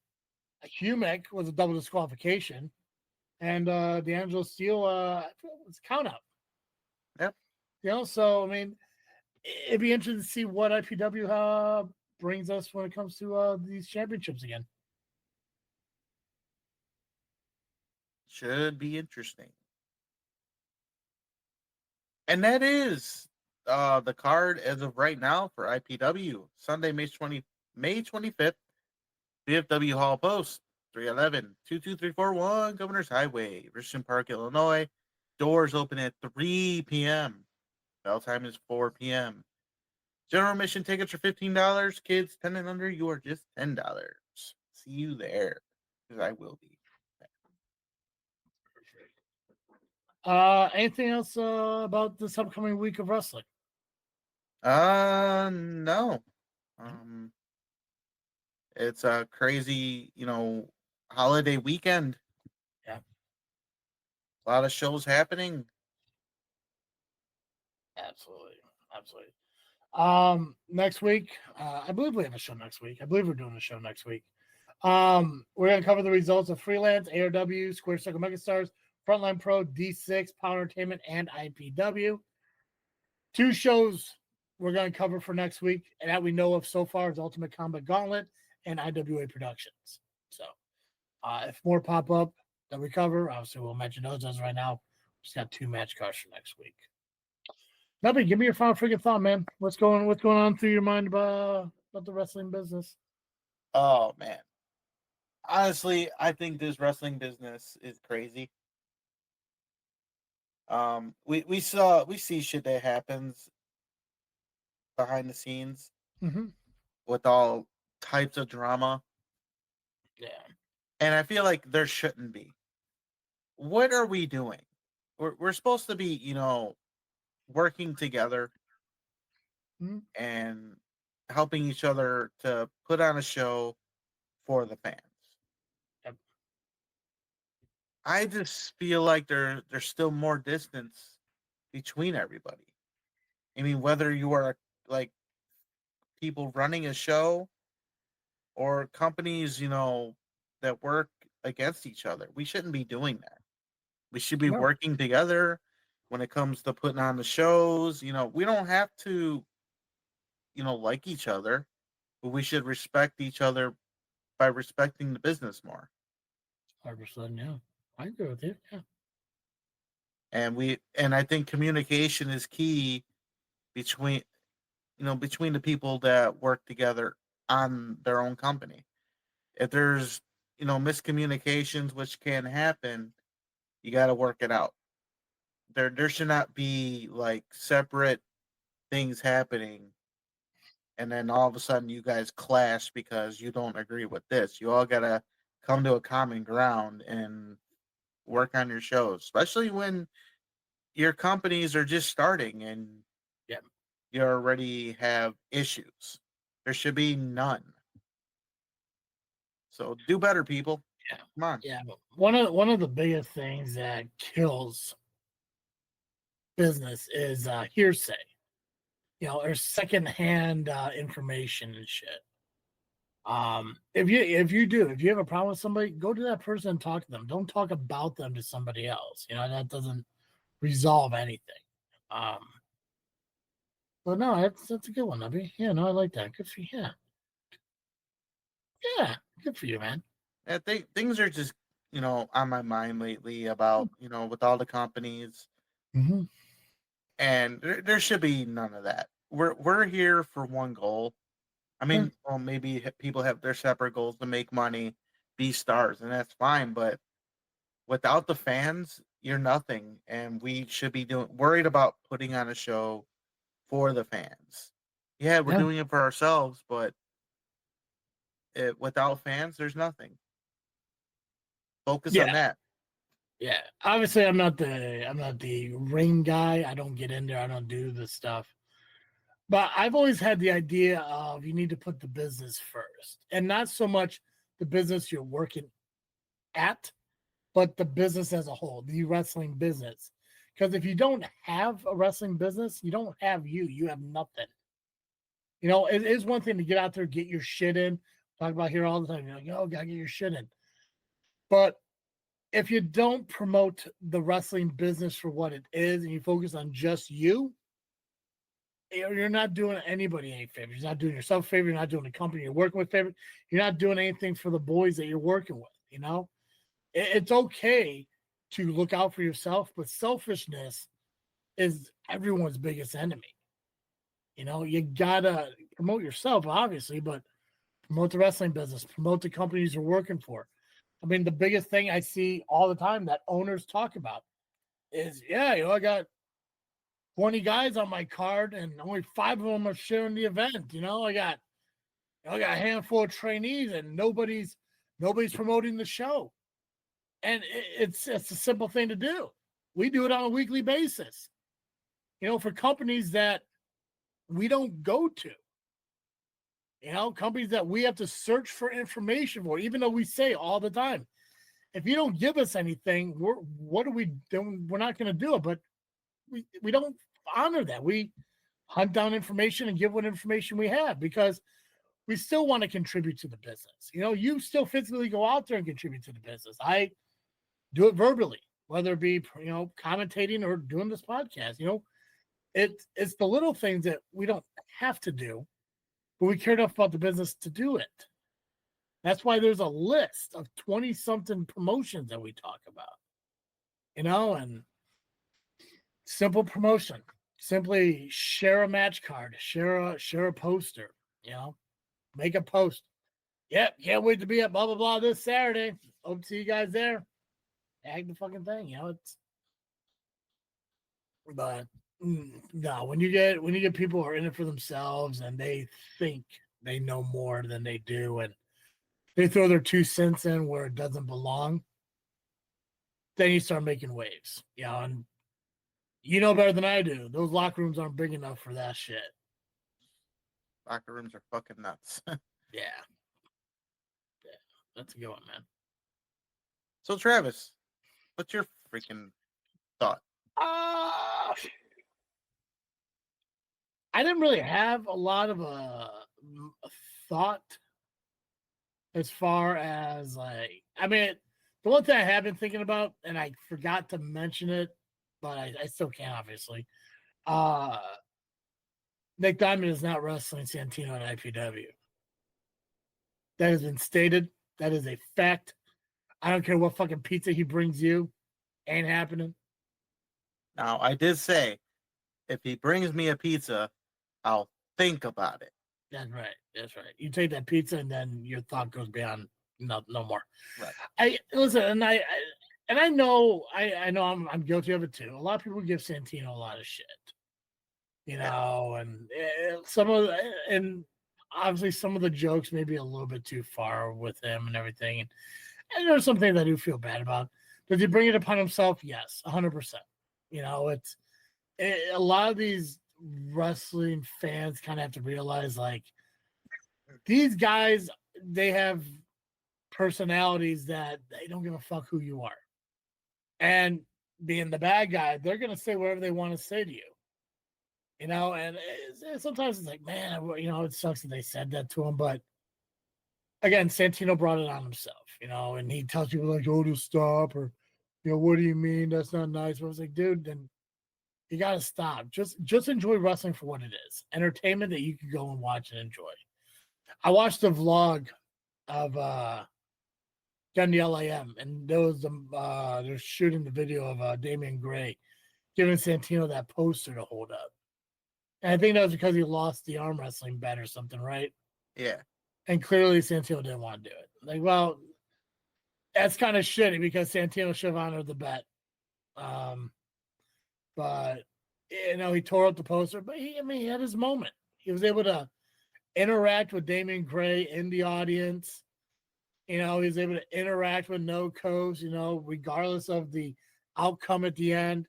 Humick was a double disqualification, and D'Angelo Steele was count out. Yep. You know, so I mean, it'd be interesting to see what IPW brings us when it comes to these championships again. Should be interesting. And that is the card as of right now for IPW. Sunday, May 25th, JFW Hall Post, 311-22341 Governor's Highway, Richmond Park, Illinois. Doors open at 3 p.m. Bell time is 4 p.m. General admission tickets are $15. Kids 10 and under, you are just $10. See you there, because I will be. Anything else about this upcoming week of wrestling? No. It's a crazy, holiday weekend. Yeah. A lot of shows happening. Absolutely. Next week, I believe we have a show next week. I believe we're doing a show next week. We're going to cover the results of Freelance, ARW, Square Circle Megastars, Frontline Pro, D6, POWW Entertainment, and IPW. 2 shows we're going to cover for next week, and that we know of so far is Ultimate Combat Gauntlet and IWA Productions. So if more pop up that we cover, obviously we'll mention those as right now. Just got 2 match cards for next week. Nubby, give me your final freaking thought, man. What's going on through your mind about the wrestling business? Oh man. Honestly, I think this wrestling business is crazy. We see shit that happens behind the scenes with all types of drama. Yeah. And I feel like there shouldn't be. What are we doing? We're supposed to be, working together and helping each other to put on a show for the fans. Yep. I just feel like there's still more distance between everybody. I mean, whether you are like people running a show or companies, that work against each other, we shouldn't be doing that. We should be working together when it comes to putting on the shows. We don't have to, like each other, but we should respect each other by respecting the business more. 100%, yeah. I agree with you. Yeah. And I think communication is key between the people that work together on their own company. If there's, miscommunications, which can happen, you got to work it out. There should not be like separate things happening, and then all of a sudden you guys clash because you don't agree with this. You all got to come to a common ground and work on your shows, especially when your companies are just starting and you already have issues. There should be none. So do better, people. Yeah. Come on. Yeah. One of the biggest things that kills business is hearsay. Or secondhand information and shit. If you have a problem with somebody, go to that person and talk to them. Don't talk about them to somebody else. That doesn't resolve anything. But no, that's a good one, Nubby. Yeah, no, I like that. Good for you. Yeah, good for you, man. Yeah, things are just on my mind lately about, with all the companies, Mm-hmm. and there should be none of that. We're here for one goal. I mean, well, maybe people have their separate goals to make money, be stars, and that's fine. But without the fans, you're nothing. And we should be worried about putting on a show for the fans. Yeah, we're doing it for ourselves, but without fans, there's nothing. Focus on that. Yeah. Obviously, I'm not the ring guy. I don't get in there. I don't do this stuff. But I've always had the idea of you need to put the business first, and not so much the business you're working at, but the business as a whole, the wrestling business. Because if you don't have a wrestling business, you don't have you. You have nothing. It is one thing to get out there, get your shit in. Talk about here all the time. You're like, oh, gotta get your shit in. But if you don't promote the wrestling business for what it is, and you focus on just you, you're not doing anybody any favors. You're not doing yourself a favor. You're not doing the company you're working with favor. You're not doing anything for the boys that you're working with. It's okay to look out for yourself, but selfishness is everyone's biggest enemy. You gotta promote yourself, obviously, but promote the wrestling business, promote the companies you're working for. I mean, the biggest thing I see all the time that owners talk about is, I got 20 guys on my card, and only 5 of them are sharing the event. I got a handful of trainees, and nobody's promoting the show. And it's a simple thing to do. We do it on a weekly basis. For companies that we don't go to. Companies that we have to search for information for, even though we say all the time, if you don't give us anything, what are we doing? We're not going to do it. But we don't honor that. We hunt down information and give what information we have, because we still want to contribute to the business. You still physically go out there and contribute to the business. I do it verbally, whether it be, commentating or doing this podcast. It's the little things that we don't have to do, but we care enough about the business to do it. That's why there's a list of 20-something promotions that we talk about, and simple promotion. Simply share a match card, share a poster, make a post. Yep, can't wait to be at blah, blah, blah this Saturday. Hope to see you guys there. Tag the fucking thing, but no, when you get people who are in it for themselves and they think they know more than they do, and they throw their 2 cents in where it doesn't belong, then you start making waves. And better than I do. Those locker rooms aren't big enough for that shit. Locker rooms are fucking nuts. Yeah, that's a good one, man. So Travis, what's your freaking thought? I didn't really have a lot of a thought as far as the one thing I have been thinking about, and I forgot to mention it, but I still can, obviously. Nick Diamond is not wrestling Santino at IPW. That has been stated. That is a fact. I don't care what fucking pizza he brings you. Ain't happening. Now, I did say, if he brings me a pizza, I'll think about it. That's right. That's right. You take that pizza, and then your thought goes beyond no more. Right. I know I'm guilty of it too. A lot of people give Santino a lot of shit, and and obviously some of the jokes may be a little bit too far with him and everything. And there's some things I do feel bad about. Does he bring it upon himself? Yes, 100%. A lot of these wrestling fans kind of have to realize, these guys, they have personalities that they don't give a fuck who you are. And being the bad guy, they're going to say whatever they want to say to you. And sometimes it's like, man, it sucks that they said that to him. But again, Santino brought it on himself, and he tells people oh, to stop, or, what do you mean? That's not nice. But I was like, dude, then you got to stop. Just enjoy wrestling for what it is. Entertainment that you can go and watch and enjoy. I watched the vlog of down the LAM, and there was they're shooting the video of Damian Gray giving Santino that poster to hold up. And I think that was because he lost the arm wrestling bet or something, right? Yeah. And clearly Santino didn't want to do it. Like, well, that's kind of shitty because Santino should have honored the bet. But you know, he tore up the poster, but he had his moment. He was able to interact with Damian Gray in the audience. You know, he was able to interact with No Coast, you know, regardless of the outcome at the end.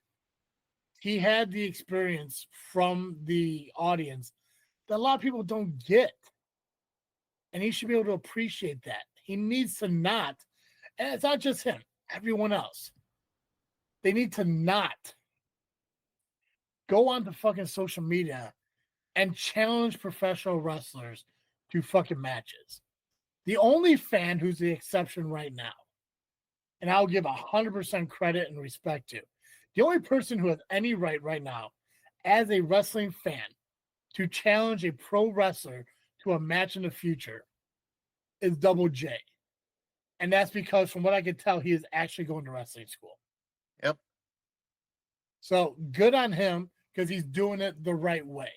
He had the experience from the audience that a lot of people don't get. And he should be able to appreciate that. He needs to not, and it's not just him, everyone else. They need to not go on to fucking social media and challenge professional wrestlers to fucking matches. The only fan who's the exception right now, and I'll give 100% credit and respect to, the only person who has any right now as a wrestling fan to challenge a pro wrestler to a match in the future is Double J. And that's because from what I can tell, he is actually going to wrestling school. Yep. So good on him because he's doing it the right way.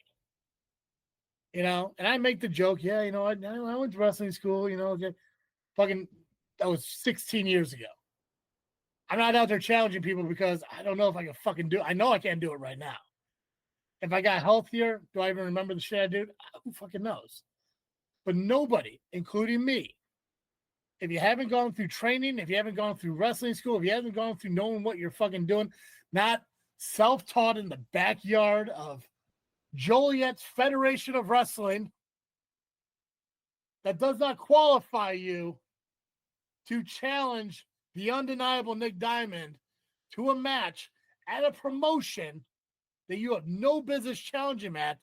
You know, and I make the joke, yeah, you know, I went to wrestling school, you know, fucking, that was 16 years ago. I'm not out there challenging people because I don't know if I can fucking do it. I know I can't do it right now. If I got healthier, do I even remember the shit I did? Who fucking knows? But nobody, including me, if you haven't gone through training, if you haven't gone through wrestling school, if you haven't gone through knowing what you're fucking doing, not self-taught in the backyard of Joliet's Federation of Wrestling, that does not qualify you to challenge the undeniable Nick Diamond to a match at a promotion that you have no business challenging at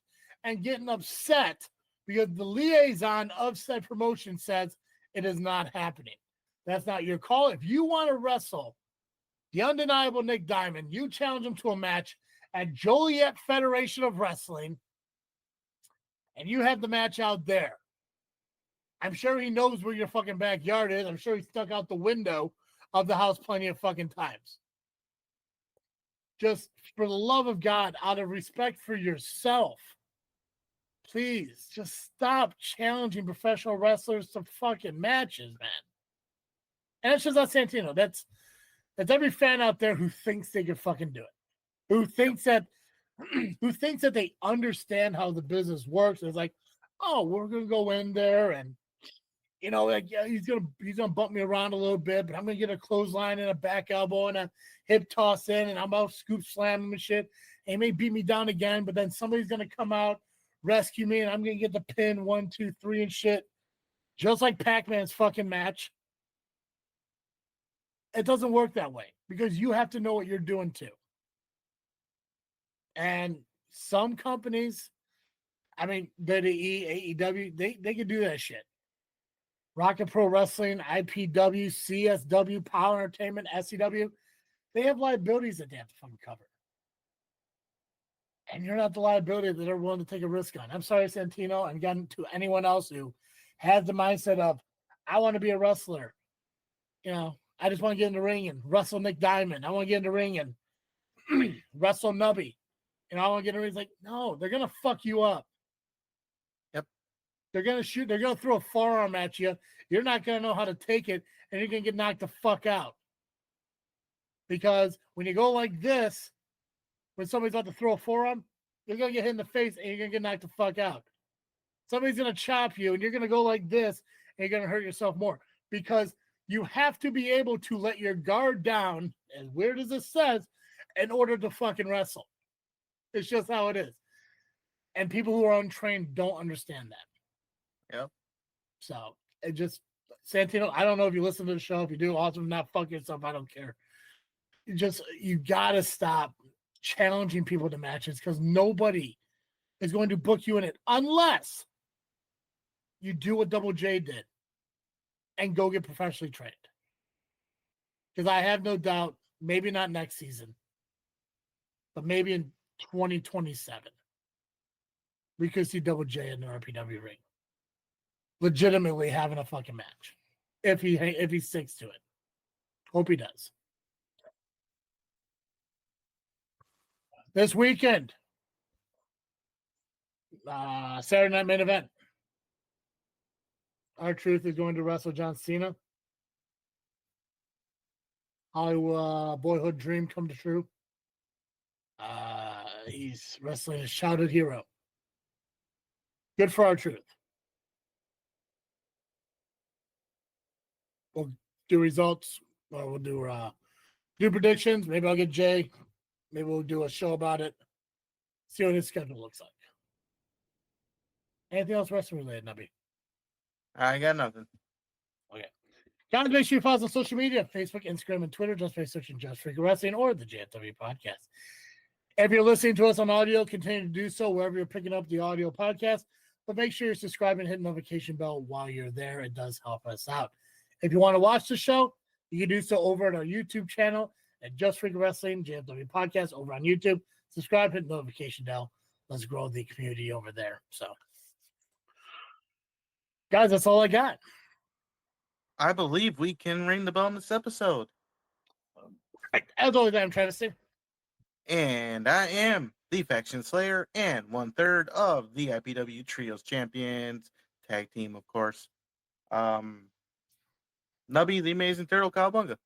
and getting upset because the liaison of said promotion says it is not happening. That's not your call. If you want to wrestle the undeniable Nick Diamond, you challenge him to a match at Joliet Federation of Wrestling, and you have the match out there. I'm sure he knows where your fucking backyard is. I'm sure he stuck out the window of the house plenty of fucking times. Just for the love of God, out of respect for yourself, please just stop challenging professional wrestlers to fucking matches, man. And it's just not Santino. That's every fan out there who thinks they can fucking do it. Who thinks that they understand how the business works. It's like, oh, we're gonna go in there and, you know, like, yeah, he's gonna bump me around a little bit, but I'm gonna get a clothesline and a back elbow and a hip toss in, and I'm about scoop slam him and shit. And he may beat me down again, but then somebody's gonna come out, rescue me, and I'm gonna get the pin 1, 2, 3 and shit. Just like Pac-Man's fucking match. It doesn't work that way because you have to know what you're doing too. And some companies, I mean, WWE, AEW, they can do that shit. Rocket Pro Wrestling, IPW, CSW, POWW Entertainment, SCW, they have liabilities that they have to fucking cover. And you're not the liability that they're willing to take a risk on. I'm sorry, Santino, and again, to anyone else who has the mindset of, I want to be a wrestler. You know, I just want to get in the ring and wrestle Nick Diamond. I want to get in the ring and wrestle Nubby. You know, I want to get in the ring. It's like, no, they're going to fuck you up. Yep. They're going to shoot. They're going to throw a forearm at you. You're not going to know how to take it, and you're going to get knocked the fuck out. Because when you go like this, when somebody's about to throw a forearm, you're going to get hit in the face, and you're going to get knocked the fuck out. Somebody's going to chop you, and you're going to go like this, and you're going to hurt yourself more. Because you have to be able to let your guard down, as weird as it says, in order to fucking wrestle. It's just how it is. And people who are untrained don't understand that. Yep. So it just, Santino, I don't know if you listen to the show. If you do, awesome. If not, fuck yourself. I don't care. You got to stop challenging people to matches because nobody is going to book you in it unless you do what Double J did and go get professionally trained. Because I have no doubt, maybe not next season, but maybe in 2027, we could see Double J in the RPW ring. Legitimately having a fucking match. if he sticks to it. Hope he does. This weekend, Saturday night main event. R-Truth is going to wrestle John Cena. Hollywood boyhood dream come to true. He's wrestling a shouted hero. Good for R-Truth. We'll do results. Or we'll do predictions. Maybe I'll get Jay. Maybe we'll do a show about it. See what his schedule looks like. Anything else wrestling related, Nubby? I got nothing. Okay. Guys, make sure you follow us on social media, Facebook, Instagram, and Twitter. Just by searching Just Freakin Wrestling or the JFW Podcast. If you're listening to us on audio, continue to do so wherever you're picking up the audio podcast. But make sure you're subscribing and hit the notification bell while you're there. It does help us out. If you want to watch the show, you can do so over at our YouTube channel at Just Freakin Wrestling, JFW Podcast over on YouTube. Subscribe, hit the notification bell. Let's grow the community over there. So, guys, that's all I got. I believe we can ring the bell in this episode. As always, I'm Travis. And I am the Faction Slayer and 1/3 of the IPW Trios Champions tag team, of course. Nubby, the amazing Turtle Cowabunga.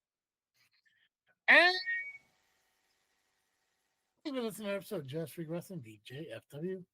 And you've been listening to an episode of Just Freakin Wrestling, the JFW